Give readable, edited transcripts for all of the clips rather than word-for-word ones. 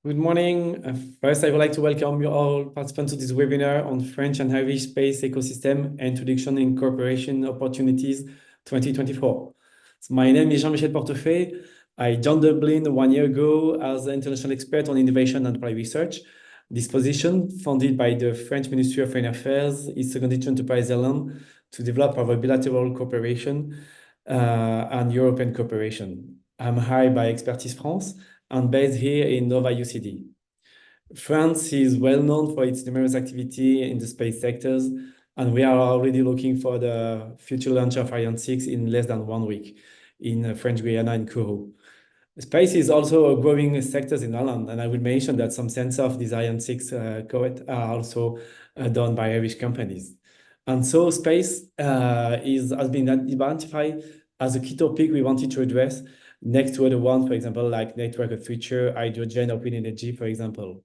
Good morning. First, I would like to welcome you all participants to this webinar on French and Irish space ecosystem, introduction and cooperation opportunities 2024. So my name is Jean-Michel Portefeuille. I joined Dublin 1 year ago as an international expert on innovation and applied research. This position, funded by the French Ministry of Foreign Affairs, is seconded to Enterprise Ireland to develop our bilateral cooperation and European cooperation. I'm hired by Expertise France and based here in Nova UCD. France is well known for its numerous activity in the space sectors, and we are already looking for the future launch of Ariane 6 in less than 1 week in French Guiana and Kourou. Space is also a growing sector in Ireland, and I will mention that some sense of these Ariane 6 corvettes are also done by Irish companies. And so space has been identified as a key topic we wanted to address next to other ones, for example, like network of future, hydrogen, or clean energy, for example.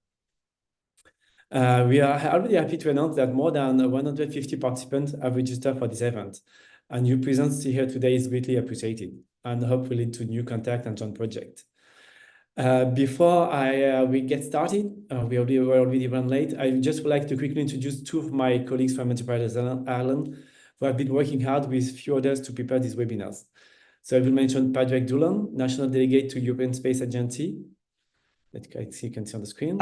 We are already happy to announce that more than 150 participants have registered for this event. And your presence here today is greatly appreciated and hope will lead to new contact and joint project. Before we get started, we're already run late. I just would like to quickly introduce two of my colleagues from Enterprise Ireland who have been working hard with few others to prepare these webinars. So I will mention Patrick Doolan, National Delegate to European Space Agency. That you can see on the screen.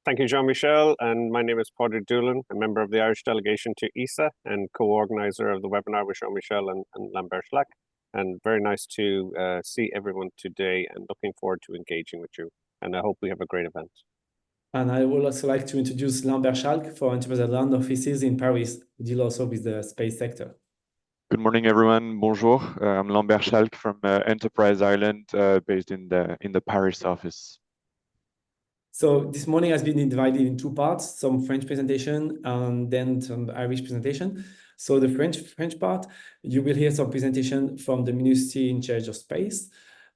Thank you, Jean-Michel. And my name is Patrick Doolan, a member of the Irish delegation to ISA and co-organizer of the webinar with Jean-Michel and Lambert Schlack. And very nice to see everyone today and looking forward to engaging with you. And I hope we have a great event. And I would also like to introduce Lambert Schalk for Enterprise Ireland offices in Paris, who deal also with the space sector. Good morning, everyone. Bonjour. I'm Lambert Schalk from Enterprise Ireland, based in the Paris office. So this morning has been divided in two parts: some French presentation and then some Irish presentation. So the French part, you will hear some presentation from the ministry in charge of space.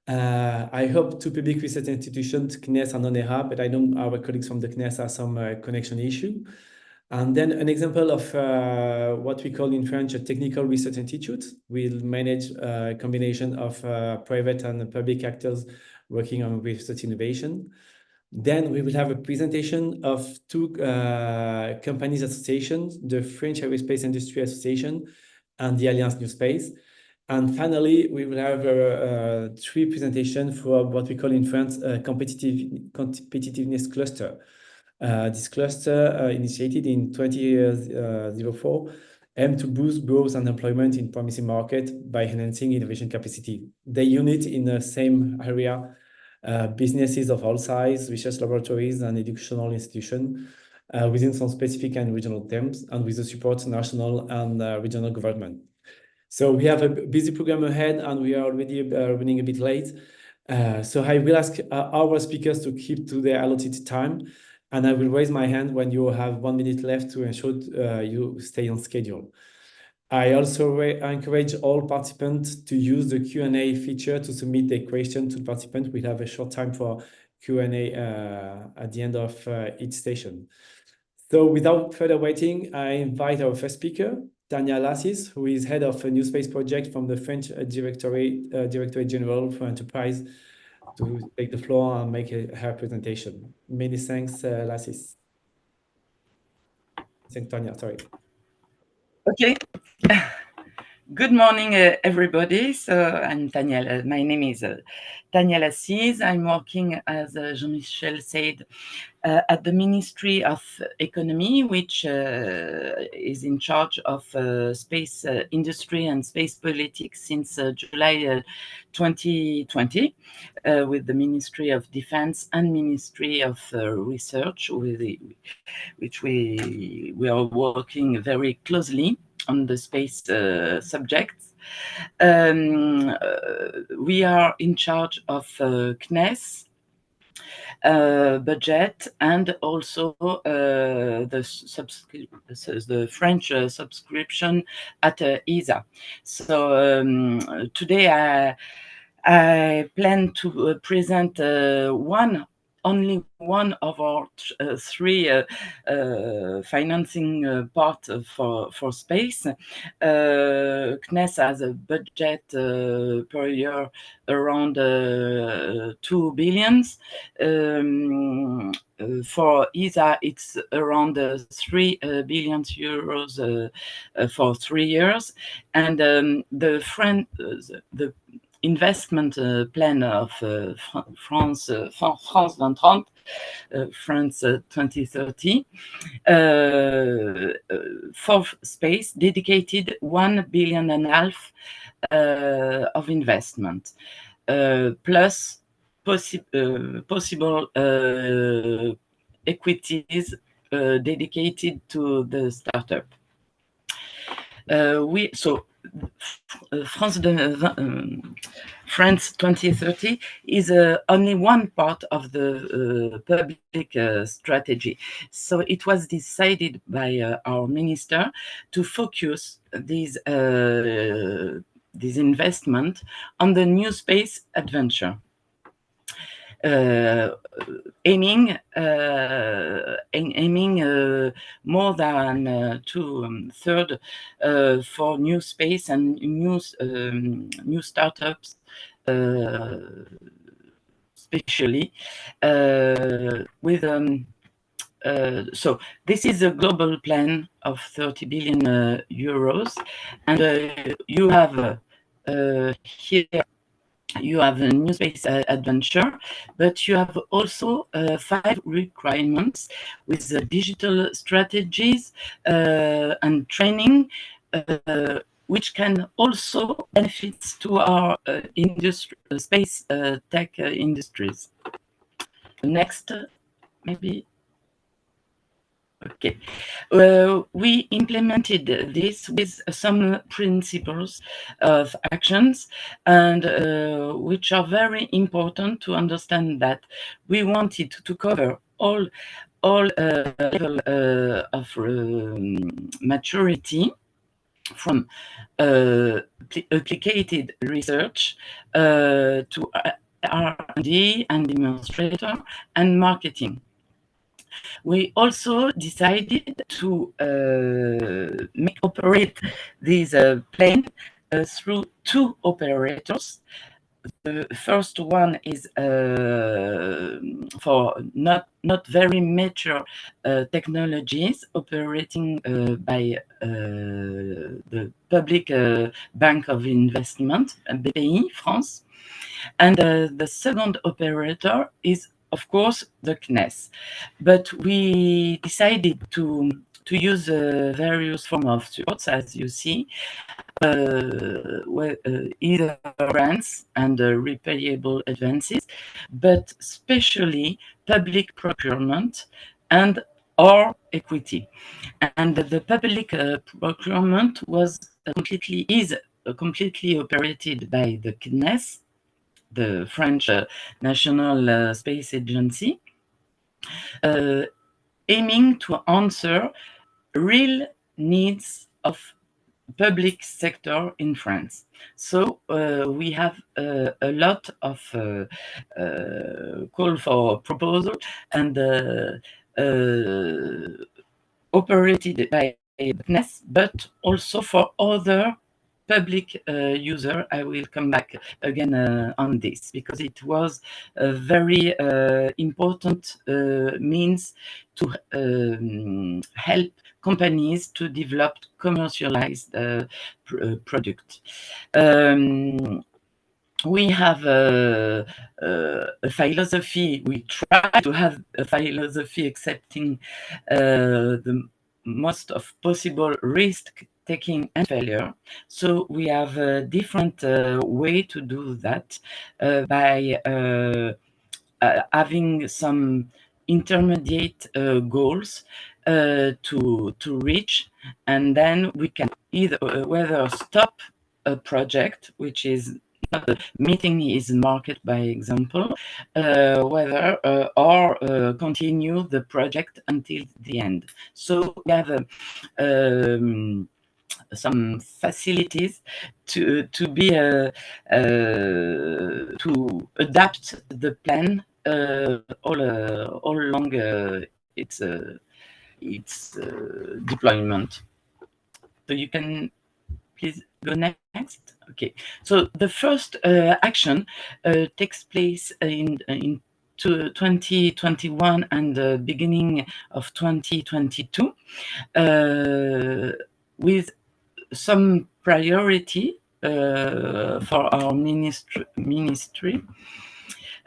I hope two public research institutions, CNES and ONERA, but I know our colleagues from the CNES have some connection issue. And then an example of what we call in French a technical research institute will manage a combination of private and public actors working on research innovation. Then we will have a presentation of two companies associations, the French Aerospace Industry Association and the Alliance New Space. And finally, we will have three presentations for what we call in France a competitiveness cluster. This cluster, initiated in 2004, aimed to boost growth and employment in promising markets by enhancing innovation capacity. They unit in the same area businesses of all sizes, research laboratories, and educational institutions within some specific and regional themes, and with the support of national and regional government. So we have a busy program ahead, and we are already running a bit late. So I will ask our speakers to keep to their allotted time, and I will raise my hand when you have 1 minute left to ensure you stay on schedule. I also encourage all participants to use the Q&A feature to submit their question to the participants. We'll have a short time for Q&A at the end of each session. So without further waiting, I invite our first speaker, Tania Lassis, who is head of a new space project from the French Directorate General for Enterprise, to take the floor and make her presentation. Many thanks, Lassis. Thanks, Tania, sorry. Okay. Good morning, everybody. So I'm Tania. My name is Tania Lassis. I'm working, as Jean-Michel said, at the Ministry of Economy, which is in charge of space industry and space politics since July 2020, with the Ministry of Defense and Ministry of Research, which we are working very closely on the space subjects. We are in charge of CNES, budget, and also the French subscription at ISA. So today I plan to present one only one of our three financing part for space. CNES has a budget per year around 2 billion. For ESA, it's around 3 billion euros for 3 years, and the investment plan of France 2030, France 2030, for space dedicated 1.5 billion of investment, plus possible equities dedicated to the startup. France 2030 is only one part of the public strategy. So it was decided by our minister to focus this investment on the new space adventure. Aiming more than 2/3 for new space and new startups, especially with. So this is a global plan of 30 billion euros, and you have here. You have a new space adventure, but you have also 5 requirements with digital strategies and training, which can also benefit to our space tech industries. Next, maybe. Okay. We implemented this with some principles of actions, and which are very important to understand that we wanted to cover all level of maturity, from applied research to R&D and demonstrator and marketing. We also decided to operate this plane through 2 operators. The first one is for not very mature technologies, operating by the Public Bank of Investment, BPI France. And the second operator is, of course, the CNES. But we decided to use various forms of supports, as you see, either grants and repayable advances, but especially public procurement and or equity. And the public procurement is completely operated by the CNES, the French National Space Agency, aiming to answer real needs of public sector in France. So we have a lot of call for proposal and operated by CNES, but also for other public user. I will come back again on this, because it was a very important means to help companies to develop commercialized product. We have a philosophy. We try to have a philosophy accepting the most of possible risk taking and failure. So we have a different way to do that by having some intermediate goals to reach, and then we can either whether stop a project which is not meeting his market, by example, whether or continue the project until the end. So we have some facilities to adapt the plan all along its deployment. So you can please go next. Okay. So the first action takes place in 2021 and the beginning of 2022 with some priority for our ministry.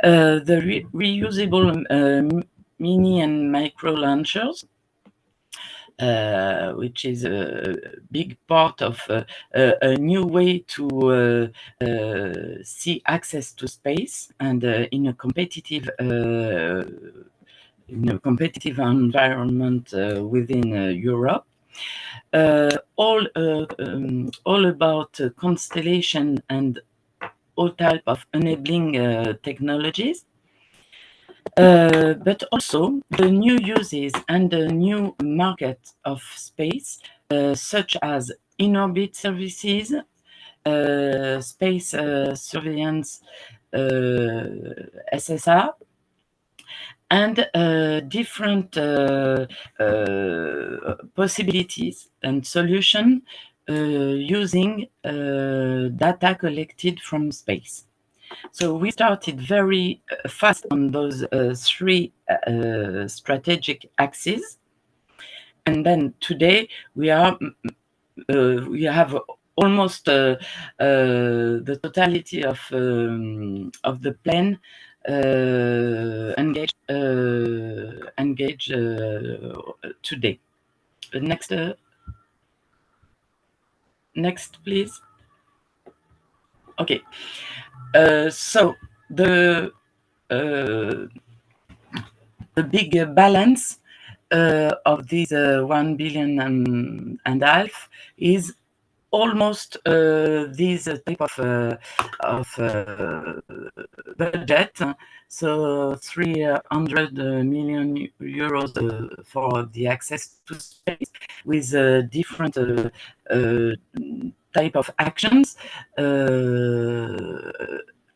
The reusable mini and micro launchers, which is a big part of a new way to see access to space, and in a competitive environment within Europe. All about constellation and all type of enabling technologies. But also the new uses and the new market of space, such as in-orbit services, space surveillance, SSR, and different possibilities and solutions using data collected from space. So we started very fast on those three strategic axes, and then today we have almost the totality of the plan engaged today. Next, please. Okay. So the big balance of these 1 billion and a half is almost this type of budget. So 300 million euros for the access to space, with different type of actions,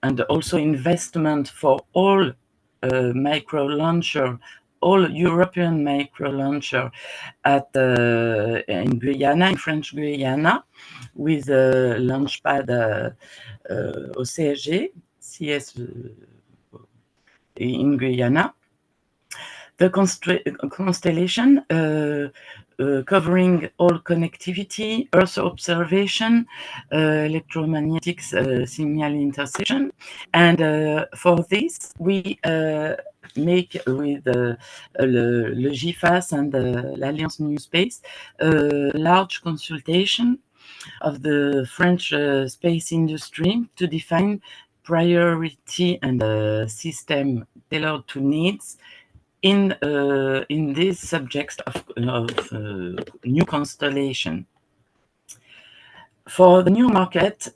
and also investment for all micro launcher, all European micro launcher in Guyana, in French Guyana, with a launch pad au CSG, CS in Guyana. The constellation covering all connectivity, Earth observation, electromagnetic signal interception. And for this, we make with le GIFAS and l'Alliance New Space large consultation of the French space industry to define priority and system tailored to needs in these subjects of new constellation. For the new market,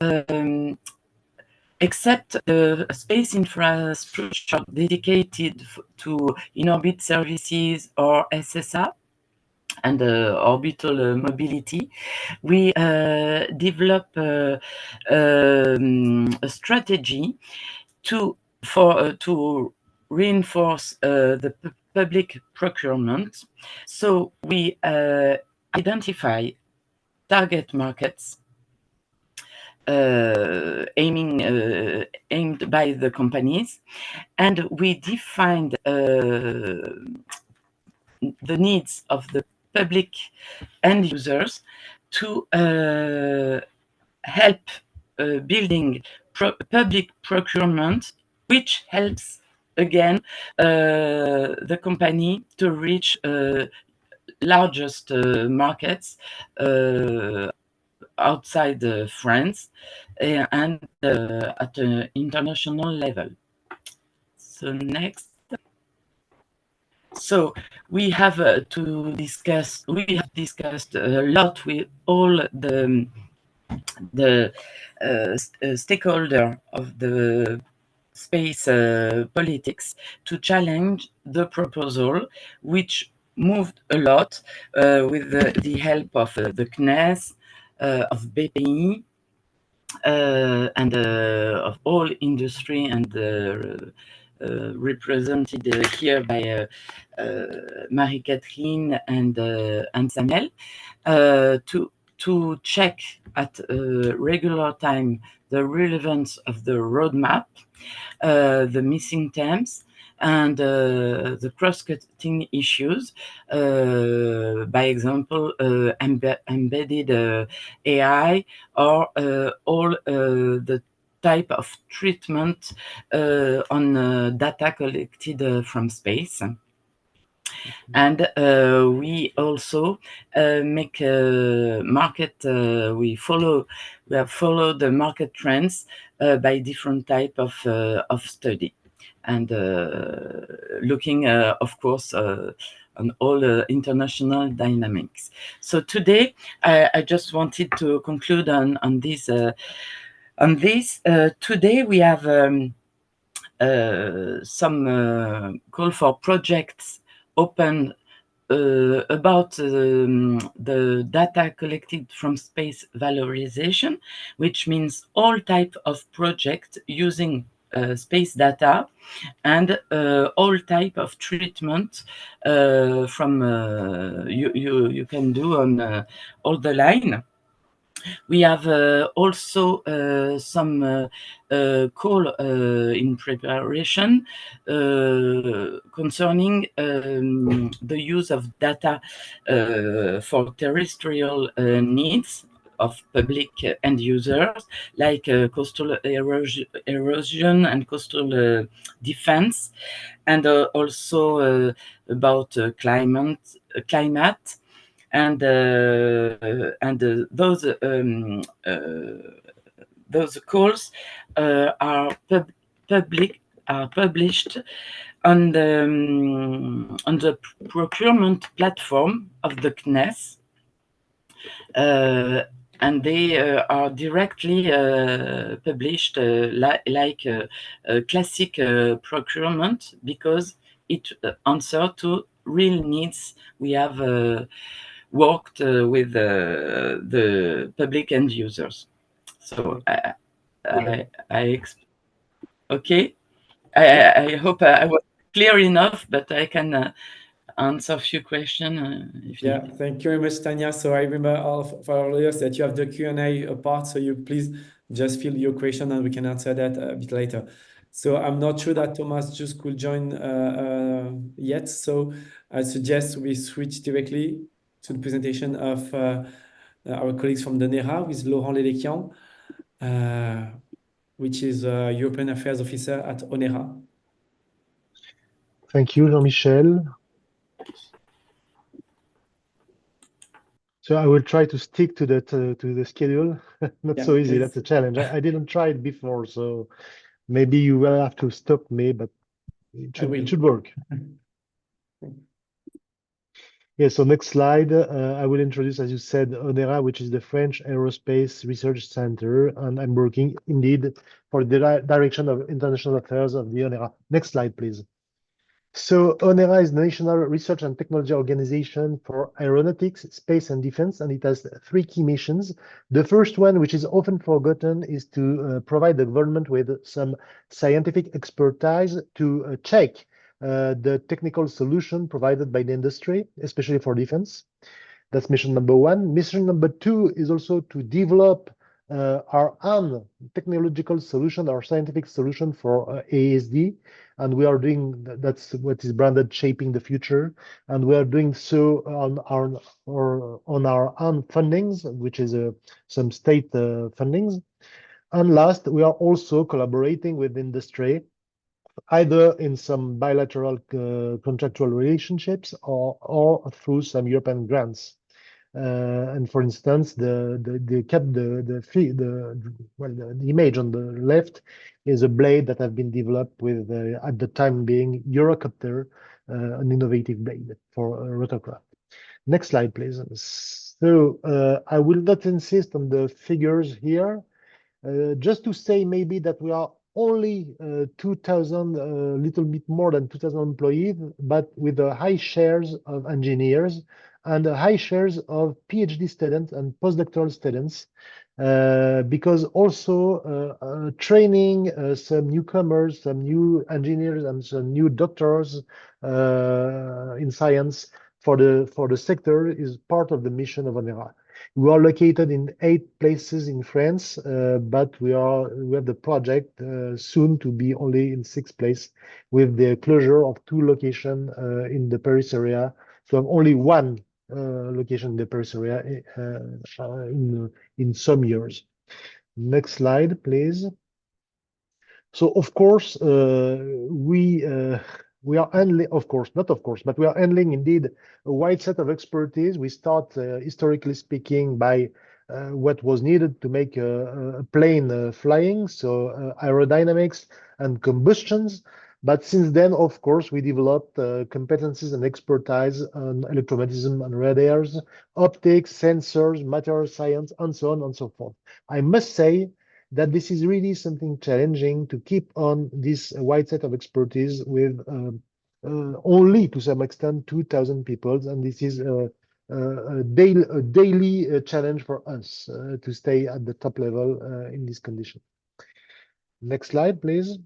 except the space infrastructure dedicated to in-orbit services or SSR and orbital mobility, we develop a strategy to reinforce the public procurement. So we identify target markets aimed by the companies, and we defined the needs of the public end users to help building public procurement, which helps again the company to reach largest markets outside France and at an international level. So next. So we have discussed a lot with all the stakeholder of the space politics to challenge the proposal, which moved a lot with the help of the CNES, of BPI, and of all industry and represented here by Marie-Catherine and Samuel, to check at regular time the relevance of the roadmap, the missing themes, and the cross-cutting issues. By example, embedded AI, or all the type of treatment on data collected from space. And we also make market. We have followed the market trends by different type of study, and looking, of course, on all international dynamics. So today, I just wanted to conclude on this. Today we have some call for projects open about the data collected from space valorization, which means all type of projects using space data, and all type of treatment from you can do on all the line. We have also some call in preparation concerning the use of data for terrestrial needs of public end users, like coastal erosion and coastal defense, and also about climate, and those calls are published on the procurement platform of the CNES, and they are directly published like classic procurement, because it answers to real needs. We have worked with the public end users. So okay. I hope I was clear enough, but I can answer a few questions. Yeah, thank you very much, Tanya. So I remember for our audience that you have the Q&A part, so you please just fill your question and we can answer that a bit later. So I'm not sure that Thomas just could join yet, so I suggest we switch directly to the presentation of our colleagues from the NERA with Laurent Léléquian, which is European Affairs Officer at ONERA. Thank you, Jean-Michel. So I will try to stick to the schedule. Not so easy. That's a challenge. I didn't try it before, so maybe you will have to stop me, but it should work. Yeah, so next slide, I will introduce, as you said, ONERA, which is the French Aerospace Research Center, and I'm working indeed for the direction of international affairs of the ONERA. Next slide, please. So ONERA is the National Research and Technology Organization for Aeronautics, Space and Defense, and it has three key missions. The first one, which is often forgotten, is to provide the government with some scientific expertise to check the technical solution provided by the industry, especially for defense. That's mission number one. Mission number two is also to develop our own technological solution, our scientific solution for ASD, and we are doing that's what is branded Shaping the Future, and we are doing so on our own fundings, which is some state fundings. And last, we are also collaborating with industry, either in some bilateral contractual relationships or through some European grants. And for instance, the image on the left is a blade that have been developed with at the time being Eurocopter, an innovative blade for rotorcraft. Next slide, please. So I will not insist on the figures here, just to say maybe that we are only 2,000, a little bit more than 2,000 employees, but with high shares of engineers and high shares of PhD students and postdoctoral students. because also training some newcomers, some new engineers, and some new doctors in science for the sector is part of the mission of ONERA. We are located in 8 places in France, but we have the project soon to be only in 6 places, with the closure of 2 locations in the Paris area. So only 1 location in the Paris area in some years. Next slide, please. So of course, we are handling, but we are handling indeed a wide set of expertise. We start, historically speaking, by what was needed to make a plane flying, so aerodynamics and combustions. But since then, of course, we developed competencies and expertise on electromagnetism and radars, optics, sensors, material science, and so on and so forth. I must say that this is really something challenging to keep on this wide set of expertise with only, to some extent, 2,000 people, and this is a daily challenge for us to stay at the top level in this condition. Next slide, please.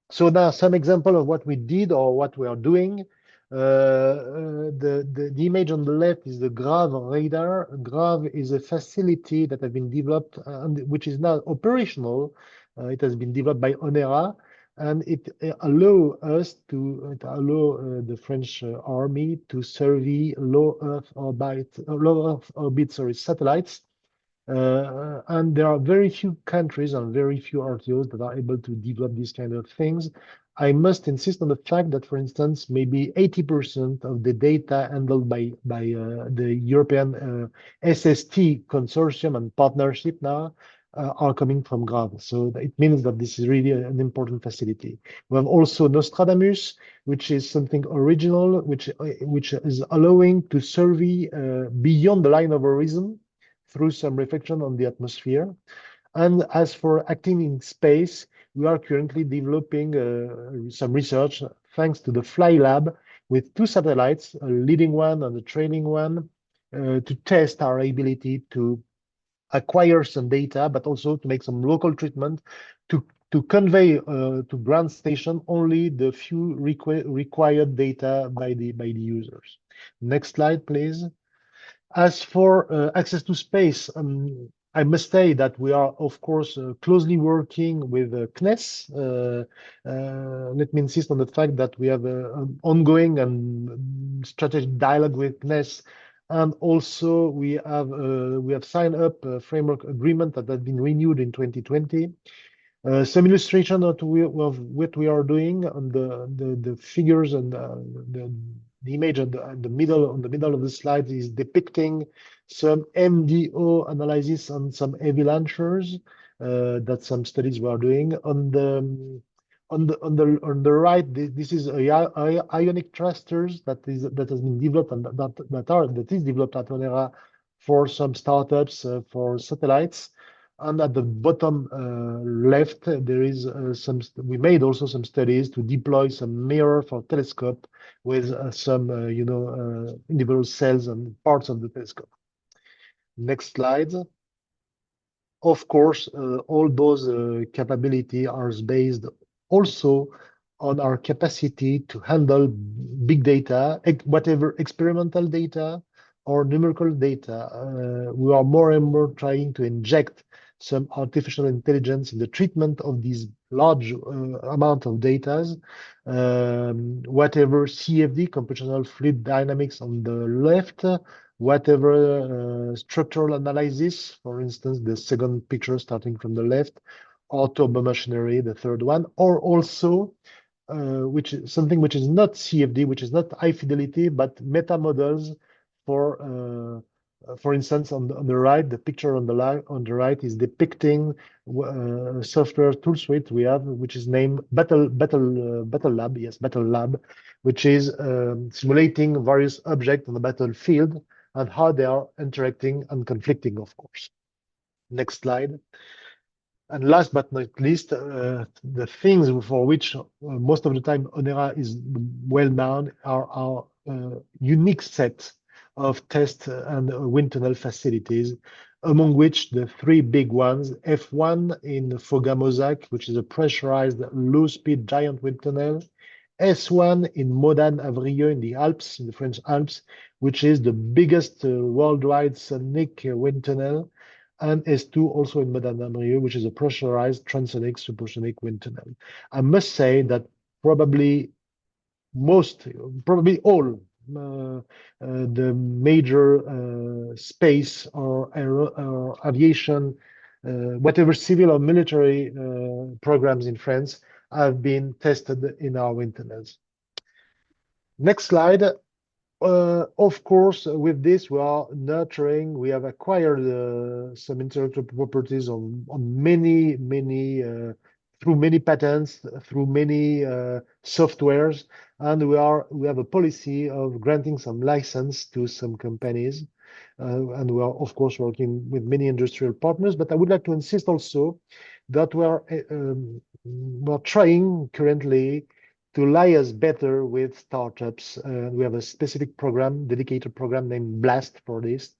So now some example of what we did or what we are doing. The image on the left is the GRAV radar. GRAV is a facility that has been developed and which is now operational. It has been developed by ONERA, and it allow the French army to survey low Earth orbit satellites. And there are very few countries and very few RTOs that are able to develop these kind of things. I must insist on the fact that, for instance, maybe 80% of the data handled by the European SST consortium and partnership now are coming from GRAV. So it means that this is really an important facility. We have also Nostradamus, which is something original, which is allowing to survey beyond the line of horizon through some reflection on the atmosphere. And as for acting in space, we are currently developing some research thanks to the Fly Lab with 2 satellites, a leading one and a trailing one, to test our ability to acquire some data, but also to make some local treatment to convey to ground station only the few required data by the users. Next slide, please. As for access to space, I must say that we are, of course, closely working with CNES. Let me insist on the fact that we have an ongoing and strategic dialogue with CNES, and also we have signed up a framework agreement that has been renewed in 2020. Some illustration of what we are doing on the figures and the image on the middle of the slide is depicting some MDO analysis on some heavy launchers that some studies we are doing. On the right, this is ionic thrusters that has been developed and that is developed at ONERA for some startups for satellites. And at the bottom left, there is we made also some studies to deploy some mirror for telescope with some individual cells and parts of the telescope. Next slide. Of course, all those capabilities are based also on our capacity to handle big data, whatever experimental data or numerical data. We are more and more trying to inject some artificial intelligence in the treatment of these large amount of data, whatever CFD, computational fluid dynamics on the left, whatever structural analysis, for instance, the second picture starting from the left, or turbomachinery, the third one, or also which is something which is not CFD, which is not high fidelity, but meta models for instance, on the right, the picture on the right is depicting software tool suite we have, which is named Battle Lab. Yes, Battle Lab, which is simulating various objects on the battlefield and how they are interacting and conflicting, of course. Next slide. And last but not least, the things for which most of the time ONERA is well known are our unique set of test and wind tunnel facilities. among which the three big ones: F1 in Foga-Mozac, which is a pressurized low-speed giant wind tunnel; S1 in Modane-Avrieux in the Alps, in the French Alps, which is the biggest worldwide sonic wind tunnel; and S2 also in Modane-Avrieux, which is a pressurized transonic supersonic wind tunnel. I must say that probably all the major space or aviation, whatever civil or military programs in France have been tested in our wind tunnels. Next slide. Of course, with this, we are nurturing. We have acquired some intellectual properties on many through many patents, through many softwares, and we have a policy of granting some license to some companies, and we are of course working with many industrial partners. But I would like to insist also that we're trying currently to liaise better with startups. We have a specific program, dedicated program named BLAST for this.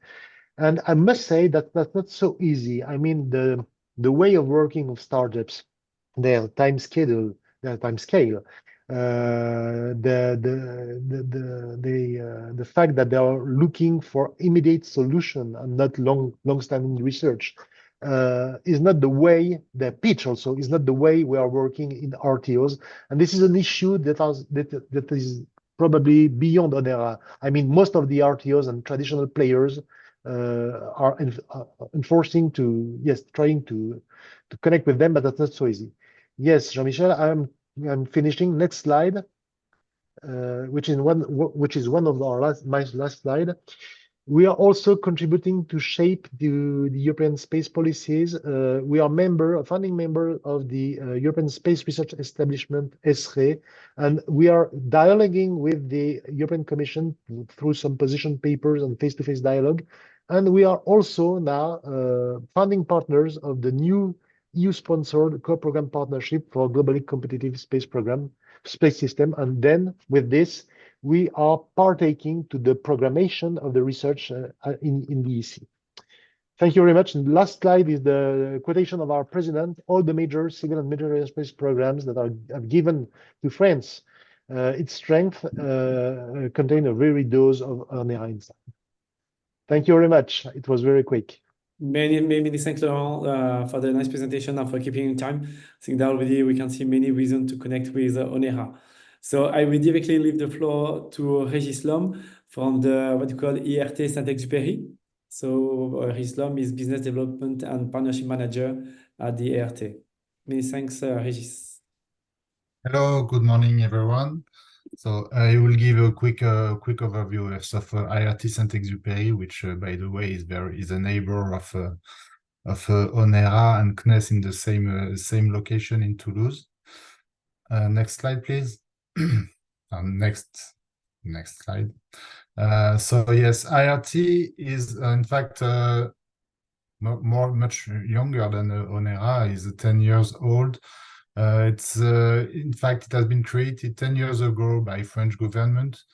And I must say that that's not so easy. I mean, the way of working of startups, their time scale, the fact that they are looking for immediate solution and not long-standing research is not the way the pitch also is not the way we are working in RTOs, and this is an issue that is probably beyond Onera. I mean, most of the RTOs and traditional players are enforcing trying to connect with them, but that's not so easy. Yes, Jean-Michel, I'm finishing. Next slide, which is one of our my last slide. We are also contributing to shape the European space policies. We are a founding member of the European Space Research Establishment, ESRE, and we are dialoguing with the European Commission through some position papers and face-to-face dialogue. And we are also now founding partners of the new EU-sponsored co-program partnership for globally competitive space system. And then with this, we are partaking to the programmation of the research in the EC. Thank you very much. And the last slide is the quotation of our president. All the major civil and military aerospace programs that have given to France its strength contain a very dose of Onera inside. Thank you very much. It was very quick. Many thanks, Laurent, for the nice presentation and for keeping in time. I think that already we can see many reasons to connect with Onera. So I will directly leave the floor to Régis Lhomme from the what you call IRT Saint-Exupéry. So Régis Lhomme is Business Development and Partnership Manager at the IRT. Many thanks, Régis. Hello, good morning, everyone. So I will give a quick overview of IRT Saint-Exupéry, which, by the way, is a neighbor of Onera and CNES in the same location in Toulouse. Next slide, please. Next slide. So yes, IRT is in fact much younger than Onera. Is 10 years old. In fact, it has been created 10 years ago by French government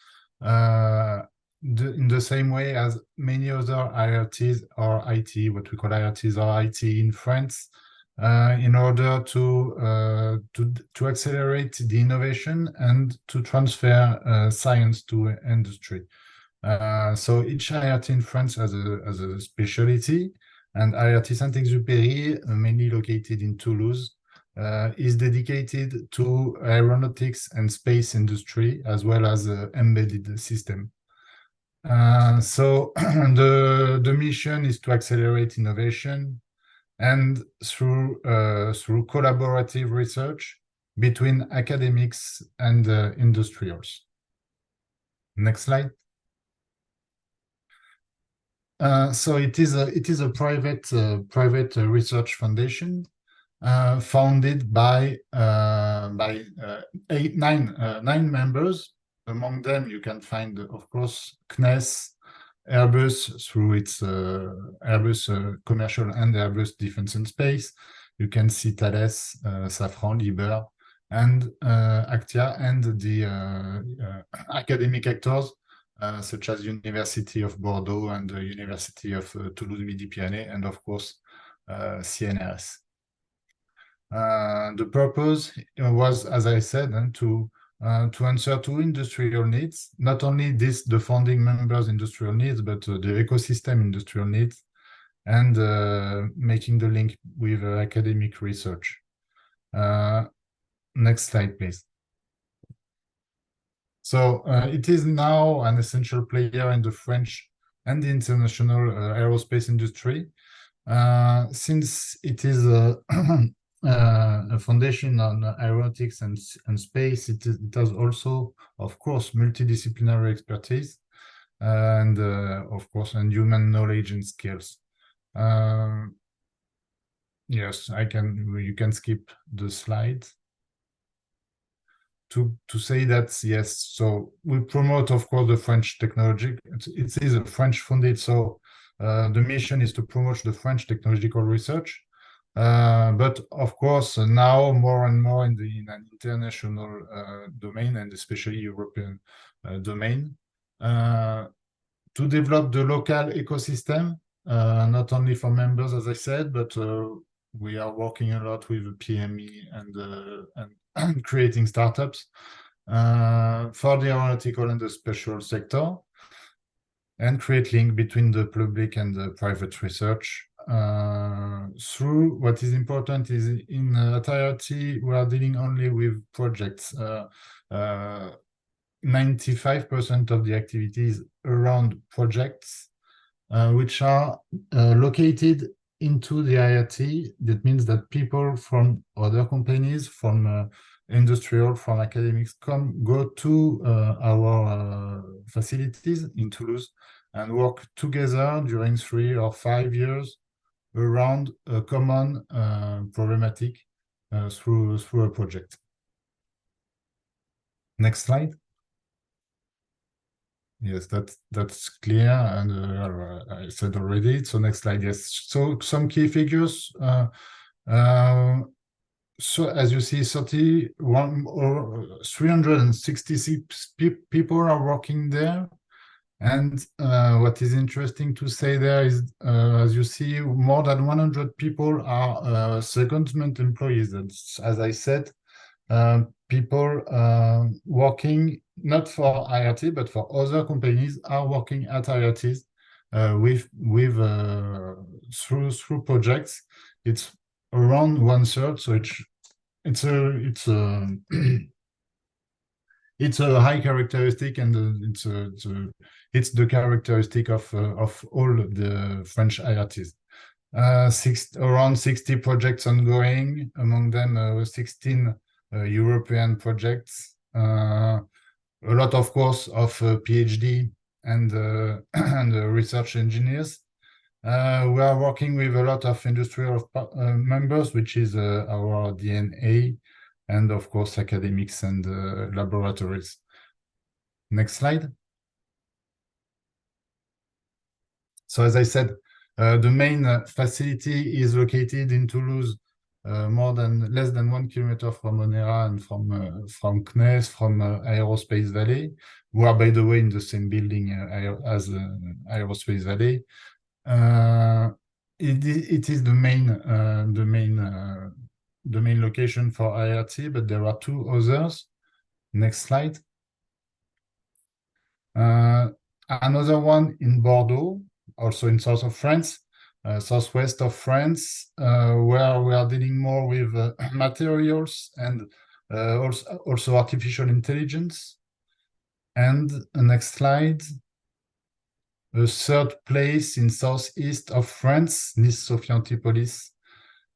in the same way as many other IRTs or IT, what we call IRTs or IT in France, in order to accelerate the innovation and to transfer science to industry. So each IRT in France has a specialty, and IRT Saint-Exupéry, mainly located in Toulouse, is dedicated to aeronautics and space industry, as well as embedded system. So the mission is to accelerate innovation and through collaborative research between academics and industrials. Next slide. So it is a private research foundation founded by 9 members. Among them, you can find, of course, CNES, Airbus through its Airbus Commercial and Airbus Defense and Space. You can see Thales, Safran, Liebherr, and Actia, and the academic actors such as University of Bordeaux and the University of Toulouse Midi-Pyrénées, and of course CNRS. The purpose was, as I said, to answer to industrial needs, not only the founding members' industrial needs, but the ecosystem industrial needs, and making the link with academic research. Next slide, please. So it is now an essential player in the French and the international aerospace industry, since it is a foundation on aeronautics and space. It has also, of course, multidisciplinary expertise, and of course, and human knowledge and skills. Yes, you can skip the slide. To say that, yes, so we promote, of course, the French technology. It is a French funded, so the mission is to promote the French technological research. But of course, now more and more in an international domain, and especially European domain, to develop the local ecosystem, not only for members, as I said, but we are working a lot with PME and creating startups for the aeronautical and the special sector, and create link between the public and the private research. Through what is important is in IRT, we are dealing only with projects. 95% of the activities around projects which are located into the IRT. That means that people from other companies, from industrial, from academics, go to our facilities in Toulouse and work together during 3 or 5 years around a common problematic through a project. Next slide. Yes, that's clear, and I said already. So next slide, yes. So some key figures. So as you see, 31 or 366 people are working there. And what is interesting to say there is, as you see, more than 100 people are secondment employees. That's, as I said, people working not for IRT, but for other companies are working at IRTs through projects. It's around 1/3, so it's a high characteristic, and it's the characteristic of all the French IRTs. Around 60 projects ongoing, among them 16 European projects. A lot, of course, of PhD and research engineers. We are working with a lot of industrial members, which is our DNA, and of course academics and laboratories. Next slide. So as I said, the main facility is located in Toulouse, less than 1 kilometer from Onera and from CNES, from Aerospace Valley, who are, by the way, in the same building as Aerospace Valley. It is the main location for IRT, but there are 2 others. Next slide. Another one in Bordeaux, also in south of France, southwest of France, where we are dealing more with materials and also artificial intelligence. And next slide. A 3rd place in southeast of France, Nice-Sophia Antipolis,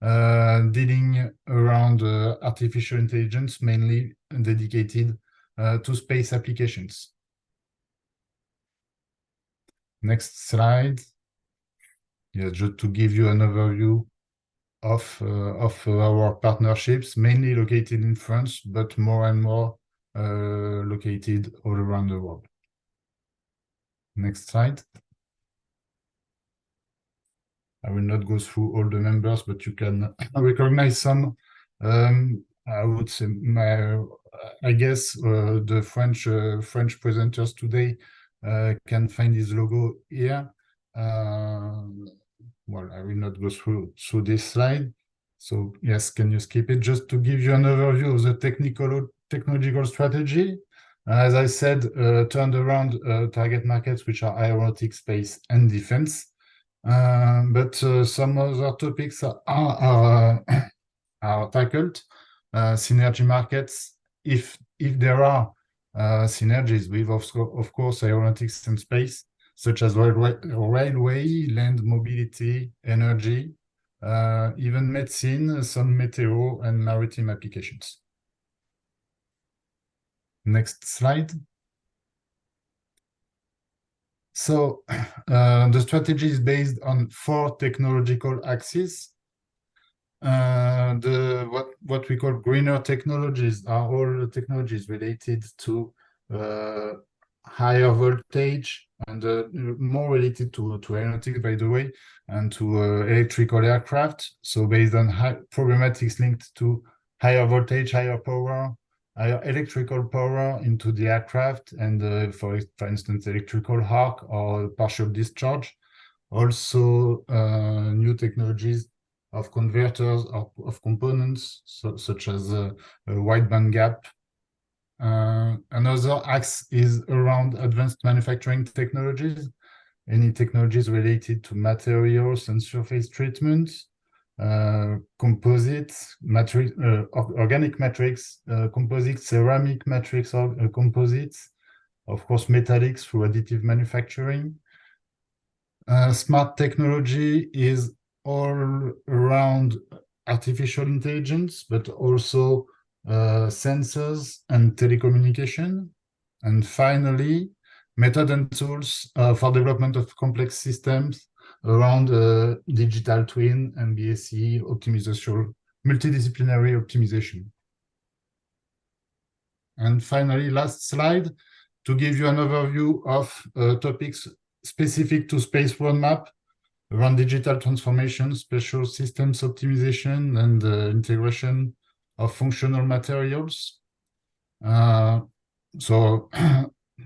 dealing around artificial intelligence, mainly dedicated to space applications. Next slide. Yeah, just to give you an overview of our partnerships, mainly located in France, but more and more located all around the world. Next slide. I will not go through all the members, but you can recognize some. I would say, I guess the French presenters today can find his logo here. Well, I will not go through this slide. So yes, can you skip it? Just to give you an overview of the technological strategy. As I said, turned around target markets, which are aeronautics, space, and defense. But some other topics are tackled. Synergy markets, if there are synergies with, of course, aeronautics and space, such as railway, land mobility, energy, even medicine, some meteo and maritime applications. Next slide. So the strategy is based on 4 technological axes. What we call greener technologies are all the technologies related to higher voltage and more related to aeronautics, by the way, and to electrical aircraft. So based on problematics linked to higher voltage, higher power, higher electrical power into the aircraft, and for instance, electrical arc or partial discharge. Also, new technologies of converters of components, such as a wideband gap. Another axe is around advanced manufacturing technologies, any technologies related to materials and surface treatment, composites, organic matrix, composites, ceramic matrix, composites, of course, metallics through additive manufacturing. Smart technology is all around artificial intelligence, but also sensors and telecommunication. And finally, method and tools for development of complex systems around digital twin and BSE optimization, multidisciplinary optimization. And finally, last slide, to give you an overview of topics specific to space roadmap around digital transformation, spatial systems optimization, and integration of functional materials. So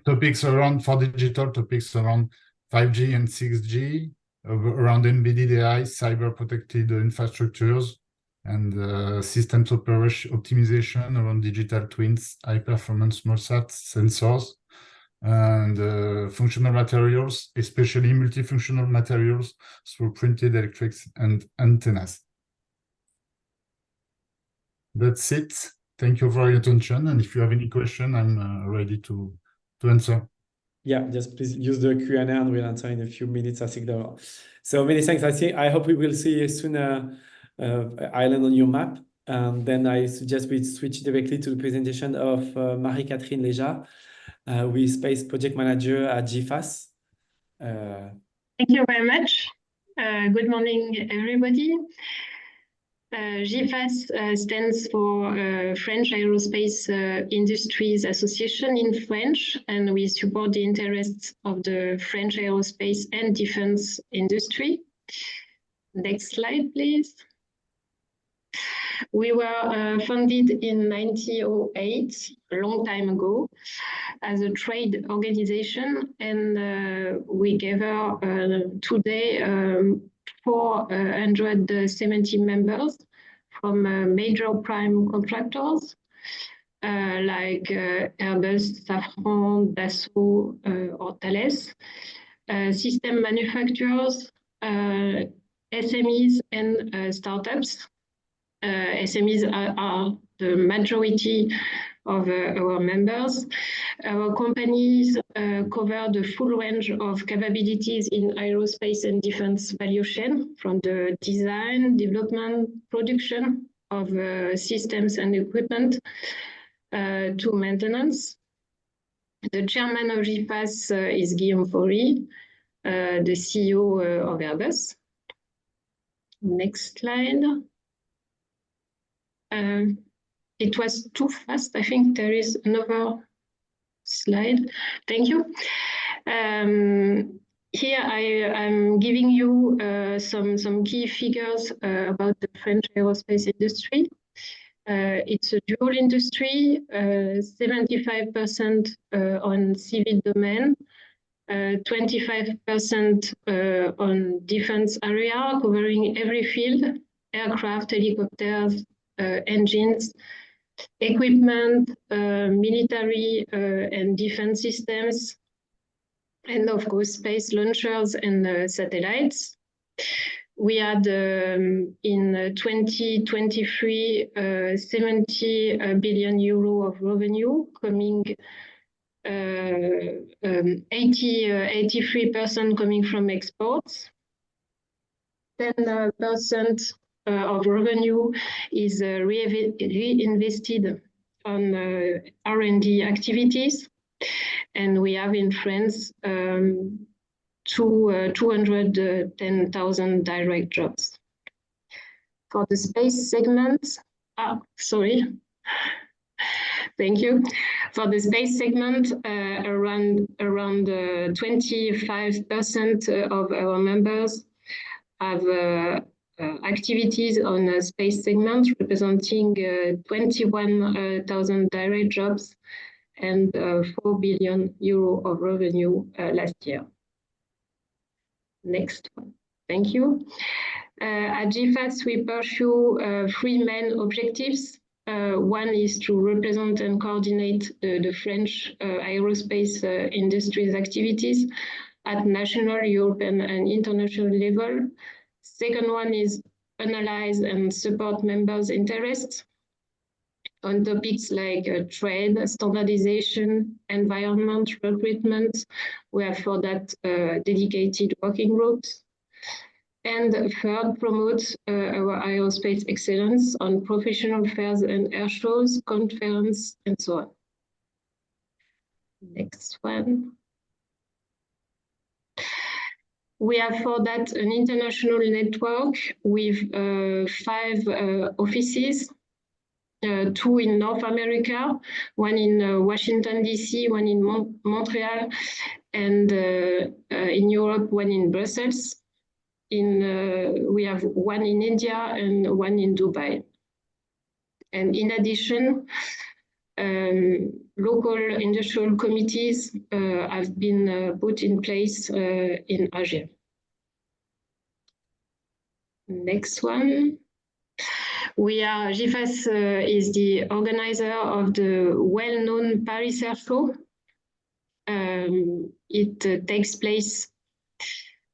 topics around, for digital, topics around 5G and 6G, around embedded AI, cyber protected infrastructures, and systems optimization around digital twins, high performance smallsat sensors, and functional materials, especially multifunctional materials through printed electrics and antennas. That's it. Thank you for your attention. And if you have any question, I'm ready to answer. Yeah, just please use the Q&A and we'll answer in a few minutes, I think. So many thanks. I hope we will see you soon, island on your map. And then I suggest we switch directly to the presentation of Marie-Catherine Léja, who is Space Project Manager at GFAS. Thank you very much. Good morning, everybody. GFAS stands for French Aerospace Industries Association in French, and we support the interests of the French aerospace and defense industry. Next slide, please. We were founded in 1908, a long time ago, as a trade organization, and we gather today 470 members from major prime contractors like Airbus, Safran, Dassault, or Thales, system manufacturers, SMEs, and startups. SMEs are the majority of our members. Our companies cover the full range of capabilities in aerospace and defense value chain, from the design, development, production of systems and equipment to maintenance. The chairman of GFAS is Guillaume Faury, the CEO of Airbus. Next slide. It was too fast. I think there is another slide. Thank you. Here I'm giving you some key figures about the French aerospace industry. It's a dual industry, 75% on civil domain, 25% on defense area, covering every field: aircraft, helicopters, engines, equipment, military and defense systems, and of course, space launchers and satellites. We had in 2023 70 billion euro of revenue, coming 83% coming from exports. 10% of revenue is reinvested on R&D activities, and we have in France 210,000 direct jobs. For the space segment, thank you. For the space segment, around 25% of our members have activities on the space segment, representing 21,000 direct jobs and 4 billion euro of revenue last year. Next one. Thank you. At GIFAS, we pursue three main objectives. One is to represent and coordinate the French aerospace industry's activities at national, European, and international level. Second one is analyze and support members' interests on topics like trade, standardization, environment, recruitment. We have for that dedicated working groups. And third, promote our aerospace excellence on professional fairs and air shows, conferences, and so on. Next one. We have for that an international network with 5 offices, 2 in North America, 1 in Washington, D.C., 1 in Montreal, and in Europe, 1 in Brussels. We have 1 in India and 1 in Dubai. And in addition, local industrial committees have been put in place in Asia. Next one. GIFAS is the organizer of the well-known Paris Air Show. It takes place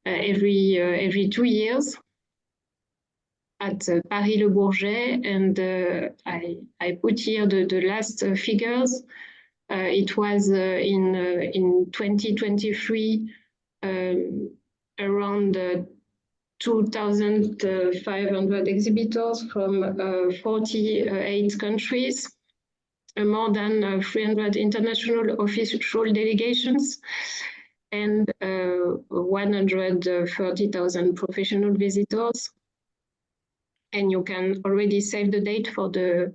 every 2 years at Paris Le Bourget, and I put here the last figures. It was in 2023 around 2,500 exhibitors from 48 countries, more than 300 international official delegations, and 130,000 professional visitors. And you can already save the date for the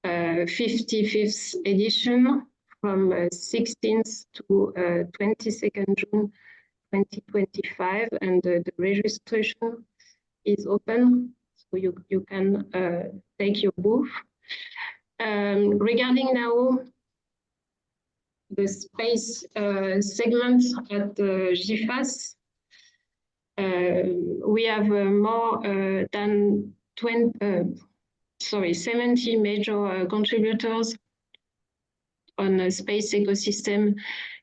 55th edition from 16th to 22nd June 2025, and the registration is open, so you can take your booth. Regarding now the space segment at GIFAS, we have more than 70 major contributors on the space ecosystem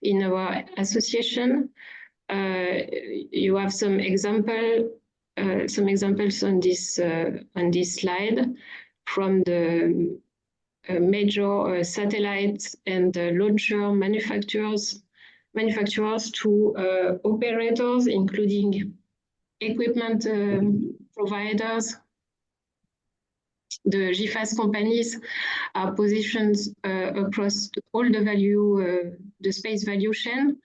in our association. You have some examples on this slide, from the major satellites and launcher manufacturers to operators, including equipment providers. The GIFAS companies are positioned across all the space value chain.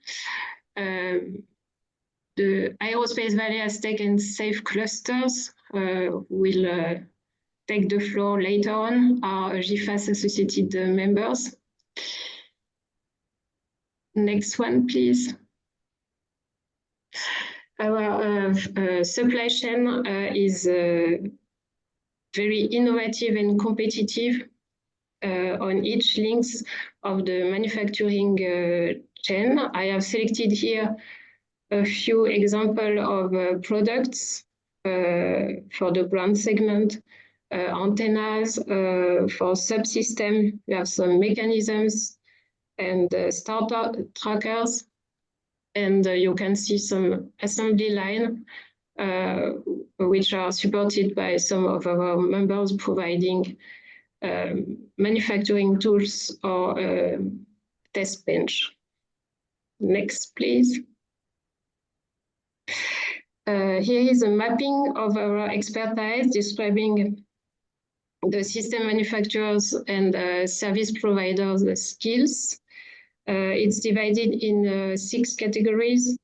The Aerospace Valley Aztec and SAFE clusters will take the floor later on, are GIFAS associated members. Next one, please. Our supply chain is very innovative and competitive on each links of the manufacturing chain. I have selected here a few examples of products for the ground segment, antennas, for subsystem. We have some mechanisms and startup trackers. And you can see some assembly line, which are supported by some of our members providing manufacturing tools or test bench. Next, please. Here is a mapping of our expertise describing the system manufacturers and service providers' skills. It's divided in 6 categories.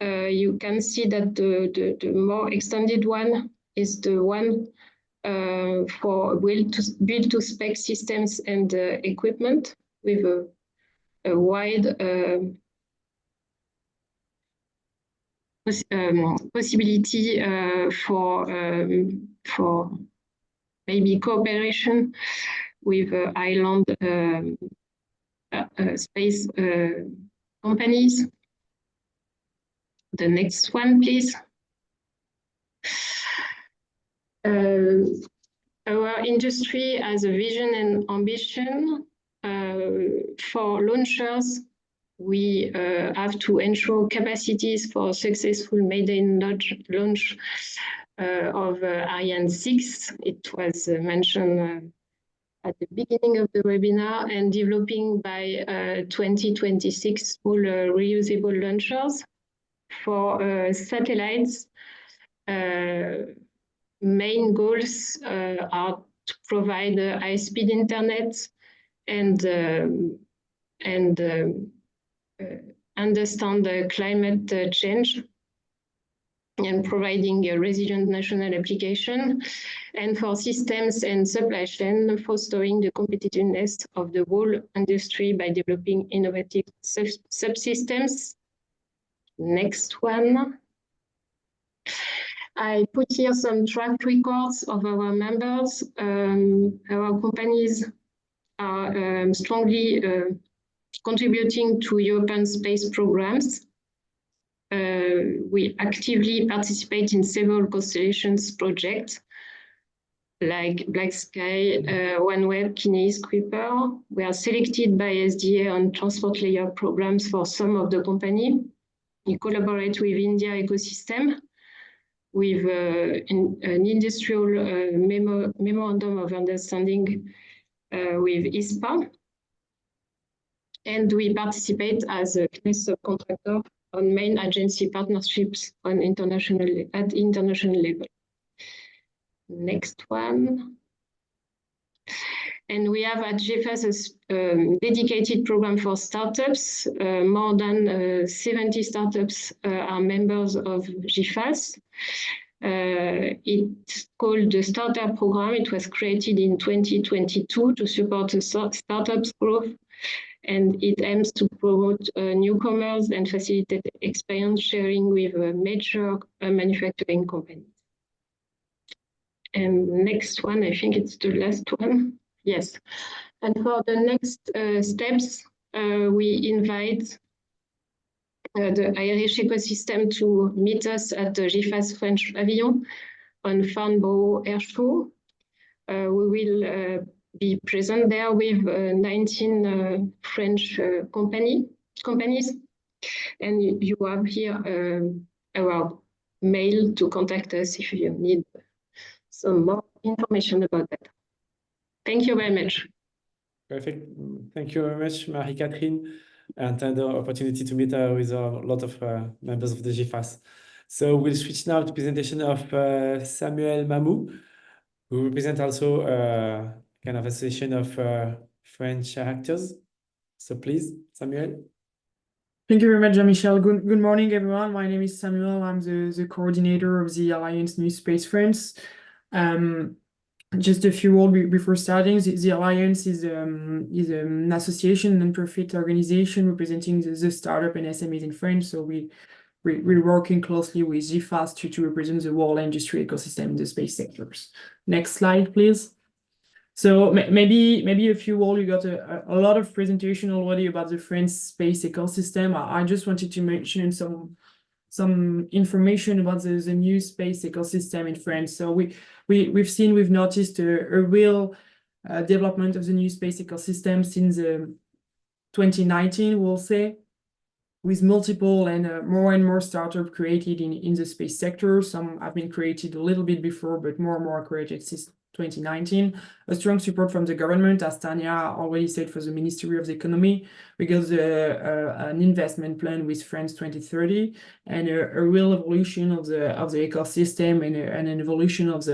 You can see that the more extended one is the one for build-to-spec systems and equipment with a wide possibility for maybe cooperation with island space companies. The next one, please. Our industry has a vision and ambition. For launchers, we have to ensure capacities for successful maiden launch of Ariane 6. It was mentioned at the beginning of the webinar, and developing by 2026 small reusable launchers. For satellites, main goals are to provide high-speed internet and understand the climate change and providing a resilient national application. And for systems and supply chain, fostering the competitiveness of the whole industry by developing innovative subsystems. Next one. I put here some track records of our members. Our companies are strongly contributing to European space programs. We actively participate in several constellations projects like Black Sky, OneWeb, Kineis, Kuiper. We are selected by SDA on transport layer programs for some of the company. We collaborate with India ecosystem with an industrial memorandum of understanding with ISPA. And we participate as a CNES subcontractor on main agency partnerships on at international level. Next one. And we have at GFAS a dedicated program for startups. More than 70 startups are members of GFAS. It's called the Startup Program. It was created in 2022 to support the startups growth. And it aims to promote newcomers and facilitate experience sharing with major manufacturing companies. And next one, I think it's the last one. Yes. And for the next steps, we invite the Irish ecosystem to meet us at the GFAS French Pavilion on Farnborough Air Show. We will be present there with 19 French companies. And you have here our mail to contact us if you need some more information about that. Thank you very much. Perfect. Thank you very much, Marie-Catherine, and the opportunity to meet with a lot of members of the GFAS. So we'll switch now to the presentation of Samuel Mamou, who represents also kind of association of French actors. So please, Samuel. Thank you very much, Jean-Michel. Good morning, everyone. My name is Samuel. I'm the coordinator of the Alliance New Space France. Just a few words before starting. The Alliance is an association, non-profit organization representing the startup and SMEs in France. So we're working closely with GFAS to represent the whole industry ecosystem in the space sectors. Next slide, please. So maybe a few all, you got a lot of presentation already about the French space ecosystem. I just wanted to mention some information about the new space ecosystem in France. So we've noticed a real development of the new space ecosystem since 2019, we'll say, with multiple and more startups created in the space sector. Some have been created a little bit before, but more and more created since 2019. A strong support from the government, as Tanya already said, for the Ministry of the Economy. We got an investment plan with France 2030 and a real evolution of the ecosystem and an evolution of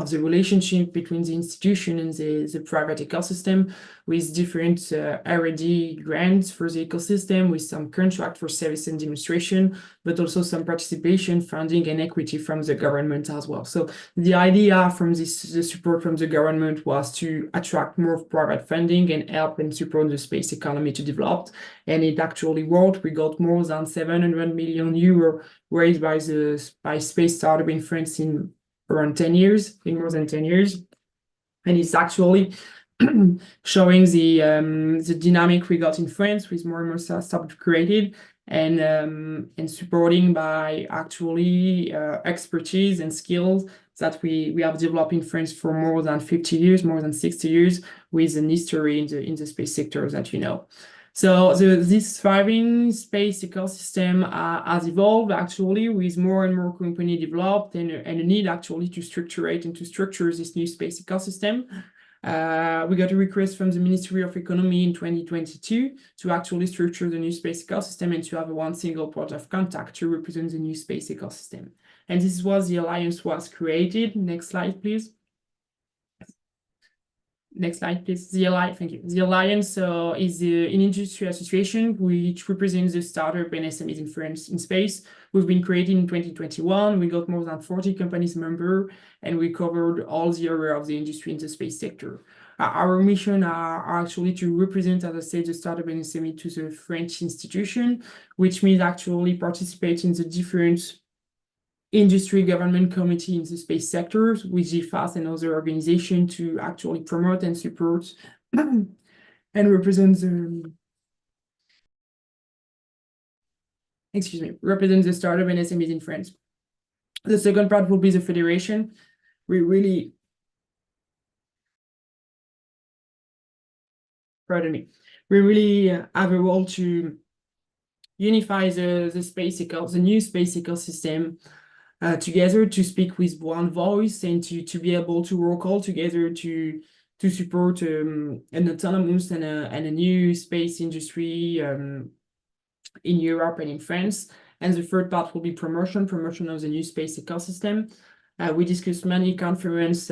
the relationship between the institution and the private ecosystem, with different R&D grants for the ecosystem, with some contract for service and demonstration, but also some participation, funding, and equity from the government as well. So the idea from the support from the government was to attract more private funding and help and support the space economy to develop. And it actually worked. We got more than 700 million euro raised by space startup in France in around 10 years, I think more than 10 years. And it's actually showing the dynamic we got in France with more and more startups created and supporting by actually expertise and skills that we have developed in France for more than 50 years, more than 60 years, with an history in the space sector that you know. So this thriving space ecosystem has evolved actually with more and more company developed and a need actually to structure this new space ecosystem. We got a request from the Ministry of Economy in 2022 to actually structure the new space ecosystem and to have one single point of contact to represent the new space ecosystem. And this was the alliance was created. Next slide, please. Next slide, please. Thank you. The Alliance is an industry association which represents the startup and SMEs in France in space. We've been created in 2021. We got more than 40 companies member, and we covered all the area of the industry in the space sector. Our mission are actually to represent, as I said, the startup and SME to the French institution, which means actually participate in the different industry government committee in the space sectors with GFAS and other organizations to actually promote and support and represent the startup and SMEs in France. The second part will be the federation. We really have a role to unify the new space ecosystem together, to speak with one voice and to be able to work all together to support an autonomous and a new space industry in Europe and in France. And the third part will be promotion of the new space ecosystem. We discussed many conferences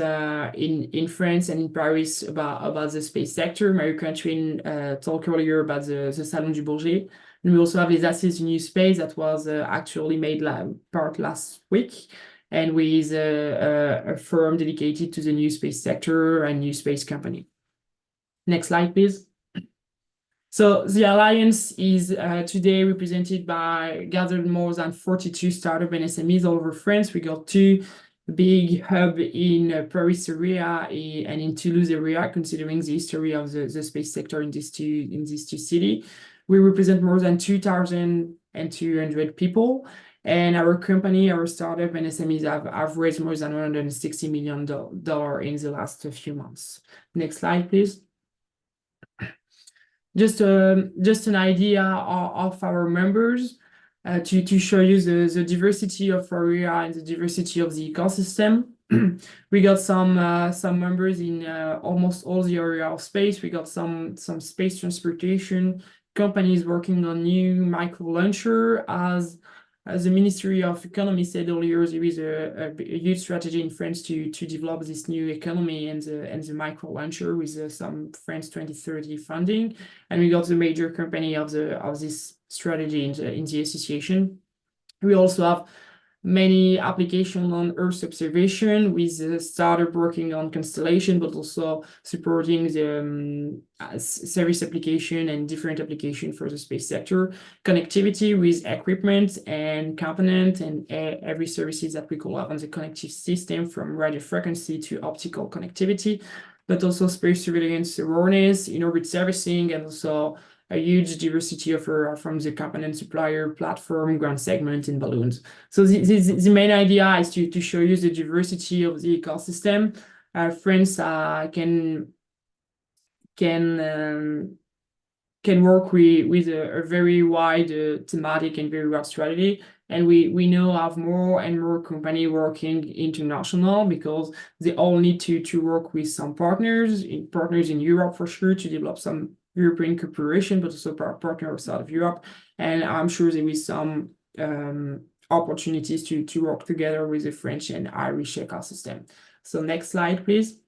in France and in Paris about the space sector. Marie Catherine talked earlier about the Salon du Bourget. And we also have Les Assises du New Space that was actually made part last week, and with a firm dedicated to the new space sector and new space company. Next slide, please. So the Alliance is today represented by gathered more than 42 startups and SMEs all over France. We got 2 big hubs in Paris area and in Toulouse area, considering the history of the space sector in these two cities. We represent more than 2,200 people, and our company, our startup and SMEs have raised more than $160 million in the last few months. Next slide, please. Just an idea of our members to show you the diversity of our area and the diversity of the ecosystem. We got some members in almost all the area of space. We got some space transportation companies working on new micro launcher. As the Ministry of Economy said earlier, there is a huge strategy in France to develop this new economy and the micro launcher with some France 2030 funding. And we got the major company of this strategy in the association. We also have many applications on Earth observation, with a startup working on constellation, but also supporting the service application and different application for the space sector. Connectivity with equipment and component and every services that we call have on the connective system, from radio frequency to optical connectivity, but also space surveillance awareness, in-orbit servicing, and also a huge diversity offer from the component supplier, platform, ground segment, and balloons. So the main idea is to show you the diversity of the ecosystem. France can work with a very wide thematic and very wide strategy. And we now have more and more company working international, because they all need to work with some partners in Europe for sure, to develop some European cooperation, but also partner outside of Europe. And I'm sure there is some opportunities to work together with the French and Irish ecosystem. So next slide, please.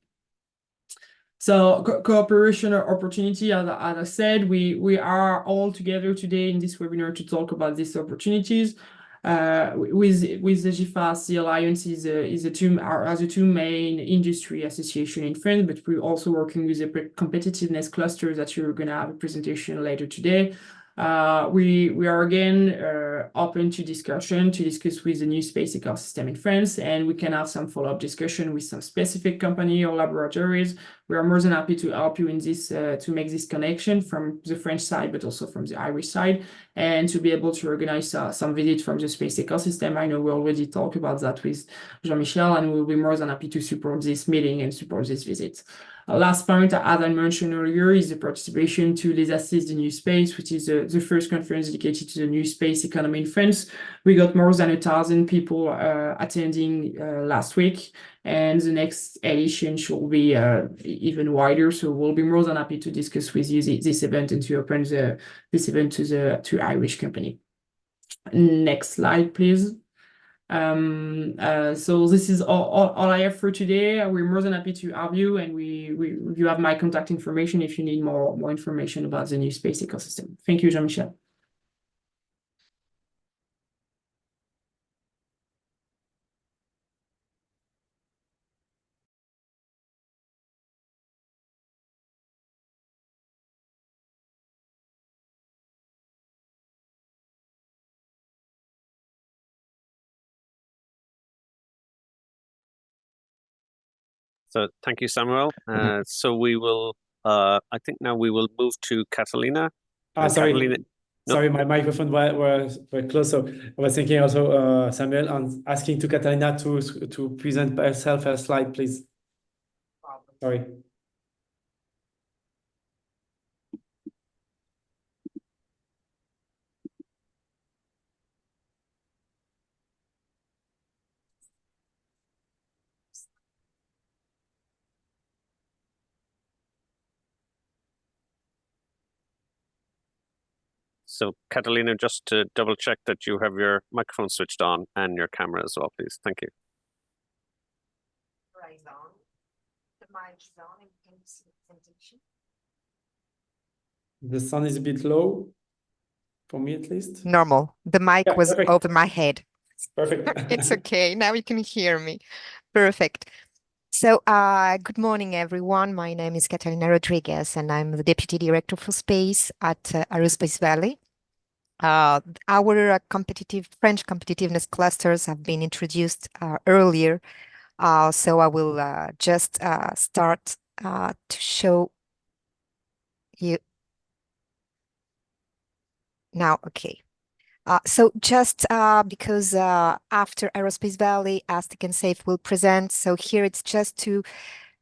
So cooperation opportunity, as I said, we are all together today in this webinar to talk about these opportunities. With the GFAS, the Alliance is the two main industry association in France, but we're also working with the competitiveness cluster that you're going to have a presentation later today. We are again open to discussion to discuss with the new space ecosystem in France, and we can have some follow-up discussion with some specific company or laboratories. We are more than happy to help you in this to make this connection from the French side, but also from the Irish side, and to be able to organize some visit from the space ecosystem. I know we already talked about that with Jean-Michel, and we'll be more than happy to support this meeting and support this visit. Last point, as I mentioned earlier, is the participation to Les Assises de New Space, which is the first conference dedicated to the new space economy in France. We got more than 1,000 people attending last week, and the next edition should be even wider. So we'll be more than happy to discuss with you this event and to open this event to Irish company. Next slide, please. So this is all I have for today. We're more than happy to have you, and you have my contact information if you need more information about the new space ecosystem. Thank you, Jean-Michel. So thank you, Samuel. So we will, I think now we will move to Catalina. Sorry. Catalina, no. Sorry, my microphone was close. So I was thinking also, Samuel, and asking to Catalina to present herself a slide, please. Sorry. So Catalina, just to double check that you have your microphone switched on and your camera as well, please. Thank you. Right on. The mic is on, and can you see the presentation? The sound is a bit low, for me at least. Normal. The mic was perfect. over my head. Perfect. It's okay. Now you can hear me. Perfect. So, good morning, everyone. My name is Catalina Rodriguez, and I'm the Deputy Director for Space at Aerospace Valley. Our French competitiveness clusters have been introduced earlier, so I will just start to show you now. Okay. So just because after Aerospace Valley, Aztec and Safe will present, so here it's just to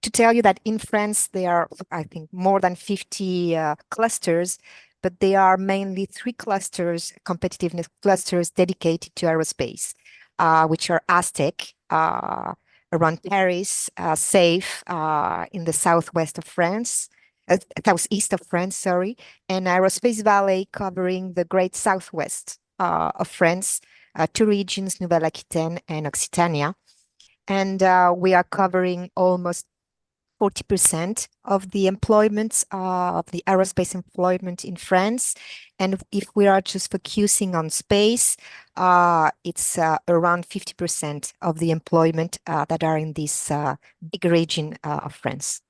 tell you that in France there are, I think, more than 50 clusters, but they are mainly 3 clusters, competitiveness clusters dedicated to aerospace, which are Aztec around Paris, Safe in the southwest of France, southeast of France, sorry, and Aerospace Valley covering the great southwest of France, 2 regions, Nouvelle-Aquitaine and Occitania. And we are covering almost 40% of the employment of the aerospace employment in France. And if we are just focusing on space, it's around 50% of the employment that are in this big region of France.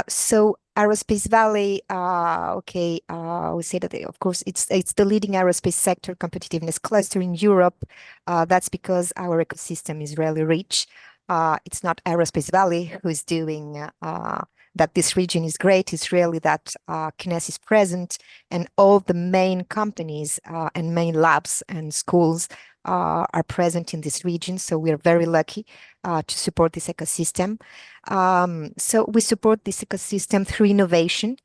So Aerospace Valley, we say that of course it's the leading aerospace sector competitiveness cluster in Europe. That's because our ecosystem is really rich. It's not Aerospace Valley who is doing that this region is great. It's really that KNES is present, and all the main companies and main labs and schools are present in this region. So we are very lucky to support this ecosystem. So we support this ecosystem through innovation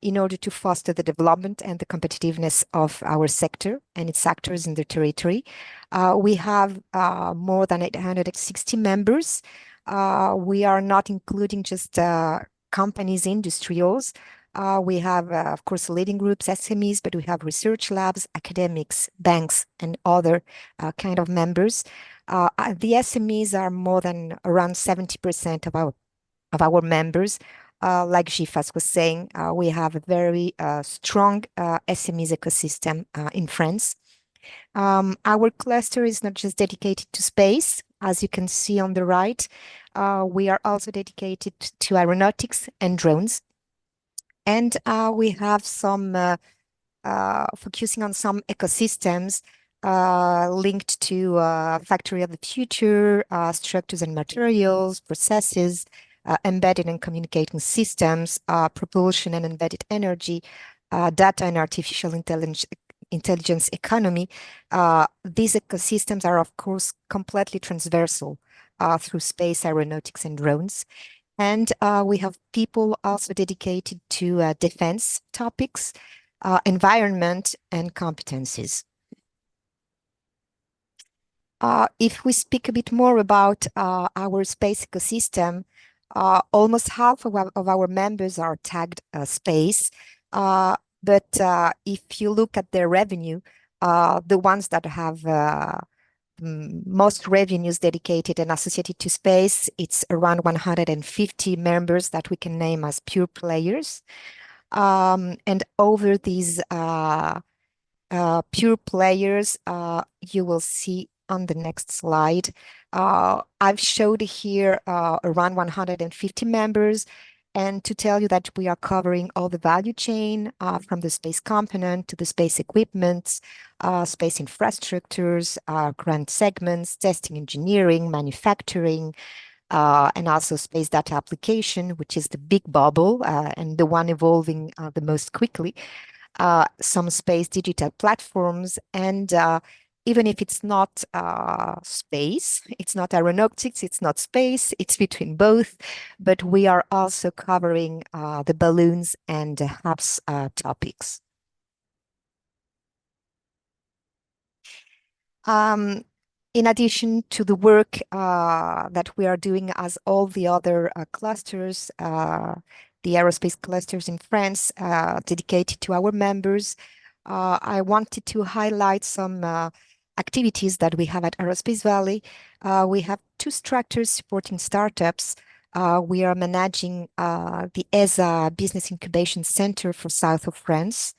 in order to foster the development and the competitiveness of our sector and its actors in the territory. We have more than 860 members. We are not including just companies, industrials. We have, of course, leading groups, SMEs, but we have research labs, academics, banks, and other kind of members. The SMEs are more than around 70% of our members. Like Gifas was saying, we have a very strong SMEs ecosystem in France. Our cluster is not just dedicated to space, as you can see on the right. We are also dedicated to aeronautics and drones. And we have some focusing on some ecosystems linked to factory of the future, structures and materials, processes, embedded and communicating systems, propulsion and embedded energy, data and artificial intelligence economy. These ecosystems are, of course, completely transversal through space, aeronautics, and drones. And we have people also dedicated to defense topics, environment, and competencies. If we speak a bit more about our space ecosystem, almost half of our members are tagged space. But if you look at their revenue, the ones that have most revenues dedicated and associated to space, it's around 150 members that we can name as pure players. And over these pure players, you will see on the next slide, I've showed here around 150 members. And to tell you that we are covering all the value chain from the space component to the space equipment, space infrastructures, grant segments, testing engineering, manufacturing, and also space data application, which is the big bubble and the one evolving the most quickly. Some space digital platforms, and even if it's not space, it's not aeronautics, it's not space, it's between both, but we are also covering the balloons and HAPS topics. In addition to the work that we are doing as all the other clusters, the aerospace clusters in France dedicated to our members, I wanted to highlight some activities that we have at Aerospace Valley. We have two structures supporting startups. We are managing the ESA Business Incubation Center for South of France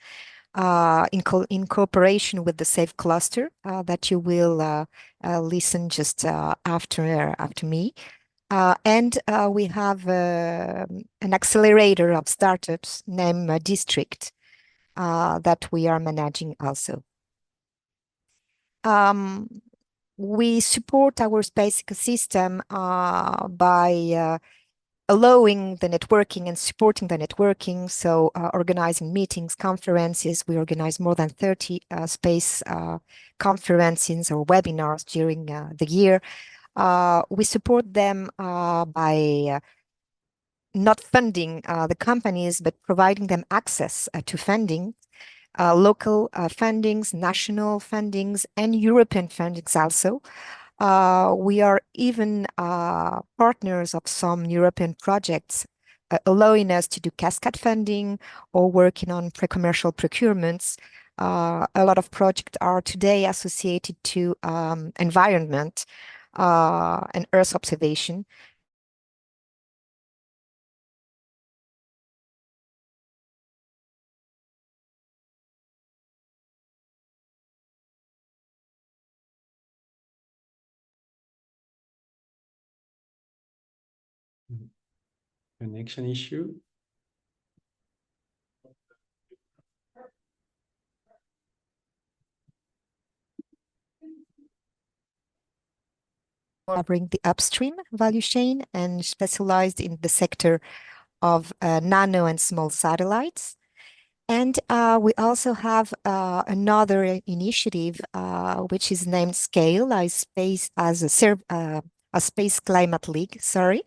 in cooperation with the SAFE cluster that you will listen just after me. And we have an accelerator of startups named District that we are managing also. We support our space ecosystem by allowing the networking and supporting the networking. So organizing meetings, conferences. We organize more than 30 space conferences or webinars during the year. We support them by not funding the companies, but providing them access to funding. Local fundings, national fundings, and European fundings also. We are even partners of some European projects, allowing us to do cascade funding or working on pre-commercial procurements. A lot of projects are today associated to environment and Earth observation. Connection issue. Covering the upstream value chain and specialized in the sector of nano and small satellites. And we also have another initiative, which is named SCALE, a Space Climate League, sorry,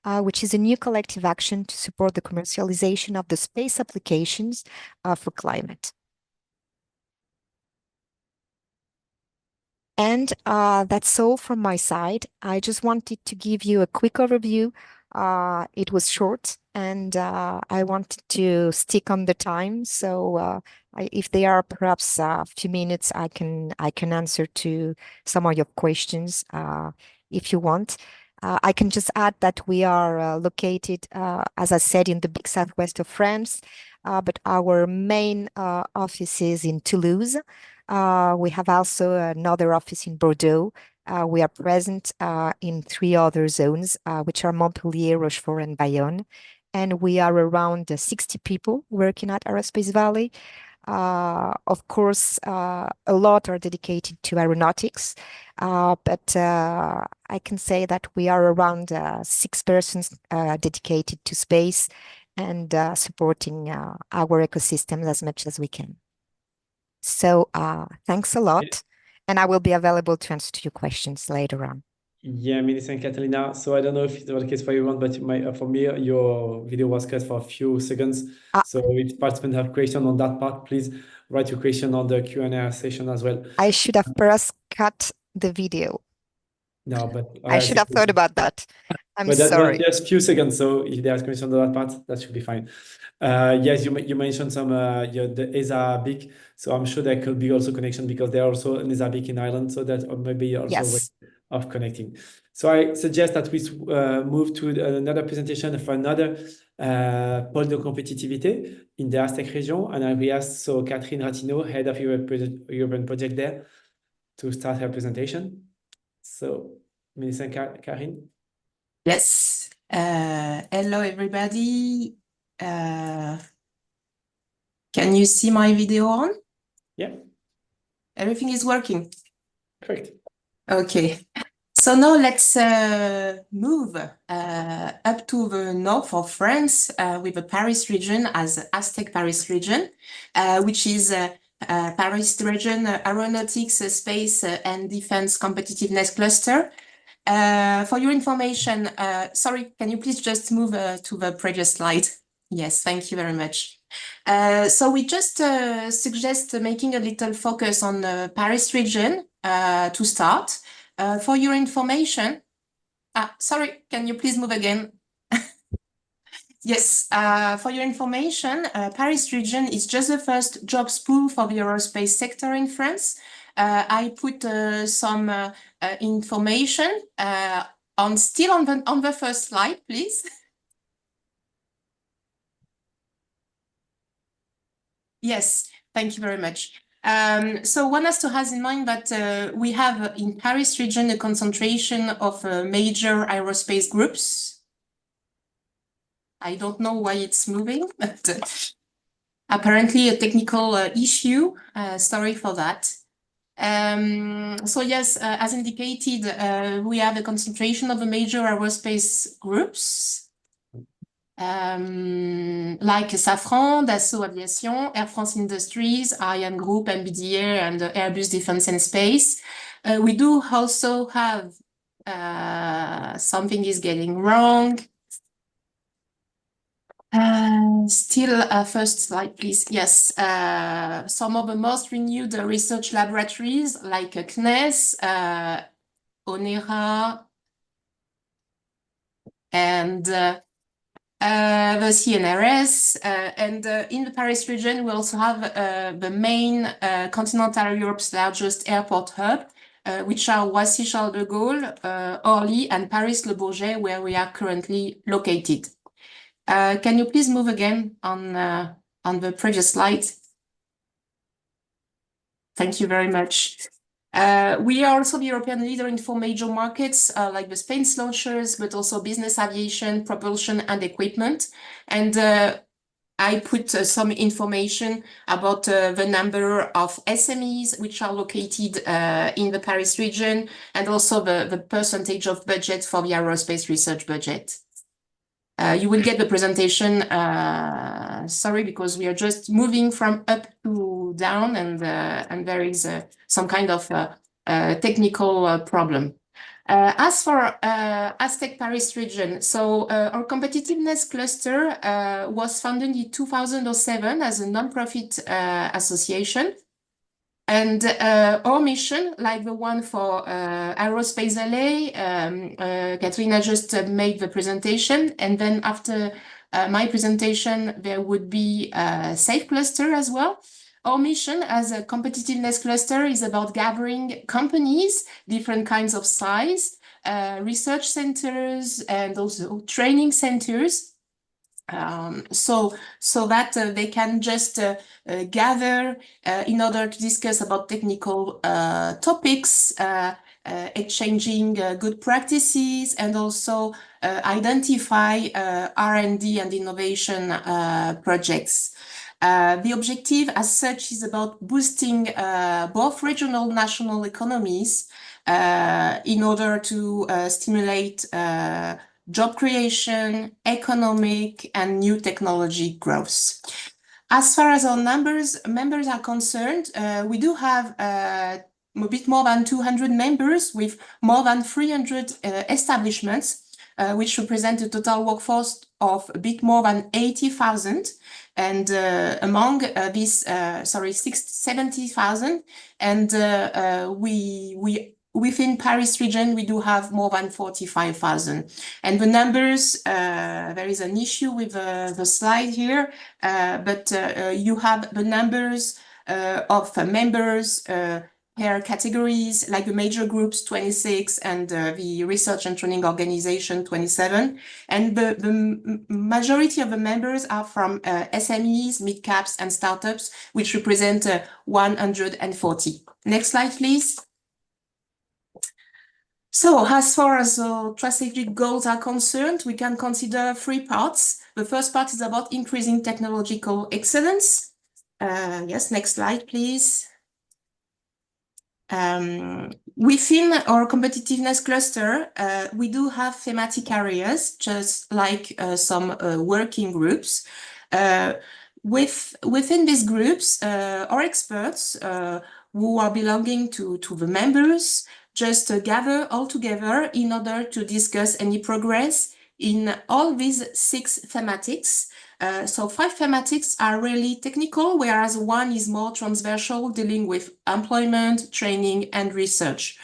which is a new collective action to support the commercialization of the space applications for climate. And that's all from my side. I just wanted to give you a quick overview. It was short, and I wanted to stick on the time. So if there are perhaps a few minutes, I can answer to some of your questions if you want. I can just add that we are located, as I said, in the big southwest of France, but our main office is in Toulouse. We have also another office in Bordeaux. We are present in 3 other zones, which are Montpellier, Rochefort, and Bayonne. And we are around 60 people working at Aerospace Valley. Of course, a lot are dedicated to aeronautics, but I can say that we are around 6 persons dedicated to space and supporting our ecosystems as much as we can. So thanks a lot, and I will be available to answer your questions later on. Yeah, many thanks, Catalina. So I don't know if it's the case for everyone, but for me, your video was cut for a few seconds. So if participants have question on that part, please write your question on the Q&A session as well. I should have first cut the video. No, but I should have thought about that. I'm sorry. But just a few seconds. So if there's question on that part, that should be fine. Yes, you mentioned some the ESA BIC. So I'm sure there could be also connection because there are also an ESA BIC in Ireland. So that maybe also a way of connecting. So I suggest that we move to another presentation for another pole de compétitivité in the Aztec region. And I will ask Catherine Ratineau, head of European project there, to start her presentation. So, Melissa and Karin. Yes. Hello, everybody. Can you see my video on? Yeah. Everything is working. Correct. Okay. So now let's move up to the north of France with the Paris region as Aztec Paris region, which is Paris region aeronautics, space and defense competitiveness cluster. For your information, sorry, can you please just move to the previous slide? Yes, thank you very much. So we just suggest making a little focus on the Paris region to start. For your information, sorry, can you please move again? Yes, for your information, Paris region is just the first jobs pool for the aerospace sector in France. I put some information on the first slide, please. Yes, thank you very much. So one has to have in mind that we have in Paris region a concentration of major aerospace groups. I don't know why it's moving, but apparently a technical issue. Sorry for that. So yes, as indicated, we have a concentration of the major aerospace groups, like Safran, Dassault Aviation, Air France Industries, Ariane Group, MBDA, and Airbus Defence and Space. We do also have something is getting wrong. Still, first slide, please. Yes, some of the most renewed research laboratories like CNES, ONERA, and the CNRS. And in the Paris region, we also have the main continental Europe's largest airport hub, which are Roissy-Charles de Gaulle, Orly, and Paris-Le Bourget, where we are currently located. Can you please move again on the previous slide? Thank you very much. We are also the European leader in 4 major markets, like the space launchers, but also business aviation, propulsion, and equipment. And I put some information about the number of SMEs which are located in the Paris region, and also the percentage of budget for the aerospace research budget. You will get the presentation, sorry, because we are just moving from up to down, and there is some kind of technical problem. As for Aztec Paris region, so our competitiveness cluster was founded in 2007 as a non-profit association. And our mission, like the one for Aerospace LA, Katrina just made the presentation, and then after my presentation, there would be a SAFE cluster as well. Our mission as a competitiveness cluster is about gathering companies, different kinds of size, research centers, and also training centers. So that they can just gather in order to discuss about technical topics, exchanging good practices, and also identify R&D and innovation projects. The objective as such is about boosting both regional national economies in order to stimulate job creation, economic, and new technology growth. As far as our members are concerned, we do have a bit more than 200 members with more than 300 establishments, which represent a total workforce of a bit more than 80,000. And among these, 70,000. And within Paris region, we do have more than 45,000. And the numbers, there is an issue with the slide here, but you have the numbers of members per categories, like the major groups 26 and the research and training organization 27. And the majority of the members are from SMEs, mid-caps, and startups, which represent 140. Next slide, please. So as far as strategic goals are concerned, we can consider 3 parts. The first part is about increasing technological excellence. Yes, next slide, please. Within our competitiveness cluster, we do have thematic areas, just like some working groups. Within these groups, our experts who are belonging to the members just gather all together in order to discuss any progress in all these 6 thematics. So 5 thematics are really technical, whereas 1 is more transversal, dealing with employment, training, and research.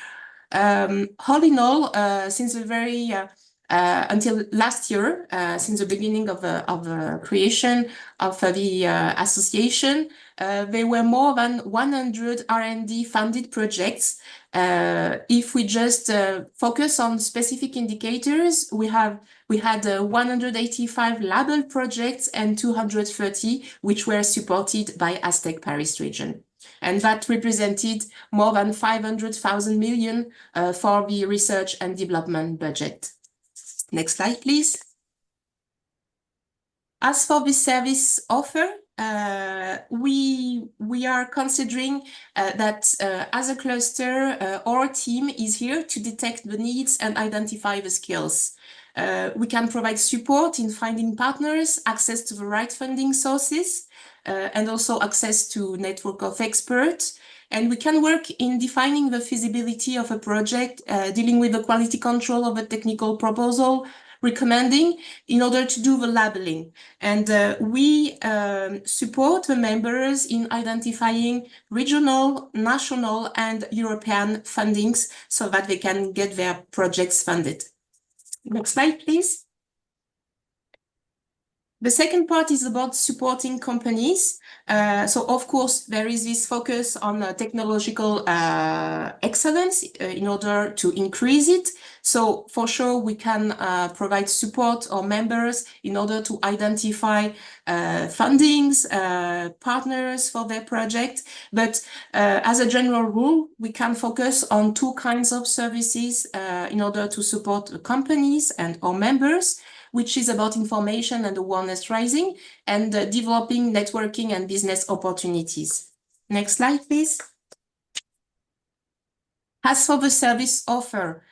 All in all, since the very until last year, since the beginning of the creation of the association, there were more than 100 R&D funded projects. If we just focus on specific indicators, we had 185 label projects and 230 which were supported by Aztec Paris region. And that represented more than 500,000 million for the research and development budget. Next slide, please. As for the service offer, we are considering that as a cluster, our team is here to detect the needs and identify the skills. We can provide support in finding partners, access to the right funding sources, and also access to network of experts. And we can work in defining the feasibility of a project, dealing with the quality control of a technical proposal, recommending in order to do the labeling. And we support the members in identifying regional, national, and European fundings so that they can get their projects funded. Next slide, please. The second part is about supporting companies. So of course, there is this focus on technological excellence in order to increase it. So for sure, we can provide support our members in order to identify fundings, partners for their project. But as a general rule, we can focus on two kinds of services in order to support the companies and our members, which is about information and awareness raising and developing networking and business opportunities. Next slide, please. As for the service offer,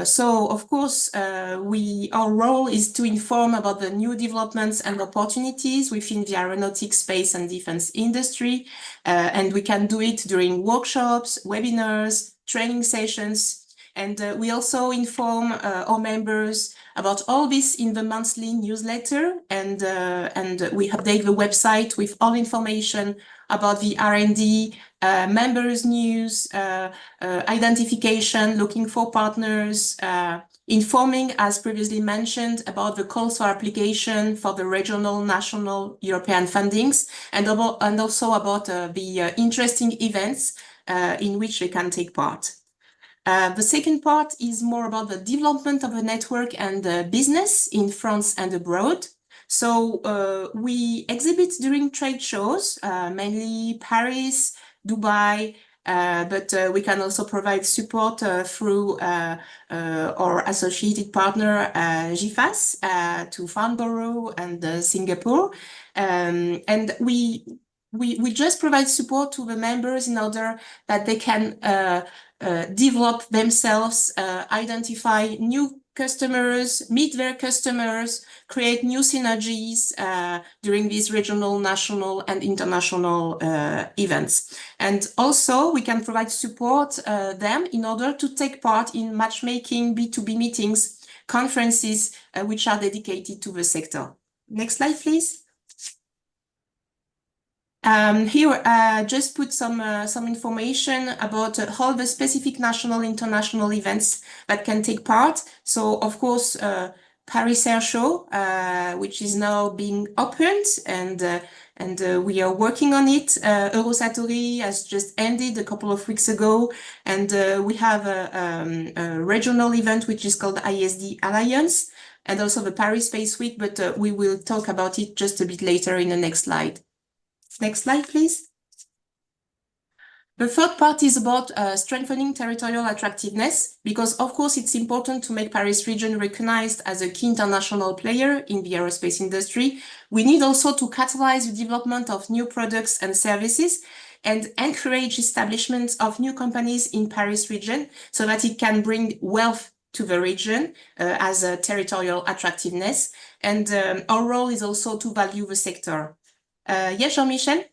so of course, our role is to inform about the new developments and opportunities within the aeronautics, space and defense industry. And we can do it during workshops, webinars, training sessions. And we also inform our members about all this in the monthly newsletter, and we update the website with all information about the R&D, members news, identification, looking for partners, informing, as previously mentioned, about the calls for application for the regional, national, European fundings, and also about the interesting events in which they can take part. The second part is more about the development of a network and business in France and abroad. So we exhibit during trade shows, mainly Paris, Dubai, but we can also provide support through our associated partner, GIFAS, to Farnborough and Singapore. And we just provide support to the members in order that they can develop themselves, identify new customers, meet their customers, create new synergies during these regional, national, and international events. And also, we can provide support them in order to take part in matchmaking, B2B meetings, conferences, which are dedicated to the sector. Next slide, please. Here, just put some information about all the specific national, international events that can take part. So, of course, Paris Air Show, which is now being opened, and we are working on it. Eurosatory has just ended a couple of weeks ago, and we have a regional event which is called ISD Alliance, and also the Paris Space Week, but we will talk about it just a bit later in the next slide. Next slide, please. The third part is about strengthening territorial attractiveness, because of course it's important to make Paris region recognized as a key international player in the aerospace industry. We need also to catalyze the development of new products and services and encourage establishment of new companies in Paris region so that it can bring wealth to the region as a territorial attractiveness. And our role is also to value the sector. Yes, Jean-Michel?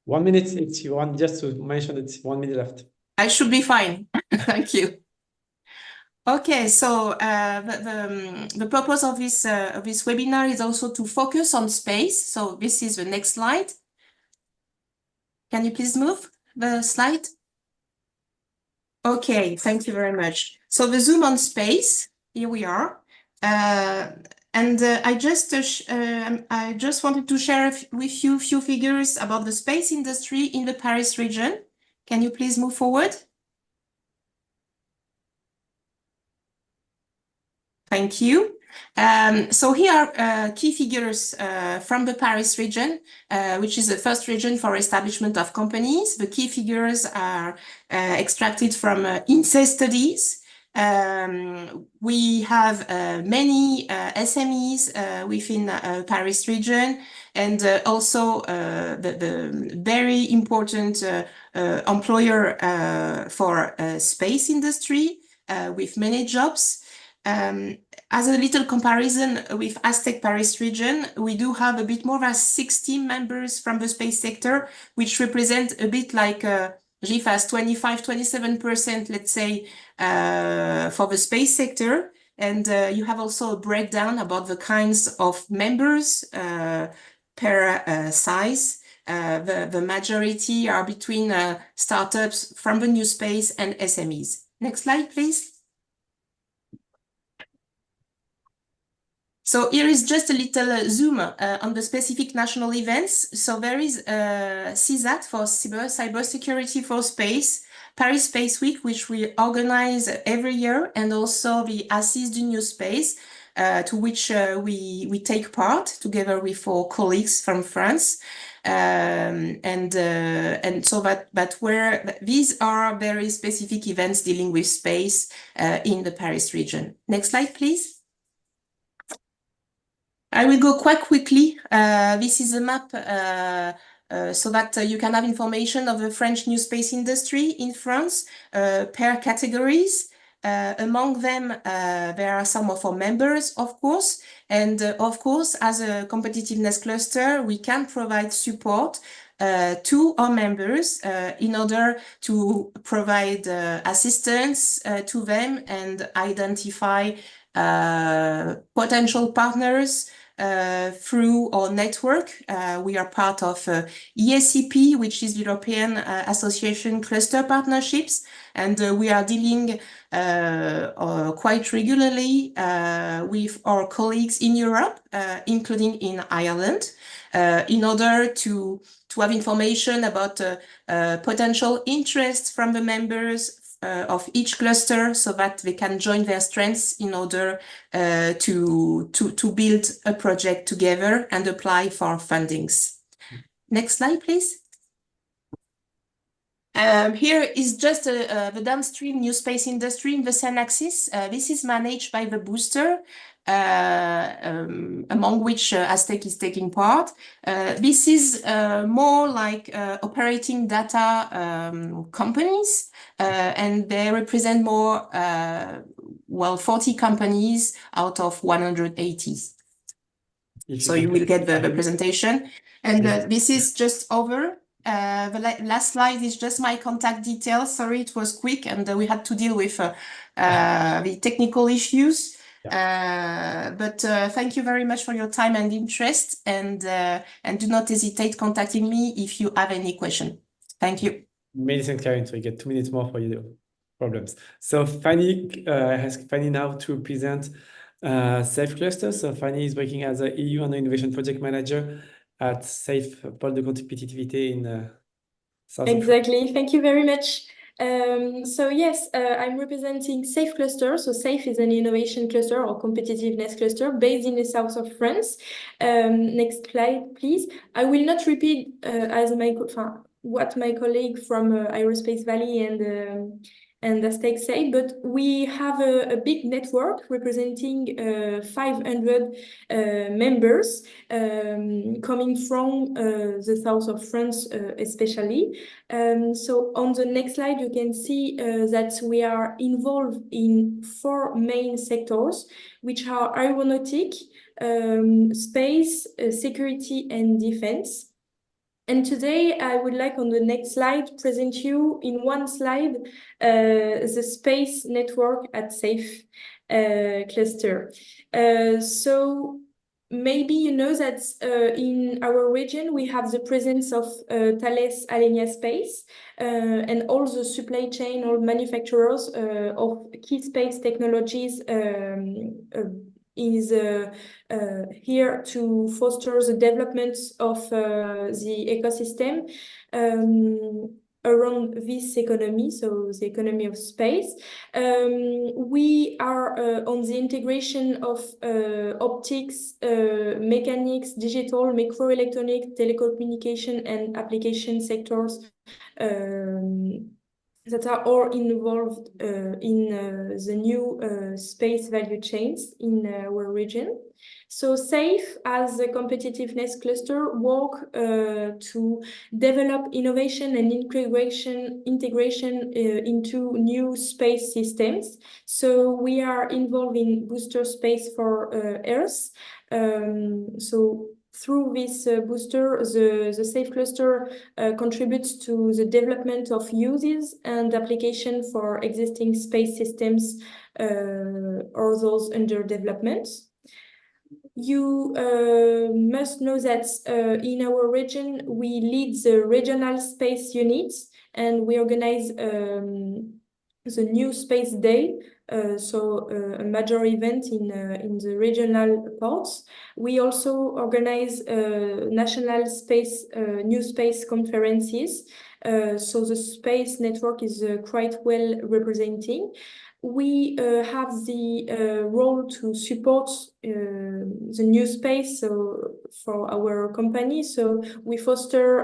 1 minute, if you want just to mention it's 1 minute left. I should be fine. Thank you. Okay, so the purpose of this webinar is also to focus on space. So this is the next slide. Can you please move the slide? Okay, thank you very much. So the zoom on space, here we are. And I just wanted to share with you a few figures about the space industry in the Paris region. Can you please move forward? Thank you. So here are key figures from the Paris region, which is the first region for establishment of companies. The key figures are extracted from INSEE studies. We have many SMEs within Paris region, and also the very important employer for space industry with many jobs. As a little comparison with Aztec Paris region, we do have a bit more than 60 members from the space sector, which represent a bit like GIFAS 25-27%, let's say, for the space sector. And you have also a breakdown about the kinds of members per size. The majority are between startups from the new space and SMEs. Next slide, please. So here is just a little zoom on the specific national events. So there is CSAT for Cybersecurity for Space, Paris Space Week, which we organize every year, and also the Assise du New Space, to which we take part together with our colleagues from France. And so that where these are very specific events dealing with space in the Paris region. Next slide, please. I will go quite quickly. This is a map so that you can have information of the French new space industry in France per categories. Among them, there are some of our members, of course. And of course, as a competitiveness cluster, we can provide support to our members in order to provide assistance to them and identify potential partners through our network. We are part of ESCP, which is European Association Cluster Partnerships, and we are dealing quite regularly with our colleagues in Europe, including in Ireland, in order to have information about potential interest from the members of each cluster, so that they can join their strengths in order to build a project together and apply for fundings. Next slide, please. Here is just the downstream new space industry in the same axis. This is managed by the booster, among which Aztec is taking part. This is more like operating data companies, and they represent more, 40 companies out of 180. So you will get the presentation. And this is just over. The last slide is just my contact details. Sorry, it was quick, and we had to deal with the technical issues. But thank you very much for your time and interest, and do not hesitate contacting me if you have any question. Thank you. Many thanks, Karen. So you get 2 minutes more for your problems. So Fanny, ask Fanny now to present Safe Cluster. So Fanny is working as a EU and Innovation Project Manager at Safe Pôle de Compétitivité in South Exactly. Thank you very much. So yes, I'm representing Safe Cluster. So Safe is an innovation cluster or competitiveness cluster based in the south of France. Next slide, please. I will not repeat what my colleague from Aerospace Valley and Aztec say, but we have a big network representing 500 members coming from the south of France especially. So on the next slide, you can see that we are involved in 4 main sectors, which are aeronautic, space, security, and defense. And today I would like on the next slide present you in one slide the space network at Safe Cluster. So maybe you know that in our region we have the presence of Thales Alenia Space and all the supply chain or manufacturers of key space technologies is here to foster the development of the ecosystem around this economy, so the economy of space. We are on the integration of optics, mechanics, digital, microelectronic, telecommunication, and application sectors that are all involved in the new space value chains in our region. So Safe, as a competitiveness cluster, work to develop innovation and integration into new space systems. So we are involved in booster space for Earth. So through this booster, the Safe Cluster contributes to the development of uses and application for existing space systems or those under development. You must know that in our region, we lead the regional space units, and we organize the New Space Day, a major event in the regional ports. We also organize national space new space conferences. So the space network is quite well representing. We have the role to support the new space for our company. So we foster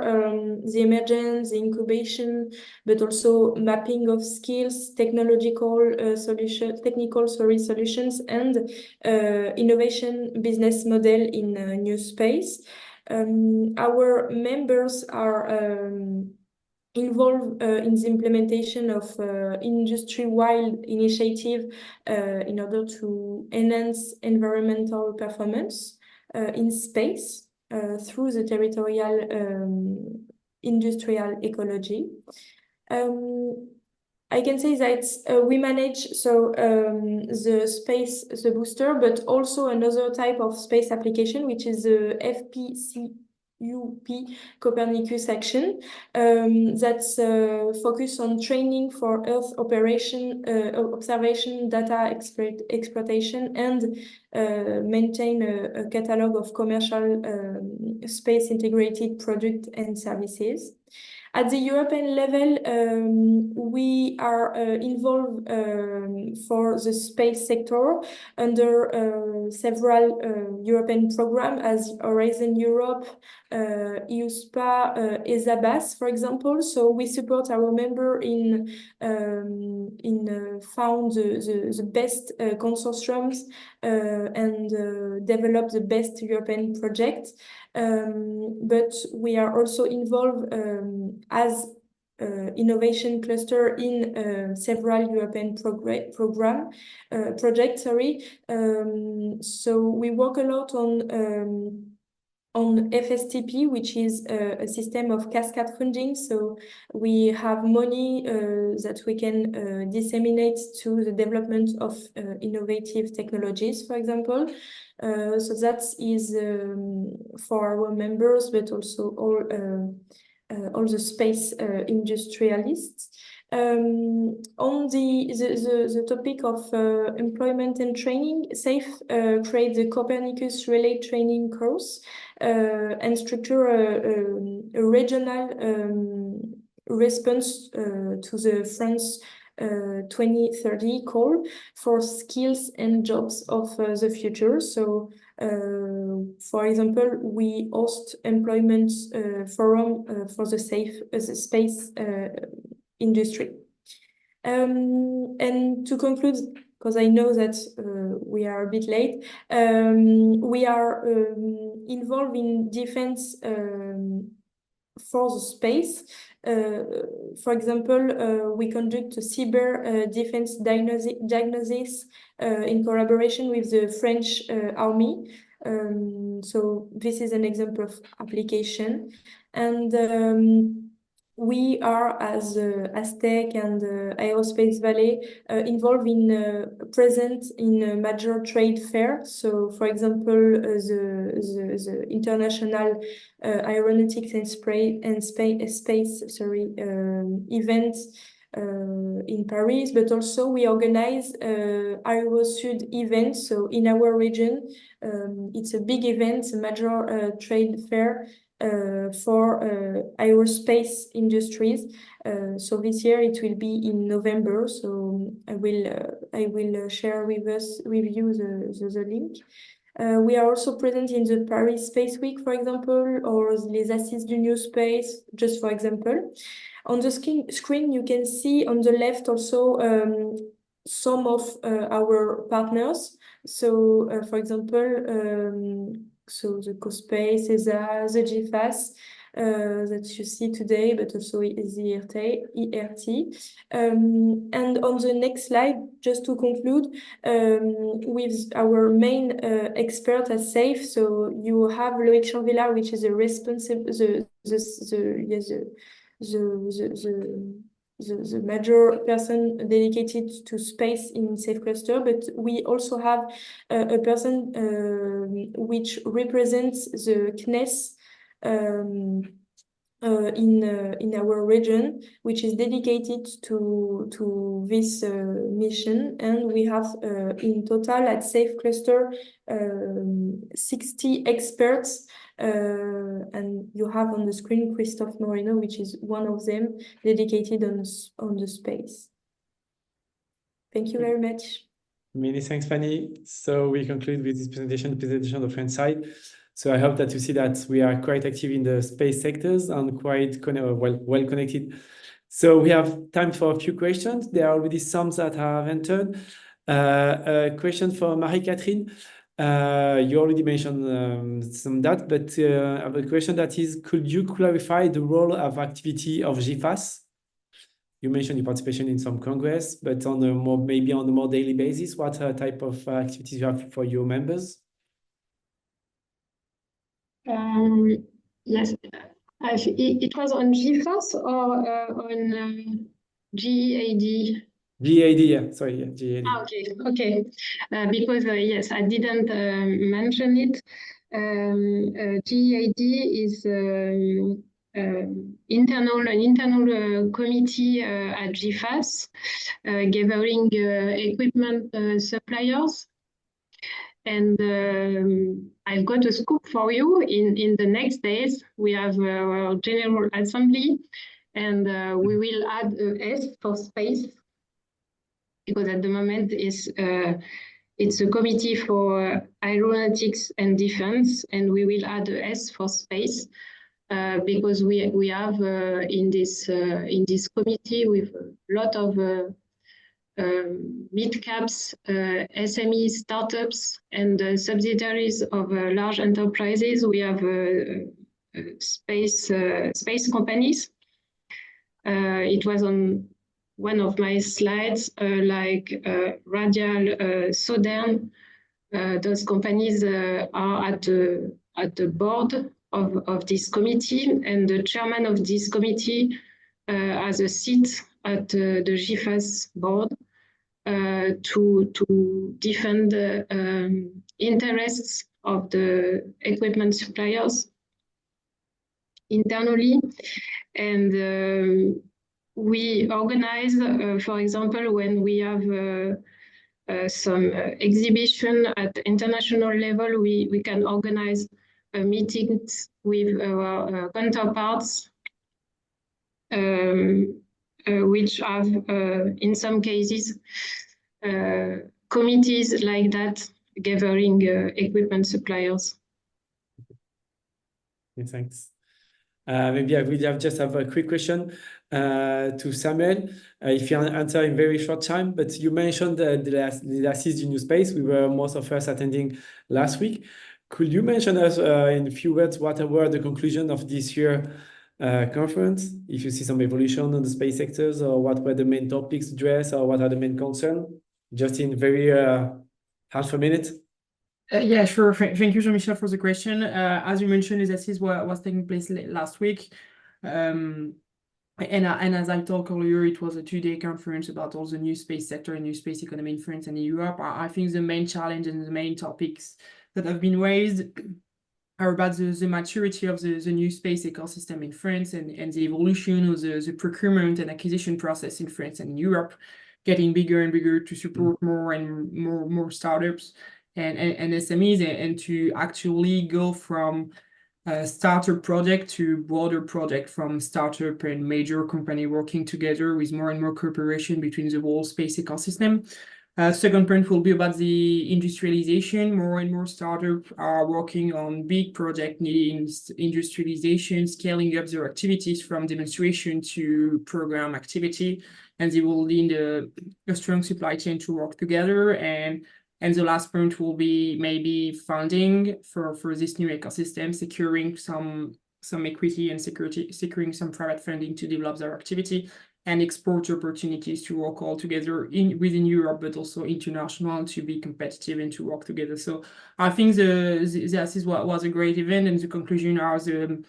the emergence, the incubation, but also mapping of skills, technical solutions, and innovation business model in new space. Our members are involved in the implementation of industry-wide initiative in order to enhance environmental performance in space through the territorial industrial ecology. I can say that we manage the space, the booster, but also another type of space application, which is the FPCUP Copernicus action that's focused on training for Earth operation, observation, data exploitation, and maintain a catalog of commercial space integrated products and services. At the European level, we are involved for the space sector under several European programs as Horizon Europe, EU SPA, ESABAS, for example. So we support our member in found the best consortiums and develop the best European project. But we are also involved as innovation cluster in several European projects. So we work a lot on FSTP, which is a system of cascade funding. So we have money that we can disseminate to the development of innovative technologies, for example. So that is for our members, but also all the space industrialists. On the topic of employment and training, SAFE creates the Copernicus Relay training course and structure a regional response to the France 2030 call for skills and jobs of the future. So, for example, we host employment forum for the space industry. And to conclude, because I know that we are a bit late, we are involved in defense for the space. For example, we conduct a cyber defense diagnosis in collaboration with the French Army. So this is an example of application. And we are, as Aztec and Aerospace Valley, involved in present in a major trade fair. So, for example, the International Aeronautics and Space event in Paris, but also we organize AeroSud events. So in our region, it's a big event, a major trade fair for aerospace industries. So this year it will be in November. So I will share with you the link. We are also present in the Paris Space Week, for example, or les Assises du New Space, just for example. On the screen, you can see on the left also some of our partners. So, for example, so the CoSpace, ESA, the GFAS that you see today, but also the ERT. And on the next slide, just to conclude, with our main expert at SAFE, so you have Loïc Chanvilla, which is a responsible, the major person dedicated to space in SAFE Cluster, but we also have a person which represents the CNES in our region, which is dedicated to this mission. And we have in total at Safe Cluster 60 experts. And you have on the screen Christophe Moreno, which is one of them, dedicated on the space. Thank you very much. Many thanks, Fanny. So we conclude with this presentation, the presentation of the French side. So I hope that you see that we are quite active in the space sectors and quite well connected. So we have time for a few questions. There are already some that have entered. A question for Marie-Catherine. You already mentioned some that, but I have a question that is, could you clarify the role of activity of GIFAS? You mentioned your participation in some congress, but on a maybe on a more daily basis, what type of activities you have for your members? Yes, it was on GFAS or on GEAD? GEAD, yeah, sorry, yeah, GEAD. Okay. Because yes, I didn't mention it. GEAD is an internal committee at GFAS gathering equipment suppliers. And I've got a scoop for you. In the next days, we have our General Assembly, and we will add a S for space, because at the moment it's a committee for aeronautics and defense, and we will add a S for space, because we have in this committee with a lot of mid-caps, SME startups, and subsidiaries of large enterprises. We have space companies. It was on one of my slides, like Radial, Southern. Those companies are at the board of this committee, and the chairman of this committee has a seat at the GIFAS board to defend the interests of the equipment suppliers internally. And we organize, for example, when we have some exhibition at international level, we can organize meetings with our counterparts, which have, in some cases, committees like that gathering equipment suppliers. Okay, thanks. Maybe I will just have a quick question to Samuel. If you answer in very short time, but you mentioned the Assist in New Space. We were most of us attending last week. Could you mention us in a few words what were the conclusion of this year conference? If you see some evolution on the space sectors, or what were the main topics addressed, or what are the main concerns? Just in very half a minute. Yeah, sure. Thank you, Jean-Michel, for the question. As you mentioned, this is what was taking place last week. And as I talked earlier, it was a 2-day conference about all the new space sector and new space economy in France and in Europe. I think the main challenge and the main topics that have been raised are about the maturity of the new space ecosystem in France, and the evolution of the procurement and acquisition process in France and in Europe, getting bigger and bigger to support more and more startups and SMEs, and to actually go from a startup project to broader project, from startup and major company working together with more and more cooperation between the whole space ecosystem. Second point will be about the industrialization. More and more startups are working on big projects needing industrialization, scaling up their activities from demonstration to program activity, and they will need a strong supply chain to work together. And the last point will be maybe funding for this new ecosystem, securing some equity and securing some private funding to develop their activity, and export opportunities to work all together within Europe, but also international, to be competitive and to work together. So I think this is what was a great event, and the conclusion are the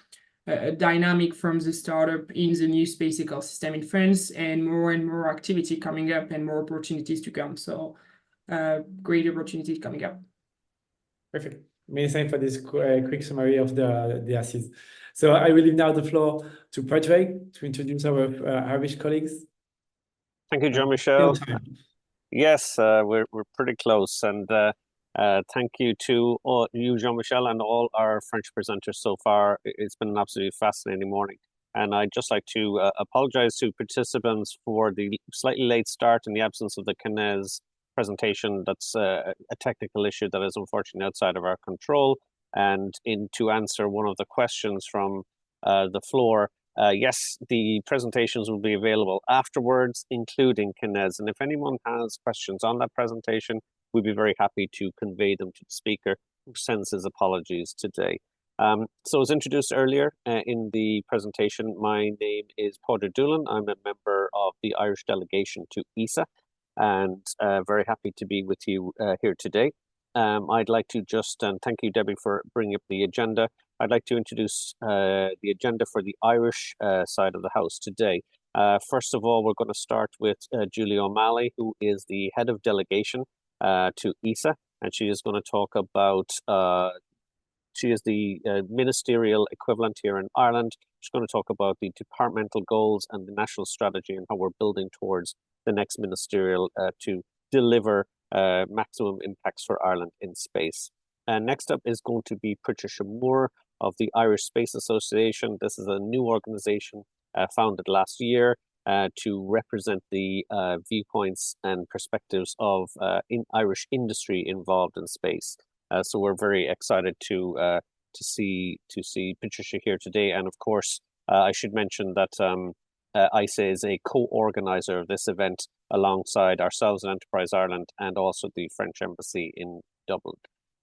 dynamic from the startup in the new space ecosystem in France, and more activity coming up and more opportunities to come. So great opportunities coming up. Perfect. Many thanks for this quick summary of the assets. So I will leave now the floor to Patrick to introduce our Irish colleagues. Thank you, Jean-Michel. Yes, we're pretty close, and thank you to all you, Jean-Michel, and all our French presenters so far. It's been an absolutely fascinating morning, and I'd just like to apologize to participants for the slightly late start in the absence of the CNES presentation. That's a technical issue that is unfortunately outside of our control. And to answer one of the questions from the floor, yes, the presentations will be available afterwards, including CNES. And if anyone has questions on that presentation, we'd be very happy to convey them to the speaker, who sends his apologies today. So as introduced earlier in the presentation, my name is Padraig Doolan. I'm a member of the Irish delegation to ISA, and very happy to be with you here today. I'd like to just, and thank you, Debbie, for bringing up the agenda. I'd like to introduce the agenda for the Irish side of the house today. First of all, we're going to start with Julie O'Malley, who is the head of delegation to ISA, and she is going to talk about, she is the ministerial equivalent here in Ireland. She's going to talk about the departmental goals and the national strategy and how we're building towards the next ministerial to deliver maximum impacts for Ireland in space. Next up is going to be Patricia Moore of the Irish Space Association. This is a new organization founded last year to represent the viewpoints and perspectives of Irish industry involved in space. So we're very excited to see Patricia here today. And of course, I should mention that ISA is a co-organizer of this event alongside ourselves at Enterprise Ireland and also the French Embassy in Dublin.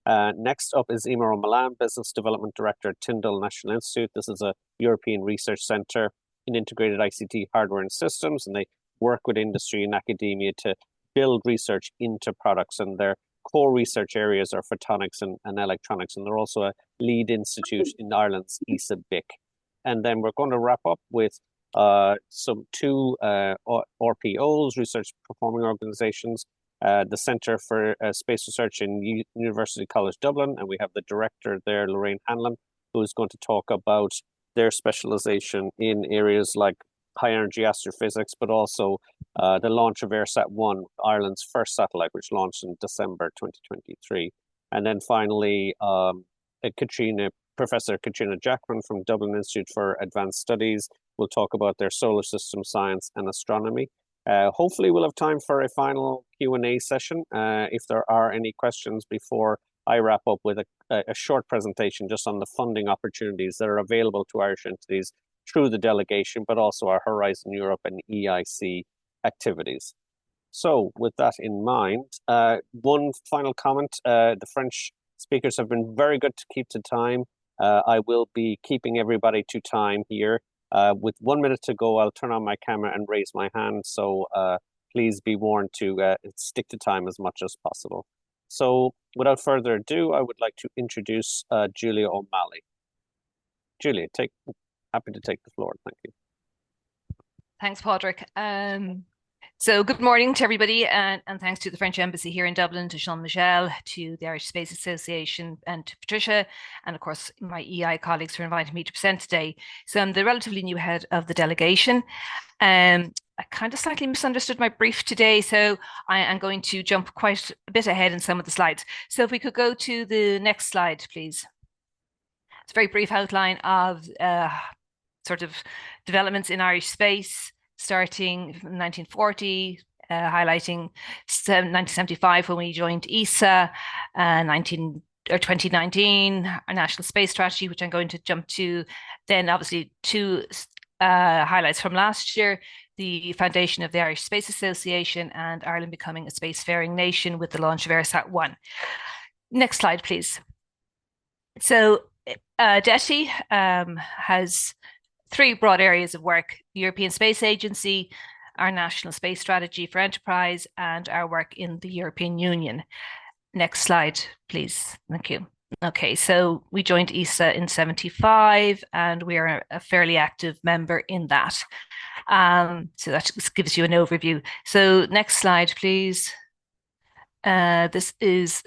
Next up is Emer O'Malan, Business Development Director at Tyndall National Institute. This is a European research centre in integrated ICT hardware and systems, and they work with industry and academia to build research into products, and their core research areas are photonics and electronics, and they're also a lead institute in Ireland's ISA BIC. And then we're going to wrap up with two RPOs, research performing organizations, the Centre for Space Research in University College Dublin, and we have the director there, Lorraine Hanlon, who is going to talk about their specialization in areas like high energy astrophysics, but also the launch of AirSat-1, Ireland's first satellite, which launched in December 2023. And then finally, Professor Katrina Jackman from Dublin Institute for Advanced Studies will talk about their solar system science and astronomy. Hopefully we'll have time for a final Q&A session if there are any questions before I wrap up with a short presentation just on the funding opportunities that are available to Irish entities through the delegation, but also our Horizon Europe and EIC activities. So with that in mind, one final comment, the French speakers have been very good to keep to time. I will be keeping everybody to time here. With 1 minute to go, I'll turn on my camera and raise my hand. So please be warned to stick to time as much as possible. So without further ado, I would like to introduce Julia O'Malley. Julia, happy to take the floor. Thank you. Thanks, Padraig. So good morning to everybody, and thanks to the French Embassy here in Dublin, to Jean-Michel, to the Irish Space Association, and to Patricia, and of course my EI colleagues for inviting me to present today. So I'm the relatively new head of the delegation. I kind of slightly misunderstood my brief today, so I am going to jump quite a bit ahead in some of the slides. So if we could go to the next slide, please. It's a very brief outline of sort of developments in Irish space, starting from 1940, highlighting 1975 when we joined ESA, 2019, our national space strategy, which I'm going to jump to. Then obviously two highlights from last year, the foundation of the Irish Space Association and Ireland becoming a spacefaring nation with the launch of AirSat-1. Next slide, please. So DETI has three broad areas of work: the European Space Agency, our national space strategy for enterprise, and our work in the European Union. Next slide, please. Thank you. Okay, so we joined ESA in 1975, and we are a fairly active member in that. So that just gives you an overview. So next slide, please. This is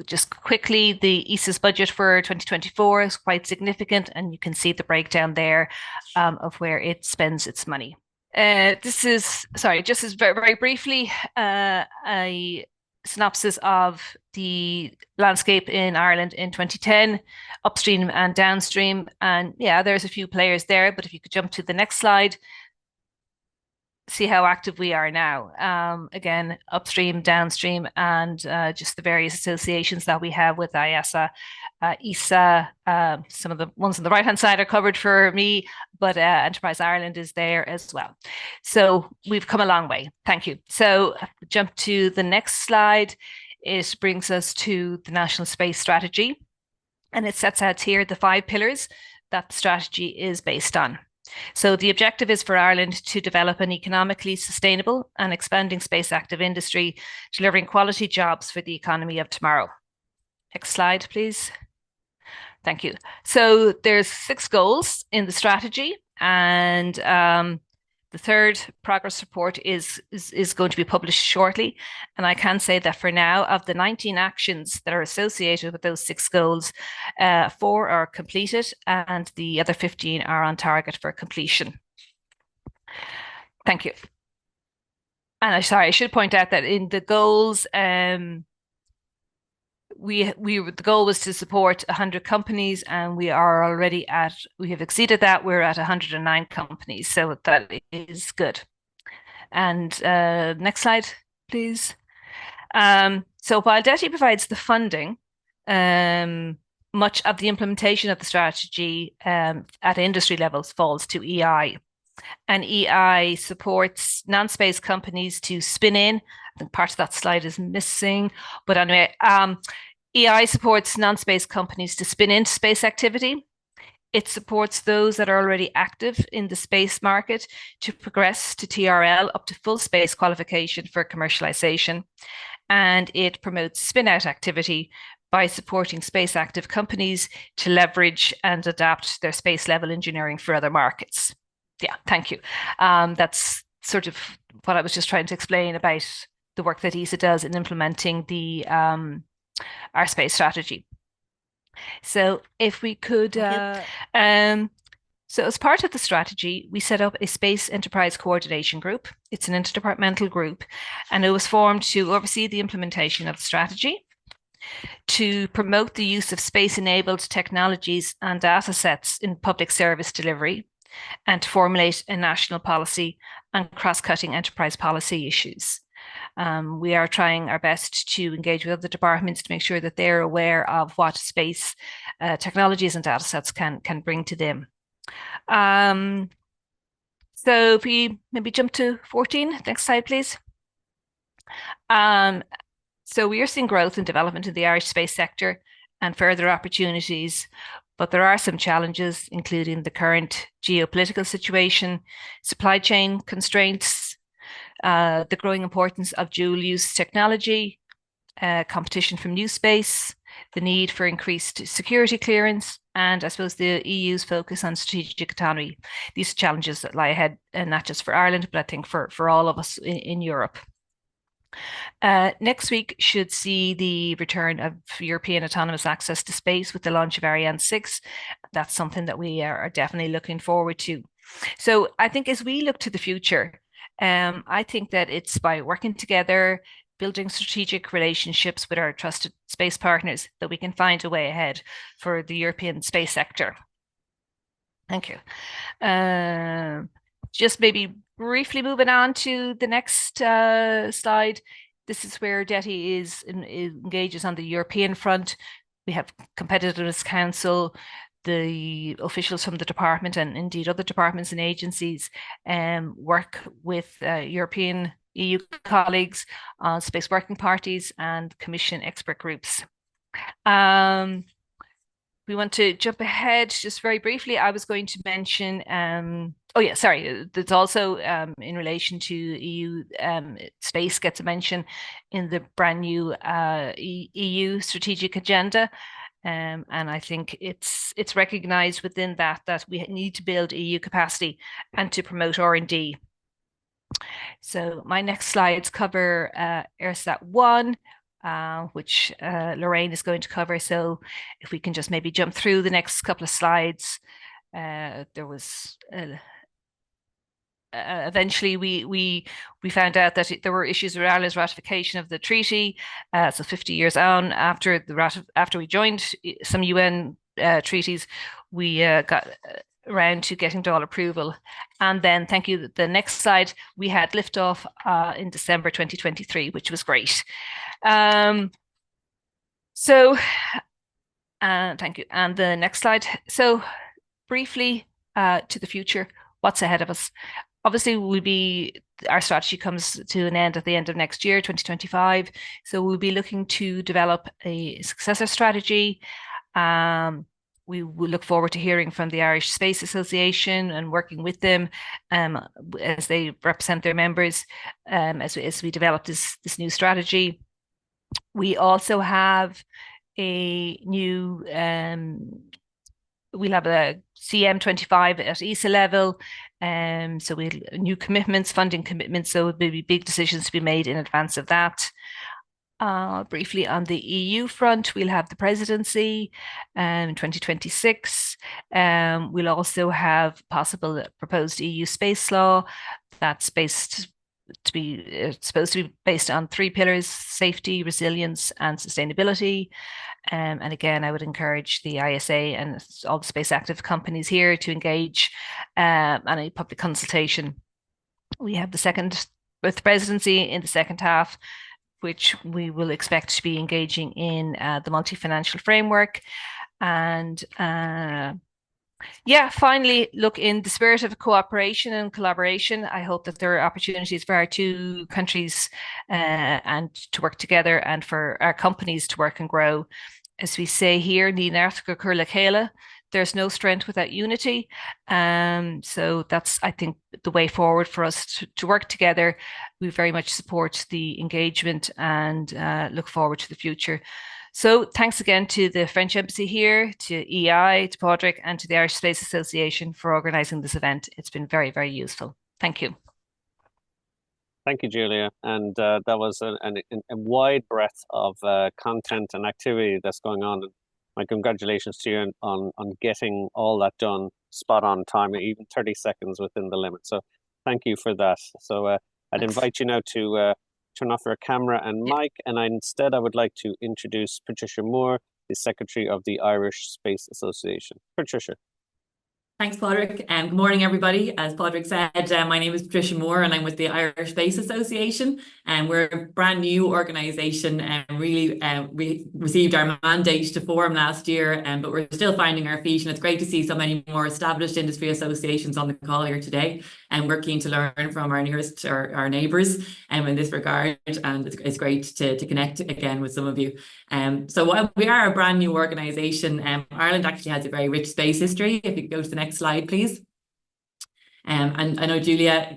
just quickly, the ESA's budget for 2024 is quite significant, and you can see the breakdown there of where it spends its money. This is, sorry, just as very, very briefly, a synopsis of the landscape in Ireland in 2010, upstream and downstream. And yeah, there's a few players there, but if you could jump to the next slide, see how active we are now. Again, upstream, downstream, and just the various associations that we have with IESA, ESA. Some of the ones on the right-hand side are covered for me, but Enterprise Ireland is there as well. So we've come a long way. Thank you. So jump to the next slide. It brings us to the National Space Strategy, and it sets out here the 5 pillars that the strategy is based on. So the objective is for Ireland to develop an economically sustainable and expanding space active industry, delivering quality jobs for the economy of tomorrow. Next slide, please. Thank you. So there's 6 goals in the strategy, and the 3rd progress report is going to be published shortly. And I can say that for now, of the 19 actions that are associated with those 6 goals, 4 are completed and the other 15 are on target for completion. Thank you. And I should point out that in the goals, the goal was to support 100 companies, and we have exceeded that. We're at 109 companies, so that is good. And next slide, please. So while DETI provides the funding, much of the implementation of the strategy at industry levels falls to EI. And EI supports non-space companies to spin in. I think part of that slide is missing, but anyway, EI supports non-space companies to spin into space activity. It supports those that are already active in the space market to progress to TRL up to full space qualification for commercialization. And it promotes spin-out activity by supporting space active companies to leverage and adapt their space level engineering for other markets. Yeah, thank you. That's sort of what I was just trying to explain about the work that ESA does in implementing the our space strategy. So if we could, so as part of the strategy, we set up a Space Enterprise Coordination Group. It's an interdepartmental group, and it was formed to oversee the implementation of the strategy, to promote the use of space-enabled technologies and data sets in public service delivery, and to formulate a national policy on cross-cutting enterprise policy issues. We are trying our best to engage with other departments to make sure that they're aware of what space technologies and data sets can bring to them. So if we maybe jump to 14, next slide, please. So we are seeing growth and development in the Irish space sector and further opportunities, but there are some challenges, including the current geopolitical situation, supply chain constraints, the growing importance of dual-use technology, competition from new space, the need for increased security clearance, and I suppose the EU's focus on strategic autonomy. These are challenges that lie ahead, not just for Ireland, but I think for all of us in Europe. Next week should see the return of European autonomous access to space with the launch of Ariane 6. That's something that we are definitely looking forward to. So I think as we look to the future, I think that it's by working together, building strategic relationships with our trusted space partners, that we can find a way ahead for the European space sector. Thank you. Just maybe briefly moving on to the next slide. This is where DETI engages on the European front. We have Competitiveness Council, the officials from the department, and indeed other departments and agencies work with European EU colleagues on space working parties and Commission expert groups. We want to jump ahead just very briefly. I was going to mention, there's also in relation to EU space gets a mention in the brand new EU strategic agenda. And I think it's recognized within that we need to build EU capacity and to promote R&D. So my next slides cover AirSat 1. which Lorraine is going to cover. So if we can just maybe jump through the next couple of slides. There was eventually we found out that there were issues with Ireland's ratification of the treaty. So 50 years on after we joined some UN treaties, we got around to getting all approval. And then, thank you, the next slide, we had liftoff in December 2023, which was great. So thank you. And the next slide. So briefly to the future, what's ahead of us? Obviously, our strategy comes to an end at the end of next year, 2025. So we'll be looking to develop a successor strategy. We will look forward to hearing from the Irish Space Association and working with them as they represent their members as we develop this new strategy. We also have a new we'll have a CM25 at ESA level. So we have new commitments, funding commitments. So there'll be big decisions to be made in advance of that. Briefly on the EU front, we'll have the presidency in 2026. We'll also have possible proposed EU space law that's supposed to be based on 3 pillars: safety, resilience, and sustainability. And again, I would encourage the ISA and all the space active companies here to engage in a public consultation. We have the presidency in the second half, which we will expect to be engaging in the multi-financial framework. And finally, look, in the spirit of cooperation and collaboration, I hope that there are opportunities for our 2 countries and to work together, and for our companies to work and grow. As we say here, there's no strength without unity. So that's, I think, the way forward for us to work together. We very much support the engagement and look forward to the future. So thanks again to the French Embassy here, to EI, to Padraig, and to the Irish Space Association for organising this event. It's been very, very useful. Thank you. Thank you, Julia. And that was a wide breadth of content and activity that's going on. My congratulations to you on getting all that done spot on time, even 30 seconds within the limit. So thank you for that. So I'd invite you now to turn off your camera and mic. And instead, I would like to introduce Patricia Moore, the Secretary of the Irish Space Association. Patricia. Thanks, Padraig. Good morning, everybody. As Padraig said, my name is Patricia Moore, and I'm with the Irish Space Association. And we're a brand new organisation, and we received our mandate to form last year, but we're still finding our feet. And it's great to see so many more established industry associations on the call here today. And we're keen to learn from our nearest, our neighbours, in this regard. And it's great to connect again with some of you. So while we are a brand new organisation, Ireland actually has a very rich space history. If you go to the next slide, please. And I know Julia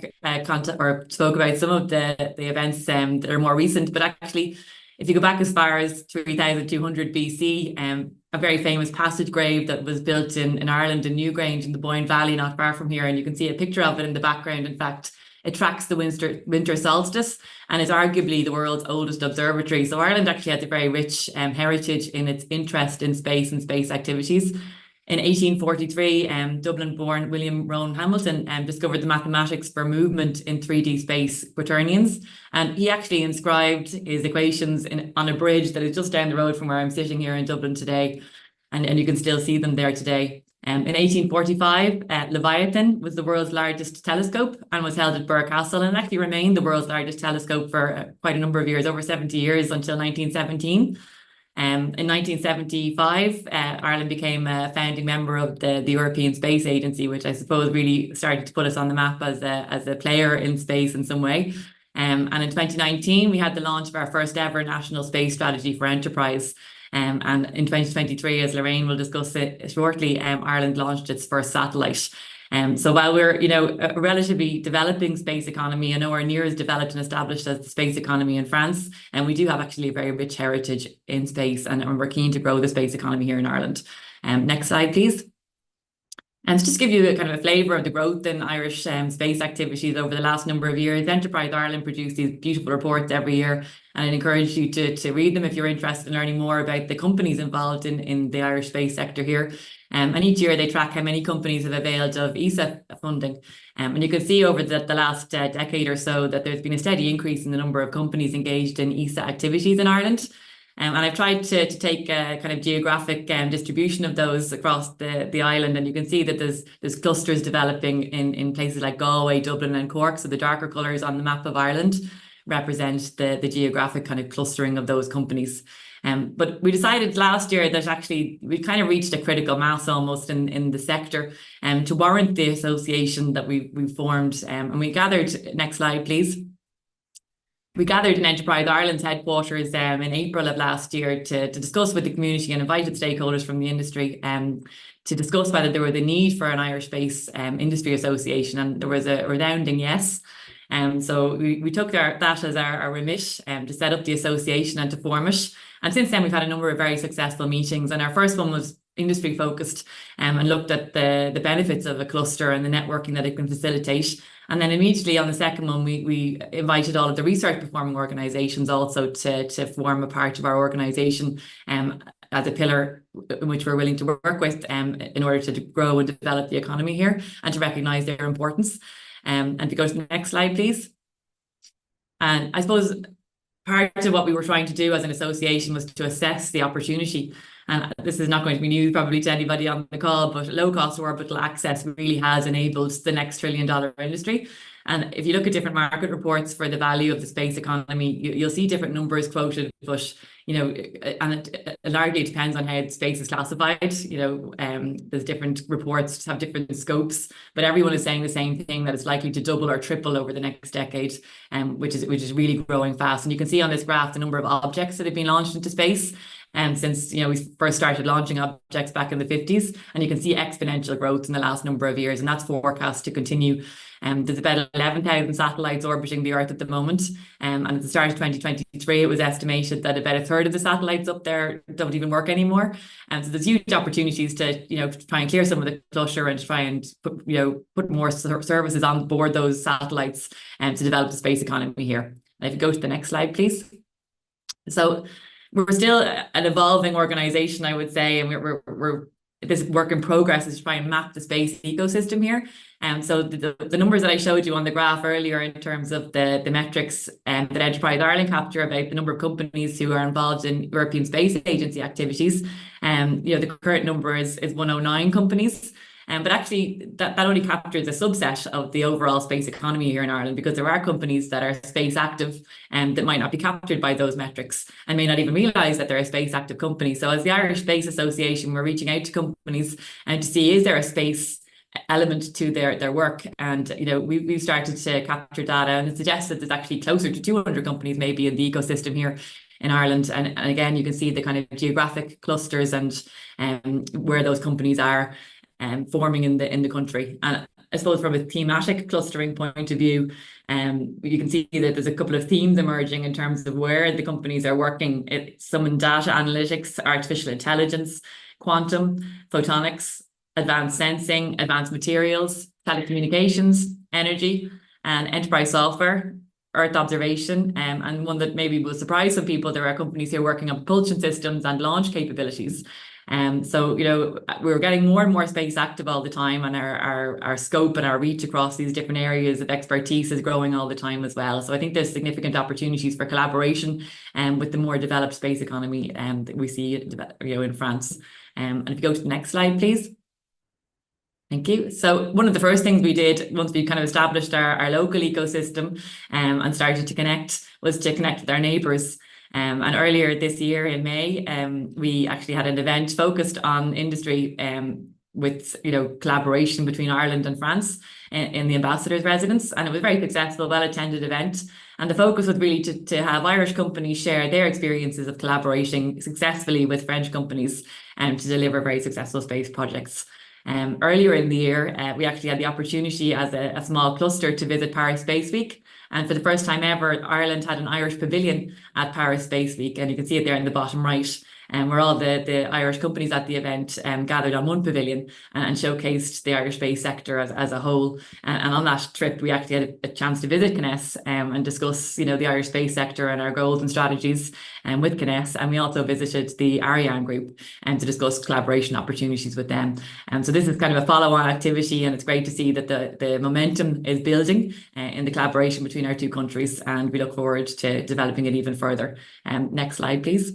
spoke about some of the events that are more recent, but actually, if you go back as far as 3200 BC, a very famous passage grave that was built in Ireland, in Newgrange, in the Boyne Valley, not far from here, and you can see a picture of it in the background. In fact, it tracks the winter solstice and is arguably the world's oldest observatory. So Ireland actually has a very rich heritage in its interest in space and space activities. In 1843, Dublin-born William Rowan Hamilton discovered the mathematics for movement in 3D space quaternions. And he actually inscribed his equations on a bridge that is just down the road from where I'm sitting here in Dublin today. And you can still see them there today. In 1845, Leviathan was the world's largest telescope and was held at Birr Castle, and actually remained the world's largest telescope for quite a number of years, over 70 years, until 1917. In 1975, Ireland became a founding member of the European Space Agency, which I suppose really started to put us on the map as a player in space in some way. And in 2019, we had the launch of our first ever national space strategy for enterprise. And in 2023, as Lorraine will discuss it shortly, Ireland launched its first satellite. So while we're, a relatively developing space economy, I know we're near as developed and established as the space economy in France, and we do have actually a very rich heritage in space, and we're keen to grow the space economy here in Ireland. Next slide, please. And just to give you a kind of a flavour of the growth in Irish space activities over the last number of years, Enterprise Ireland produce these beautiful reports every year, and I'd encourage you to read them if you're interested in learning more about the companies involved in the Irish space sector here. And each year they track how many companies have availed of ESA funding. And you can see over the last decade or so that there's been a steady increase in the number of companies engaged in ESA activities in Ireland. And I've tried to take a kind of geographic distribution of those across the island, and you can see that there's clusters developing in places like Galway, Dublin and Cork. So the darker colours on the map of Ireland represent the geographic kind of clustering of those companies. But we decided last year that actually we kind of reached a critical mass almost in the sector to warrant the association that we formed. And we gathered, next slide please. We gathered in Enterprise Ireland's headquarters in April of last year to discuss with the community and invited stakeholders from the industry to discuss whether there was a need for an Irish Space Industry Association, and there was a resounding yes. So we took that as our remit to set up the association and to form it. And since then, we've had a number of very successful meetings, and our first one was industry focused and looked at the benefits of a cluster and the networking that it can facilitate. And then immediately on the second one, we invited all of the research performing organisations also to form a part of our organisation as a pillar in which we're willing to work with in order to grow and develop the economy here and to recognise their importance. And if you go to the next slide, please. And I suppose part of what we were trying to do as an association was to assess the opportunity. And this is not going to be news probably to anybody on the call, but low-cost orbital access really has enabled the next trillion-dollar industry. And if you look at different market reports for the value of the space economy, you'll see different numbers quoted, but and it largely depends on how space is classified. There's different reports have different scopes, but everyone is saying the same thing, that it's likely to double or triple over the next decade, which is really growing fast. And you can see on this graph the number of objects that have been launched into space. Since we first started launching objects back in the 50s, and you can see exponential growth in the last number of years, and that's forecast to continue. There's about 11,000 satellites orbiting the Earth at the moment, and at the start of 2023, it was estimated that about a third of the satellites up there don't even work anymore. And so there's huge opportunities to try and clear some of the clutter and to try and put more services on board those satellites to develop the space economy here. And if you go to the next slide, please. So we're still an evolving organisation, I would say, and we're this work in progress is to try and map the space ecosystem here. So the numbers that I showed you on the graph earlier in terms of the metrics that Enterprise Ireland capture about the number of companies who are involved in European Space Agency activities, the current number is 109 companies. But actually, that only captures a subset of the overall space economy here in Ireland, because there are companies that are space active that might not be captured by those metrics and may not even realise that they're a space active company. So as the Irish Space Association, we're reaching out to companies and to see, is there a space element to their work? And we've started to capture data, and it suggests that there's actually closer to 200 companies maybe in the ecosystem here in Ireland. And again, you can see the kind of geographic clusters and where those companies are forming in the country. And I suppose from a thematic clustering point of view, you can see that there's a couple of themes emerging in terms of where the companies are working. It's some in data analytics, artificial intelligence, quantum, photonics, advanced sensing, advanced materials, telecommunications, energy, and enterprise software, Earth observation, and one that maybe will surprise some people, there are companies here working on propulsion systems and launch capabilities. So we're getting more and more space active all the time, and our scope and our reach across these different areas of expertise is growing all the time as well. So I think there's significant opportunities for collaboration with the more developed space economy that we see in France. And if you go to the next slide, please. Thank you. So one of the first things we did once we kind of established our local ecosystem and started to connect was to connect with our neighbours. And earlier this year in May, we actually had an event focused on industry with collaboration between Ireland and France in the ambassador's residence, and it was a very successful, well-attended event. And the focus was really to have Irish companies share their experiences of collaborating successfully with French companies to deliver very successful space projects. Earlier in the year, we actually had the opportunity as a small cluster to visit Paris Space Week. And for the first time ever, Ireland had an Irish pavilion at Paris Space Week. And you can see it there in the bottom right. where all the Irish companies at the event gathered on one pavilion and showcased the Irish space sector as a whole. And on that trip, we actually had a chance to visit Kness and discuss, the Irish space sector and our goals and strategies with Kness. And we also visited the Ariane group to discuss collaboration opportunities with them. So this is kind of a follow-on activity, and it's great to see that the momentum is building in the collaboration between our two countries, and we look forward to developing it even further. Next slide, please.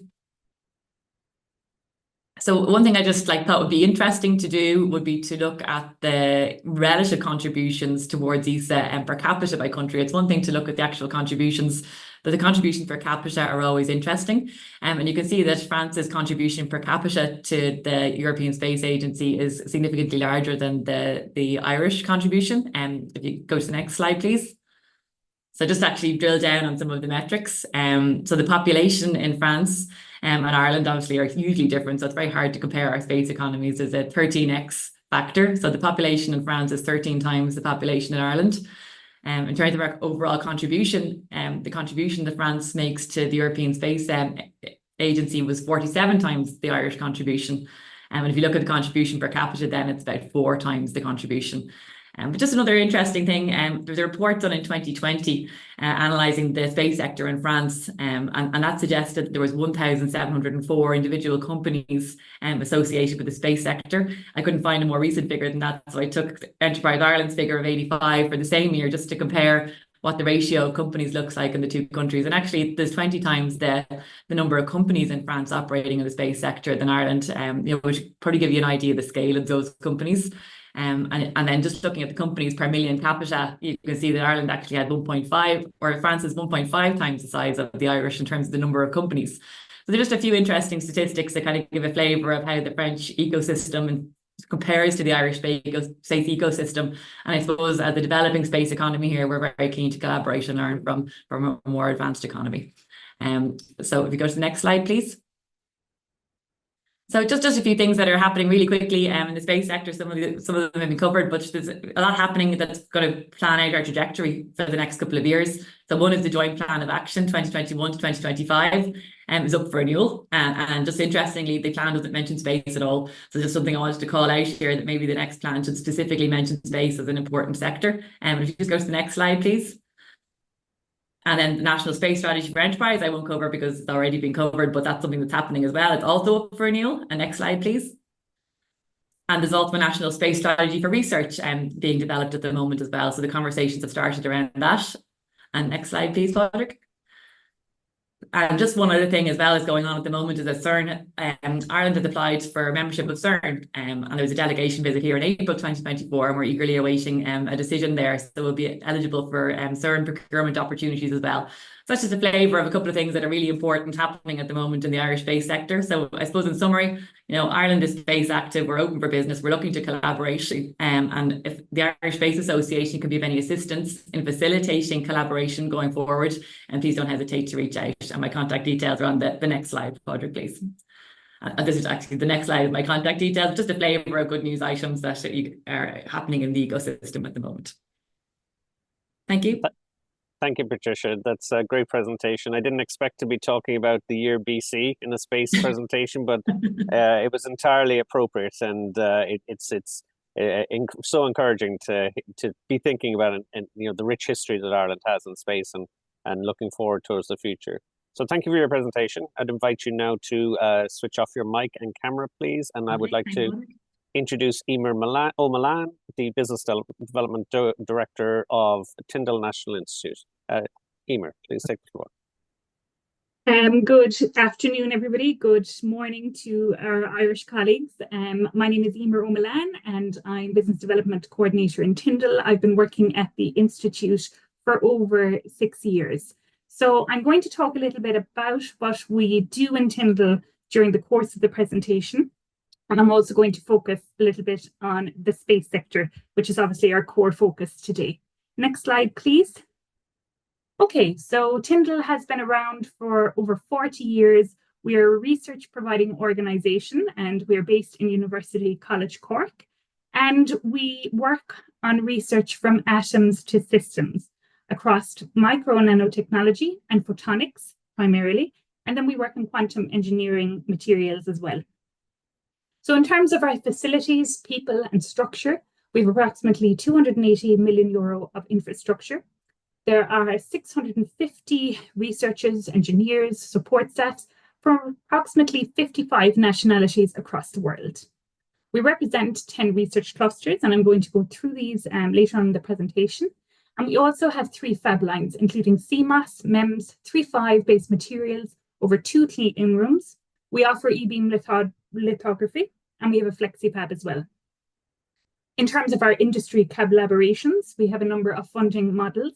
So one thing I just thought would be interesting to do would be to look at the relative contributions towards ESA and per capita by country. It's one thing to look at the actual contributions, but the contributions per capita are always interesting. And you can see that France's contribution per capita to the European Space Agency is significantly larger than the Irish contribution. If you go to the next slide, please. So just actually drill down on some of the metrics. So the population in France and Ireland obviously are hugely different. So it's very hard to compare our space economies. There's a 13x factor. So the population in France is 13 times the population in Ireland. In terms of our overall contribution, the contribution that France makes to the European Space Agency was 47 times the Irish contribution. And if you look at the contribution per capita, then it's about 4 times the contribution. But just another interesting thing, there was a report done in 2020 analysing the space sector in France, and that suggested that there was 1,704 individual companies associated with the space sector. I couldn't find a more recent figure than that, so I took Enterprise Ireland's figure of 85 for the same year just to compare what the ratio of companies looks like in the two countries. And actually, there's 20 times the number of companies in France operating in the space sector than Ireland, which probably give you an idea of the scale of those companies. And then just looking at the companies per million capita, you can see that Ireland actually had 1.5, or France is 1.5 times the size of the Irish in terms of the number of companies. So there's just a few interesting statistics that kind of give a flavour of how the French ecosystem compares to the Irish space ecosystem. And I suppose as a developing space economy here, we're very keen to collaborate and learn from a more advanced economy. So if you go to the next slide, please. So just a few things that are happening really quickly in the space sector. Some of them have been covered, but there's a lot happening that's going to plan out our trajectory for the next couple of years. So one is the Joint Plan of Action 2021 to 2025 is up for renewal. And just interestingly, the plan doesn't mention space at all. So just something I wanted to call out here, that maybe the next plan should specifically mention space as an important sector. If you just go to the next slide, please. And then the National Space Strategy for Enterprise, I won't cover because it's already been covered, but that's something that's happening as well. It's also up for renewal. And next slide, please. And there's also a National Space Strategy for Research being developed at the moment as well. So the conversations have started around that. And next slide, please, Patrick. And just one other thing as well is going on at the moment is that CERN, Ireland has applied for membership of CERN, and there was a delegation visit here in April 2024, and we're eagerly awaiting a decision there. So we'll be eligible for CERN procurement opportunities as well. So that's just a flavour of a couple of things that are really important happening at the moment in the Irish space sector. So I suppose in summary, Ireland is space active, we're open for business, we're looking to collaboration. And if the Irish Space Association can be of any assistance in facilitating collaboration going forward, and please don't hesitate to reach out. And my contact details are on the next slide, Padraig, please. And this is actually the next slide, my contact details, just a flavour of good news items that are happening in the ecosystem at the moment. Thank you. Thank you, Patricia. That's a great presentation. I didn't expect to be talking about the year BC in a space presentation, but it was entirely appropriate, and it's so encouraging to be thinking about it, and the rich history that Ireland has in space, and looking forward towards the future. So thank you for your presentation. I'd invite you now to switch off your mic and camera, please, and I would like to introduce Emer O'Mullane, the Business Development Director of Tyndall National Institute. Emer, please take the floor. Good afternoon, everybody. Good morning to our Irish colleagues. My name is Emer O'Mullane, and I'm Business Development Coordinator in Tyndall. I've been working at the Institute for over 6 years. So I'm going to talk a little bit about what we do in Tyndall during the course of the presentation. And I'm also going to focus a little bit on the space sector, which is obviously our core focus today. Next slide, please. Okay, so Tyndall has been around for over 40 years. We are a research providing organisation, and we're based in University College Cork. And we work on research from atoms to systems across micro and nanotechnology and photonics primarily, And then we work in quantum engineering materials as well. So in terms of our facilities, people and structure, we have approximately 280 million euro of infrastructure. There are 650 researchers, engineers, support staffs from approximately 55 nationalities across the world. We represent 10 research clusters, and I'm going to go through these later on in the presentation. And we also have 3 fab lines, including CMOS, MEMS, 3.5 materials, over 2 clean rooms. We offer e-beam lithography, and we have a flexi-fab as well. In terms of our industry collaborations, we have a number of funding models,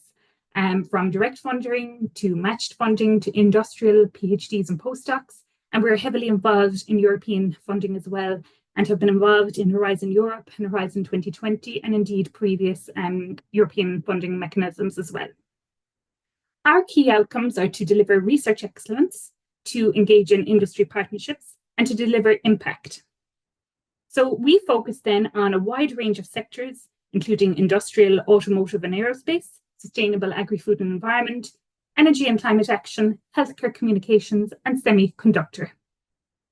from direct funding to matched funding to industrial PhDs and postdocs. And we're heavily involved in European funding as well, and have been involved in Horizon Europe and Horizon 2020, and indeed previous European funding mechanisms as well. Our key outcomes are to deliver research excellence, to engage in industry partnerships, and to deliver impact. So we focus then on a wide range of sectors, including industrial, automotive and aerospace, sustainable agri-food and environment, energy and climate action, healthcare communications, and semiconductor.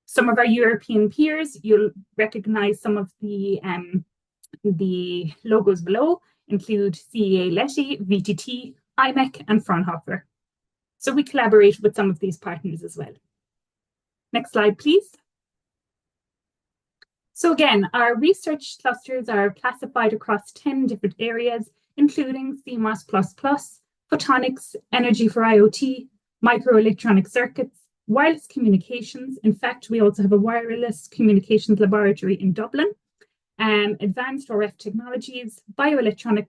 Some of our European peers, you'll recognize some of the logos below, include CEA Leti, VTT, IMEC, and Fraunhofer. So we collaborate with some of these partners as well. Next slide, please. So again, our research clusters are classified across 10 different areas, including CMOS++, photonics, energy for IoT, microelectronic circuits, wireless communications. In fact, we also have a wireless communications laboratory in Dublin, advanced RF technologies, bioelectronics,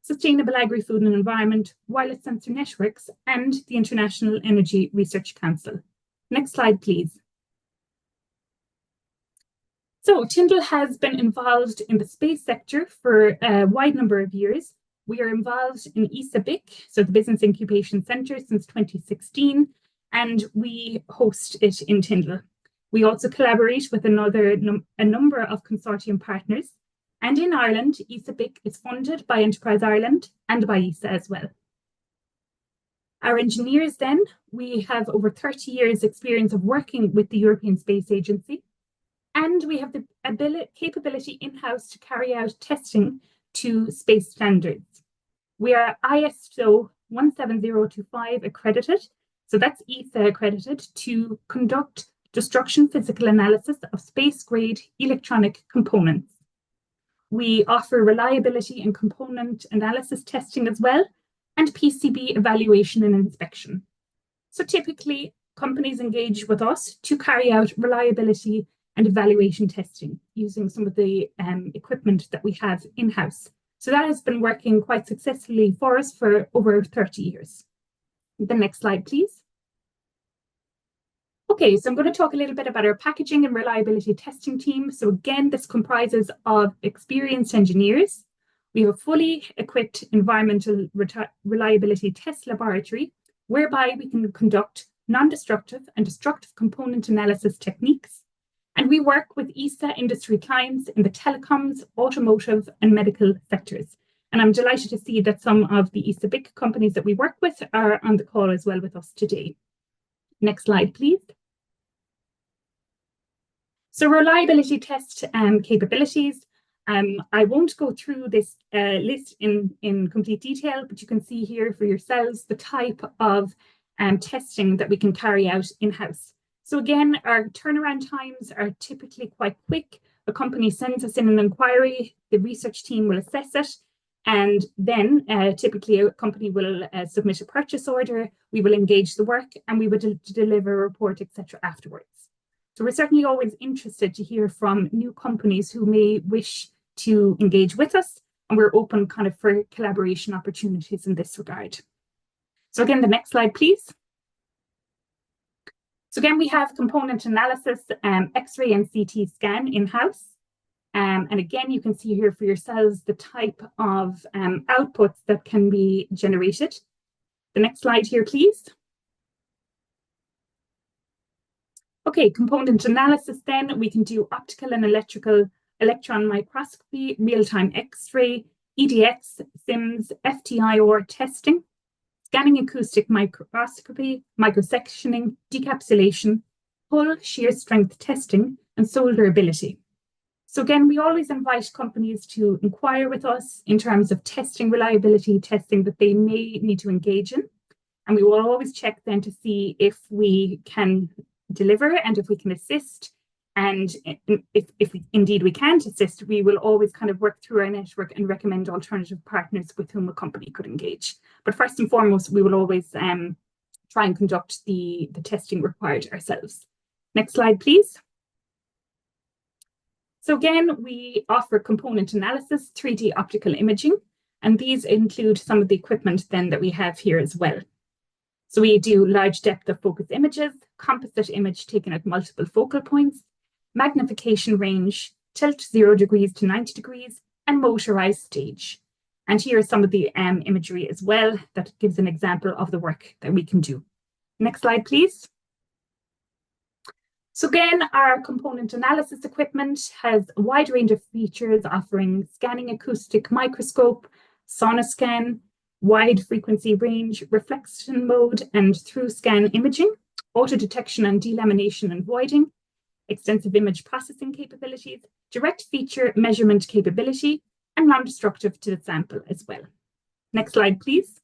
sustainable agri-food and environment, wireless sensor networks, and the International Energy Research Council. Next slide, please. So Tyndall has been involved in the space sector for a wide number of years. We are involved in ISA-BIC, so the Business Incubation Centre, since 2016, and we host it in Tyndall. We also collaborate with a number of consortium partners. And in Ireland, ISA-BIC is funded by Enterprise Ireland and by ISA as well. Our engineers then, we have over 30 years experience of working with the European Space Agency, and we have the capability in-house to carry out testing to space standards. We are ISO 17025 accredited, so that's ESA accredited, to conduct destruction physical analysis of space-grade electronic components. We offer reliability and component analysis testing as well, and PCB evaluation and inspection. So typically, companies engage with us to carry out reliability and evaluation testing using some of the equipment that we have in-house. So that has been working quite successfully for us for over 30 years. The next slide, please. Okay, so I'm going to talk a little bit about our packaging and reliability testing team. So again, this comprises of experienced engineers. We have a fully equipped environmental reliability test laboratory, whereby we can conduct non-destructive and destructive component analysis techniques. And we work with ISA industry clients in the telecoms, automotive, and medical sectors. And I'm delighted to see that some of the ISA-BIC companies that we work with are on the call as well with us today. Next slide, please. So reliability test capabilities. I won't go through this list in complete detail, but you can see here for yourselves the type of testing that we can carry out in-house. So again, our turnaround times are typically quite quick. A company sends us in an inquiry, the research team will assess it, and then typically a company will submit a purchase order, we will engage the work, and we will deliver a report, etc. afterwards. So we're certainly always interested to hear from new companies who may wish to engage with us, and we're open kind of for collaboration opportunities in this regard. So again, the next slide, please. So again, we have component analysis, X-ray and CT scan in-house. And again, you can see here for yourselves the type of outputs that can be generated. The next slide here, please. Okay, component analysis then, we can do optical and electrical electron microscopy, real-time X-ray, EDX, SIMS, FTIR testing, scanning acoustic microscopy, microsectioning, decapsulation, hull shear strength testing, and solderability. So again, we always invite companies to inquire with us in terms of testing reliability, testing that they may need to engage in. And we will always check then to see if we can deliver and if we can assist. And if indeed we can't assist, we will always kind of work through our network and recommend alternative partners with whom a company could engage. But first and foremost, we will always try and conduct the testing required ourselves. Next slide, please. So again, we offer component analysis, 3D optical imaging, and these include some of the equipment then that we have here as well. So we do large depth of focus images, composite image taken at multiple focal points, magnification range, tilt 0 degrees to 90 degrees, and motorized stage. And here are some of the imagery as well that gives an example of the work that we can do. Next slide, please. So again, our component analysis equipment has a wide range of features offering scanning acoustic microscope, sonoscan, wide frequency range, reflection mode, and through scan imaging, auto detection and delamination and voiding, extensive image processing capabilities, direct feature measurement capability, and non-destructive to the sample as well. Next slide, please.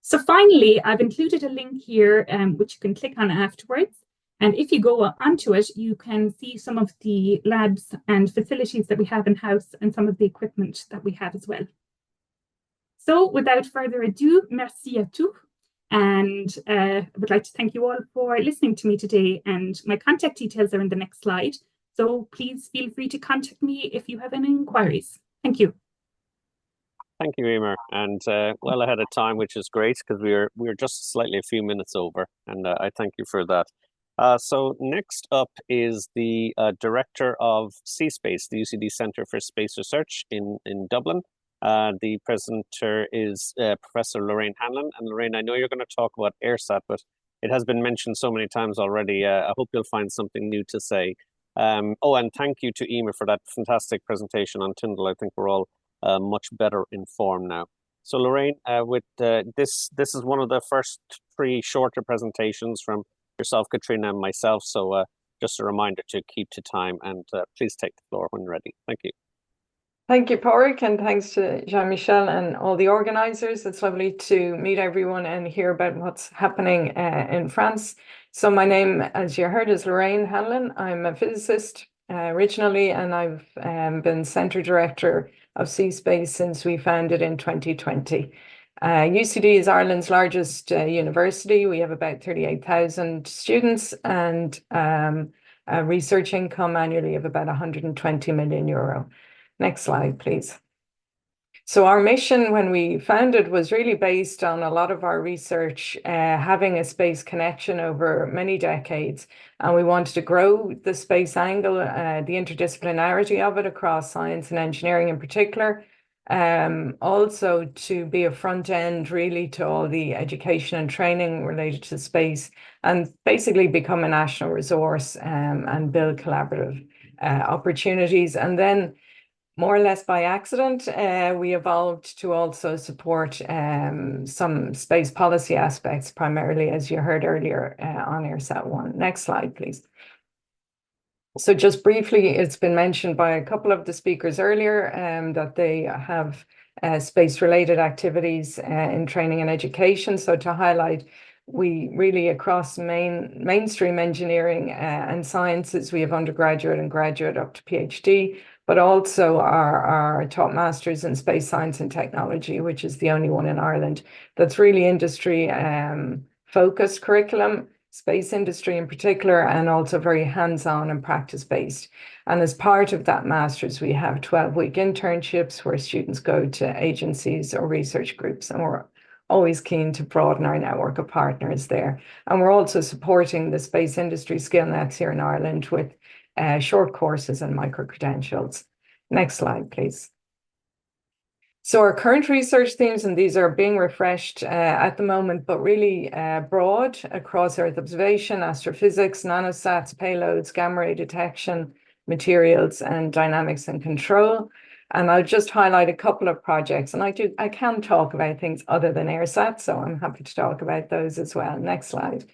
So finally, I've included a link here, which you can click on afterwards. And if you go onto it, you can see some of the labs and facilities that we have in-house and some of the equipment that we have as well. So without further ado, merci à tous. And I would like to thank you all for listening to me today. And my contact details are in the next slide. So please feel free to contact me if you have any inquiries. Thank you. Thank you, Emer, and well ahead of time, which is great because we're just slightly a few minutes over, and I thank you for that. So next up is the director of C-Space, the UCD Centre for Space Research in Dublin. The presenter is Professor Lorraine Hanlon, and Lorraine, I know you're going to talk about AirSat, but it has been mentioned so many times already. I hope you'll find something new to say. Oh, and thank you to Emer for that fantastic presentation on Tyndall. I think we're all much better informed now. So Lorraine, with this is one of the first 3 shorter presentations from yourself, Katrina, and myself. So just a reminder to keep to time, and please take the floor when ready. Thank you. Thank you, Pádraig, and thanks to Jean-Michel and all the organizers. It's lovely to meet everyone and hear about what's happening in France. So my name, as you heard, is Lorraine Hanlon. I'm a physicist originally, and I've been Centre Director of C-Space since we founded in 2020. UCD is Ireland's largest university. We have about 38,000 students and a research income annually of about 120 million euro. Next slide, please. So our mission when we founded was really based on a lot of our research having a space connection over many decades. And we wanted to grow the space angle, the interdisciplinarity of it across science and engineering in particular. Also to be a front end really to all the education and training related to space, and basically become a national resource and build collaborative opportunities. And then more or less by accident, we evolved to also support some space policy aspects, primarily, as you heard earlier, on AirSat-1. Next slide, please. So just briefly, it's been mentioned by a couple of the speakers earlier that they have space-related activities in training and education. So to highlight, we really across mainstream engineering and sciences, we have undergraduate and graduate up to PhD, but also our taught masters in space science and technology, which is the only one in Ireland that's really industry focused curriculum, space industry in particular, and also very hands-on and practice-based. And as part of that master's, we have 12-week internships where students go to agencies or research groups, and we're always keen to broaden our network of partners there. And we're also supporting the space industry skill nets here in Ireland with short courses and micro-credentials. Next slide, please. So our current research themes, and these are being refreshed at the moment, but really broad across Earth observation, astrophysics, nanosats, payloads, gamma ray detection, materials, and dynamics and control. And I'll just highlight a couple of projects. And I can talk about things other than AirSat, so I'm happy to talk about those as well. Next slide.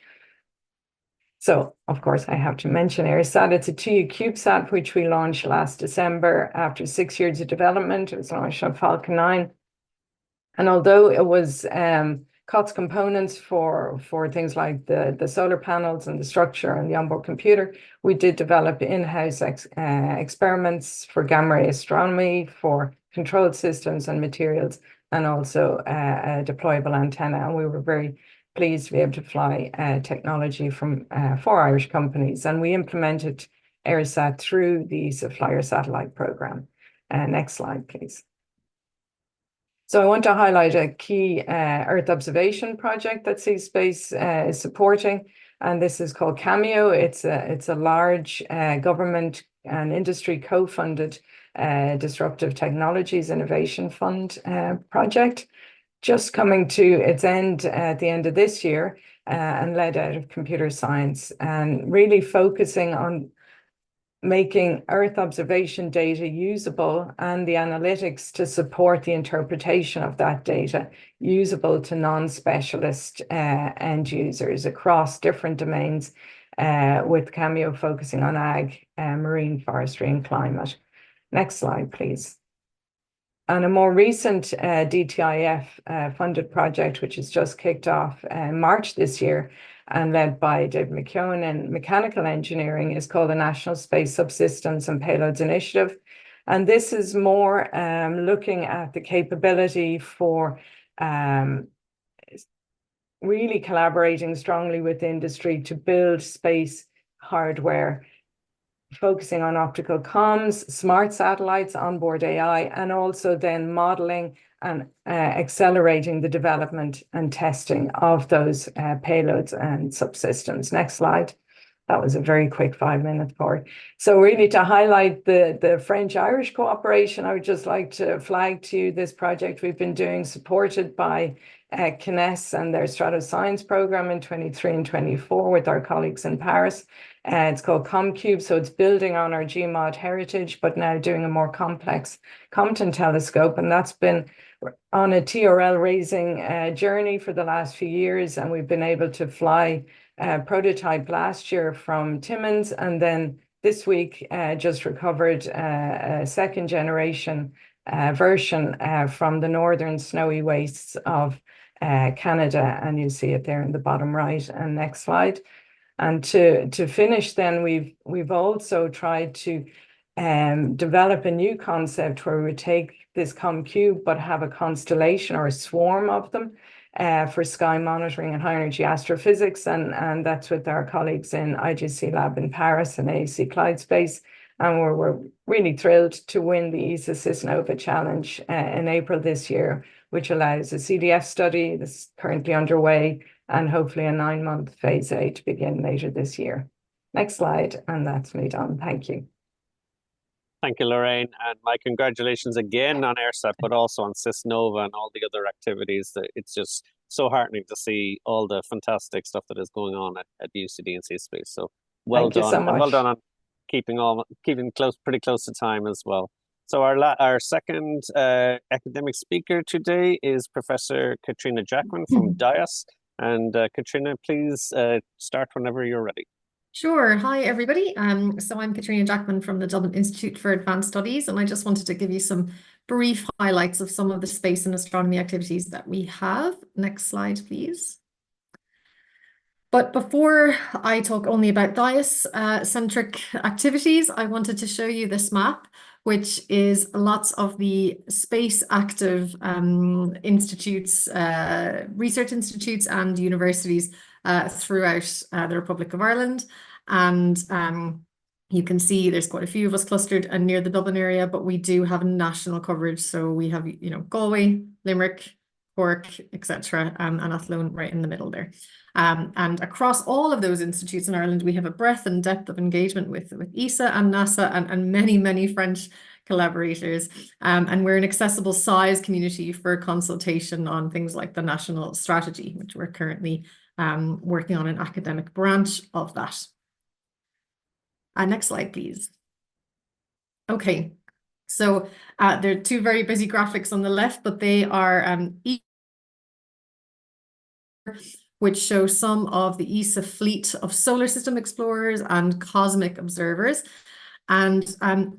So, of course, I have to mention AirSat. It's a 2U CubeSat, which we launched last December after 6 years of development. It was launched on Falcon 9. And although it was COTS components for things like the solar panels and the structure and the onboard computer, we did develop in-house experiments for gamma ray astronomy, for control systems and materials, and also a deployable antenna. And we were very pleased to be able to fly technology from 4 Irish companies. And we implemented AirSat through the Flyer satellite program. Next slide, please. So I want to highlight a key Earth observation project that C-Space is supporting, and this is called Cameo. It's a large government and industry co-funded disruptive technologies innovation fund project, just coming to its end at the end of this year, and led out of computer science, and really focusing on making Earth observation data usable and the analytics to support the interpretation of that data usable to non-specialist end users across different domains, with Cameo focusing on ag, marine, forestry, and climate. Next slide, please. And a more recent DTIF funded project, which has just kicked off in March this year, and led by David McKeown in mechanical engineering, is called the National Space Subsystems and Payloads Initiative. And this is more looking at the capability for really collaborating strongly with industry to build space hardware, focusing on optical comms, smart satellites, onboard AI, and also then modeling and accelerating the development and testing of those payloads and subsystems. Next slide. That was a very quick 5-minute part. So really to highlight the French-Irish cooperation, I would just like to flag to you this project we've been doing, supported by CNES and their Stratoscience program in 23 and 24 with our colleagues in Paris. It's called ComCube, so it's building on our GMOD heritage, but now doing a more complex Compton telescope, and that's been on a TRL raising journey for the last few years, and we've been able to fly a prototype last year from Timmins, and then this week just recovered a second generation version from the northern snowy wastes of Canada, and you see it there in the bottom right. And next slide. And to finish, then we've also tried to develop a new concept where we would take this ComCube but have a constellation or a swarm of them for sky monitoring and high energy astrophysics, and that's with our colleagues in IGC Lab in Paris and AEC Clyde Space. And we're really thrilled to win the ESA Sysnova Challenge in April this year, which allows a CDF study that's currently underway and hopefully a 9-month phase A to begin later this year. Next slide, and that's me done. Thank you. Thank you, Lorraine, and my congratulations again on AirSat, but also on Sysnova and all the other activities. It's just so heartening to see all the fantastic stuff that is going on at UCD and C-Space. So well Thank you done, so much. and well done on keeping pretty close to time as well. So our second academic speaker today is Professor Katrina Jackman from DIAS. And Katrina, please start whenever you're ready. Sure. Hi, everybody. So I'm Katrina Jackman from the Dublin Institute for Advanced Studies, and I just wanted to give you some brief highlights of some of the space and astronomy activities that we have. Next slide, please. But before I talk only about DIAS-centric activities, I wanted to show you this map, which is lots of the space active institutes, research institutes and universities throughout the Republic of Ireland. And you can see there's quite a few of us clustered and near the Dublin area, but we do have national coverage. So we have, Galway, Limerick, Cork, etc., and Athlone right in the middle there. And across all of those institutes in Ireland, we have a breadth and depth of engagement with ESA and NASA and many, many French collaborators. And we're an accessible size community for consultation on things like the national strategy, which we're currently working on an academic branch of that. Next slide, please. Okay. So there are two very busy graphics on the left, but they are which show some of the ESA fleet of solar system explorers and cosmic observers. And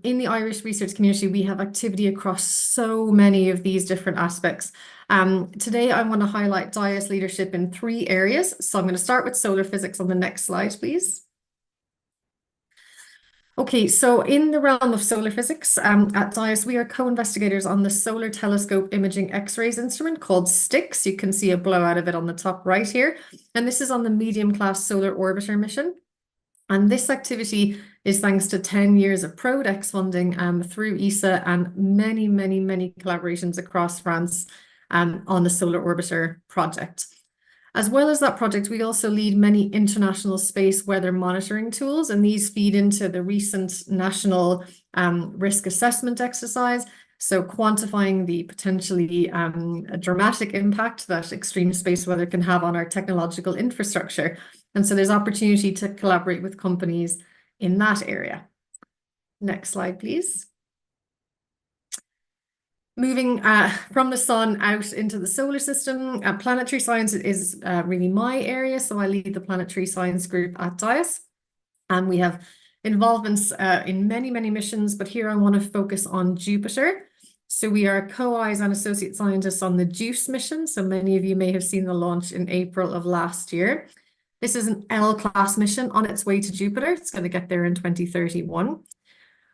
in the Irish research community, we have activity across so many of these different aspects. Today, I want to highlight DIAS leadership in 3 areas. So I'm going to start with solar physics on the next slide, please. Okay, so in the realm of solar physics, at DIAS, we are co-investigators on the Solar Telescope Imaging X-rays instrument called STIX. You can see a blowout of it on the top right here. And this is on the medium-class solar orbiter mission. And this activity is thanks to 10 years of PRODEX funding through ESA and many, many, many collaborations across France on the Solar Orbiter project. As well as that project, we also lead many international space weather monitoring tools, and these feed into the recent national risk assessment exercise. So quantifying the potentially dramatic impact that extreme space weather can have on our technological infrastructure. And so there's opportunity to collaborate with companies in that area. Next slide, please. Moving from the sun out into the solar system, planetary science is really my area. So I lead the planetary science group at DIAS. And we have involvements in many, many missions, but here I want to focus on Jupiter. So we are co-Is and associate scientists on the JUICE mission. So many of you may have seen the launch in April of last year. This is an L-class mission on its way to Jupiter. It's going to get there in 2031.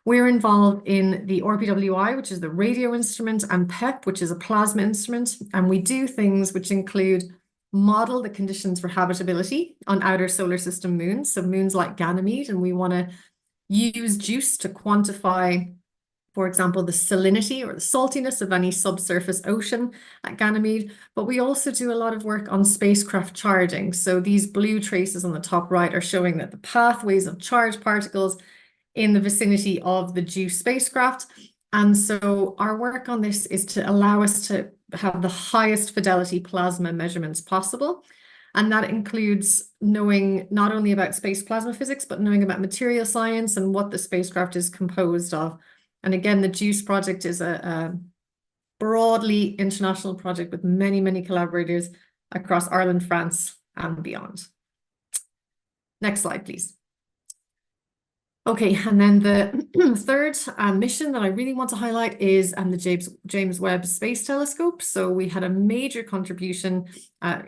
We're involved in the RPWI, which is the radio instrument, and PEP, which is a plasma instrument. And we do things which include model the conditions for habitability on outer solar system moons, so moons like Ganymede. And we want to use JUICE to quantify, for example, the salinity or the saltiness of any subsurface ocean at Ganymede. But we also do a lot of work on spacecraft charging. So these blue traces on the top right are showing that the pathways of charged particles in the vicinity of the JUICE spacecraft. And so our work on this is to allow us to have the highest fidelity plasma measurements possible. And that includes knowing not only about space plasma physics, but knowing about material science and what the spacecraft is composed of. And again, the JUICE project is a broadly international project with many, many collaborators across Ireland, France, and beyond. Next slide, please. Okay, and then the third mission that I really want to highlight is the James Webb Space Telescope. So we had a major contribution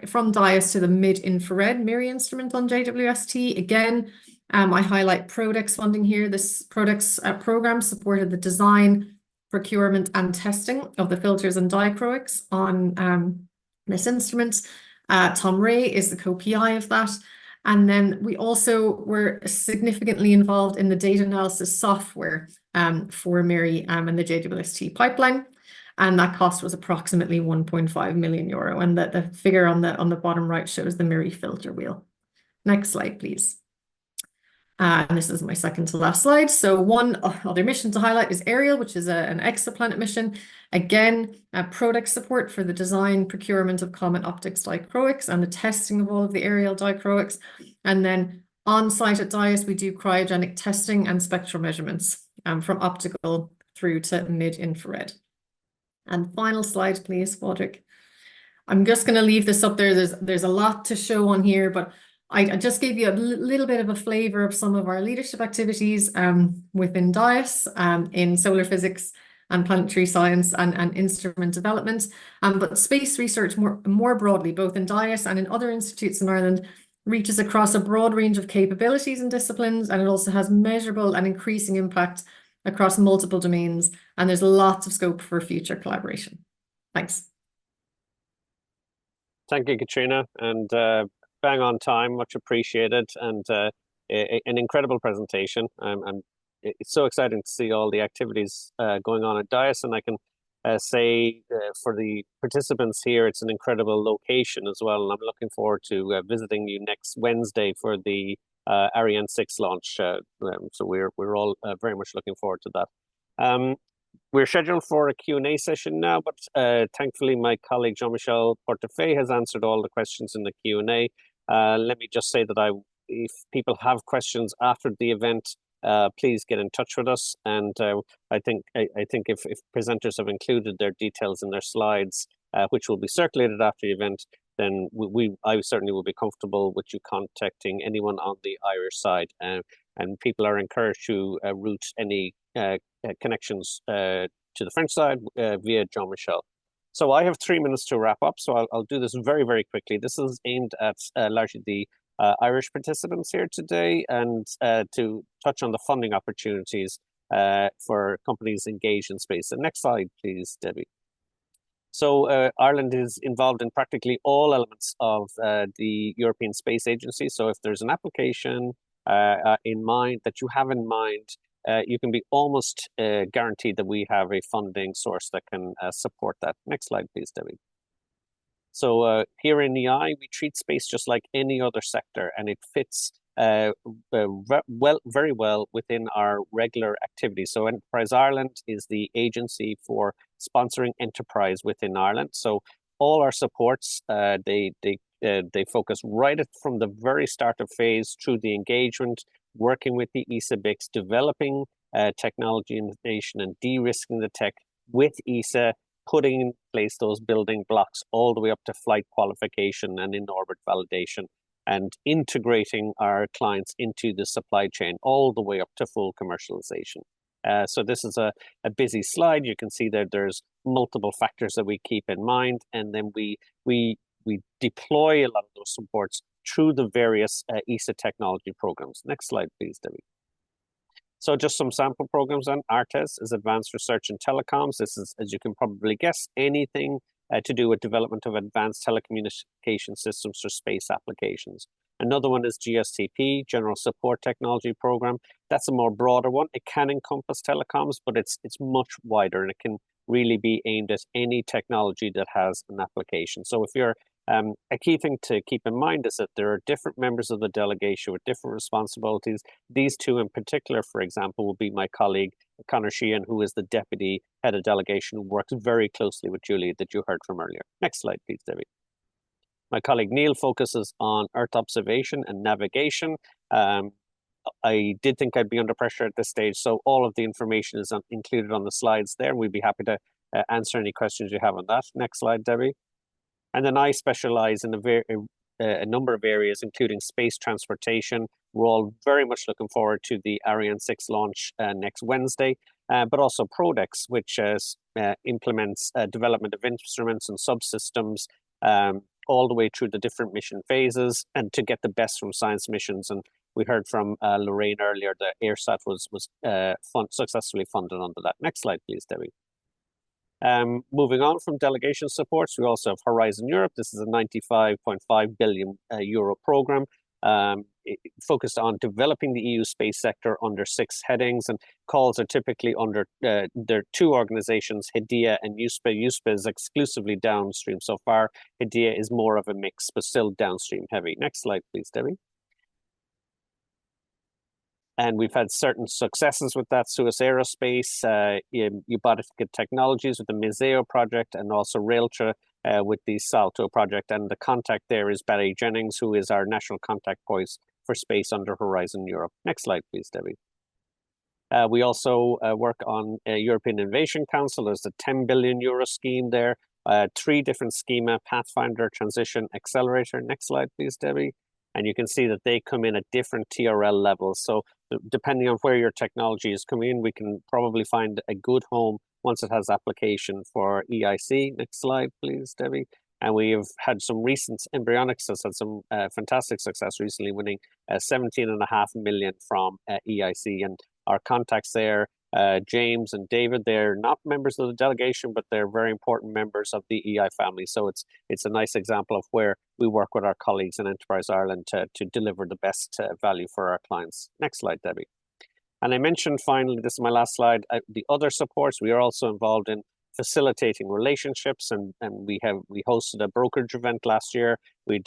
from DIAS to the mid-infrared MIRI instrument on JWST. Again, I highlight PRODEX funding here. This PRODEX program supported the design, procurement, and testing of the filters and dichroics on this instrument. Tom Ray is the co-PI of that. And then we also were significantly involved in the data analysis software for MIRI and the JWST pipeline. And that cost was approximately 1.5 million euro. And the figure on the bottom right shows the MIRI filter wheel. Next slide, please. And this is my second to last slide. So one other mission to highlight is Ariel, which is an exoplanet mission. Again, PRODEX support for the design, procurement of comet optics dichroics and the testing of all of the Ariel dichroics. And then on site at DIAS, we do cryogenic testing and spectral measurements from optical through to mid-infrared. And final slide, please, Padraig. I'm just going to leave this up there. There's a lot to show on here, but I just gave you a little bit of a flavor of some of our leadership activities within DIAS in solar physics and planetary science and instrument development. But space research more broadly, both in DIAS and in other institutes in Ireland, reaches across a broad range of capabilities and disciplines, and it also has measurable and increasing impact across multiple domains. And there's lots of scope for future collaboration. Thanks. Thank you, Katrina. And bang on time, much appreciated, and an incredible presentation. It's so exciting to see all the activities going on at DIAS, and I can say for the participants here, it's an incredible location as well, and I'm looking forward to visiting you next Wednesday for the Ariane 6 launch. So we're all very much looking forward to that. We're scheduled for a Q&A session now, but thankfully my colleague Jean-Michel Portefeuille has answered all the questions in the Q&A. Let me just say that if people have questions after the event, please get in touch with us. And I think if presenters have included their details in their slides, which will be circulated after the event, then I certainly will be comfortable with you contacting anyone on the Irish side. And people are encouraged to route any connections to the French side via Jean-Michel. So I have 3 minutes to wrap up, so I'll do this very, very quickly. This is aimed at largely the Irish participants here today, and to touch on the funding opportunities for companies engaged in space. The next slide, please, Debbie. So Ireland is involved in practically all elements of the European Space Agency. So if there's an application in mind that you have in mind, you can be almost guaranteed that we have a funding source that can support that. Next slide, please, Debbie. So here in EI, we treat space just like any other sector, and it fits very well within our regular activities. So Enterprise Ireland is the agency for sponsoring enterprise within Ireland. So all our supports, they focus right from the very start of phase through the engagement, working with the ESA BICs, developing technology innovation and de-risking the tech with ESA, putting in place those building blocks all the way up to flight qualification and in-orbit validation, and integrating our clients into the supply chain all the way up to full commercialization. So this is a busy slide. You can see that there's multiple factors that we keep in mind, and then we deploy a lot of those supports through the various ESA technology programs. Next slide, please, Debbie. So just some sample programs on ARTES is Advanced Research in Telecoms. This is, as you can probably guess, anything to do with development of advanced telecommunication systems for space applications. Another one is GSTP, General Support Technology Program. That's a more broader one. It can encompass telecoms, but it's much wider, and it can really be aimed at any technology that has an application. So if you're a key thing to keep in mind is that there are different members of the delegation with different responsibilities. These two in particular, for example, will be my colleague, Conor Sheehan, who is the Deputy Head of Delegation, who works very closely with Julie that you heard from earlier. Next slide, please, Debbie. My colleague Neil focuses on Earth observation and navigation. I did think I'd be under pressure at this stage, so all of the information is included on the slides there. We'd be happy to answer any questions you have on that. Next slide, Debbie. And then I specialize in a number of areas, including space transportation. We're all very much looking forward to the Ariane 6 launch next Wednesday, but also PRODEX, which implements development of instruments and subsystems all the way through the different mission phases, and to get the best from science missions. And we heard from Lorraine earlier that AirSat was successfully funded under that. Next slide, please, Debbie. Moving on from delegation supports, we also have Horizon Europe. This is a 95.5 billion euro program focused on developing the EU space sector under 6 headings, and calls are typically under there are 2 organizations, HIDEA and USPA. USPA is exclusively downstream so far. HIDEA is more of a mix, but still downstream heavy. Next slide, please, Debbie. And we've had certain successes with that. Suez Aerospace, Ubiquitous Technologies with the Miseo project, and also Railtra with the Salto project. And the contact there is Barry Jennings, who is our national contact point for space under Horizon Europe. Next slide, please, Debbie. We also work on European Innovation Council. There's a 10 billion euro scheme there. 3 different schema: Pathfinder, Transition, Accelerator. Next slide, please, Debbie. And you can see that they come in at different TRL levels. So depending on where your technology is coming in, we can probably find a good home once it has application for EIC. Next slide, please, Debbie. And we have had some recent, Embryonics has had some fantastic success recently, winning 17.5 million from EIC. And our contacts there, James and David, they're not members of the delegation, but they're very important members of the EI family. So it's a nice example of where we work with our colleagues in Enterprise Ireland to deliver the best value for our clients. Next slide, Debbie. And I mentioned finally, this is my last slide, the other supports. We are also involved in facilitating relationships, and we hosted a brokerage event last year. We'd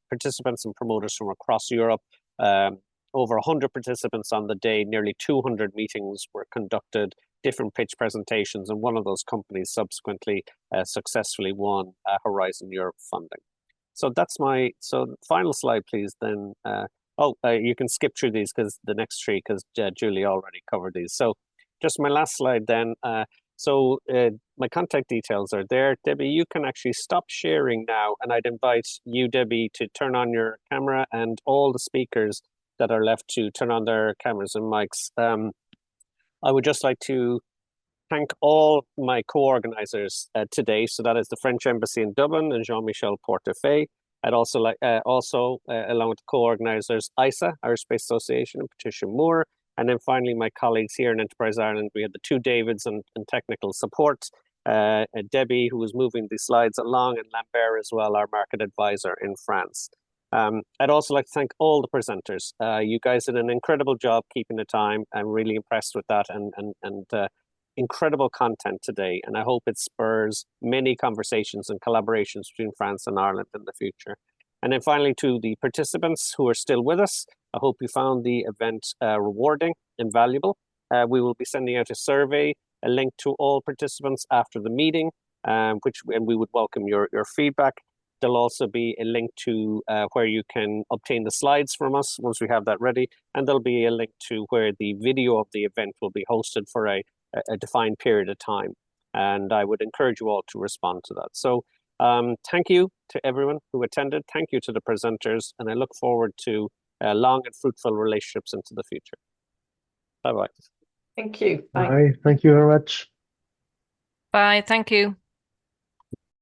participants and promoters from across Europe. Over 100 participants on the day, nearly 200 meetings were conducted, different pitch presentations, and one of those companies subsequently successfully won Horizon Europe funding. So that's final slide, please, then, Oh, you can skip through these because the next three, because Julie already covered these. So just my last slide then. My contact details are there. Debbie, you can actually stop sharing now, and I'd invite you, Debbie, to turn on your camera, and all the speakers that are left to turn on their cameras and mics. I would just like to thank all my co-organizers today. So that is the French Embassy in Dublin and Jean-Michel Portefeuille. I'd also like, along with the co-organizers, ISA, Irish Space Association, and Patricia Moore. And then finally, my colleagues here in Enterprise Ireland, we had the two Davids and technical support, Debbie, who was moving the slides along, and Lambert as well, our market advisor in France. I'd also like to thank all the presenters. You guys did an incredible job keeping the time. I'm really impressed with that, and incredible content today. And I hope it spurs many conversations and collaborations between France and Ireland in the future. And then finally, to the participants who are still with us, I hope you found the event rewarding and valuable. We will be sending out a survey, a link to all participants after the meeting, and we would welcome your feedback. There'll also be a link to where you can obtain the slides from us once we have that ready. And there'll be a link to where the video of the event will be hosted for a defined period of time. And I would encourage you all to respond to that. So thank you to everyone who attended. Thank you to the presenters. And I look forward to long and fruitful relationships into the future. Bye-bye. Thank you. Bye. Bye. Thank you very much. Bye. Thank you.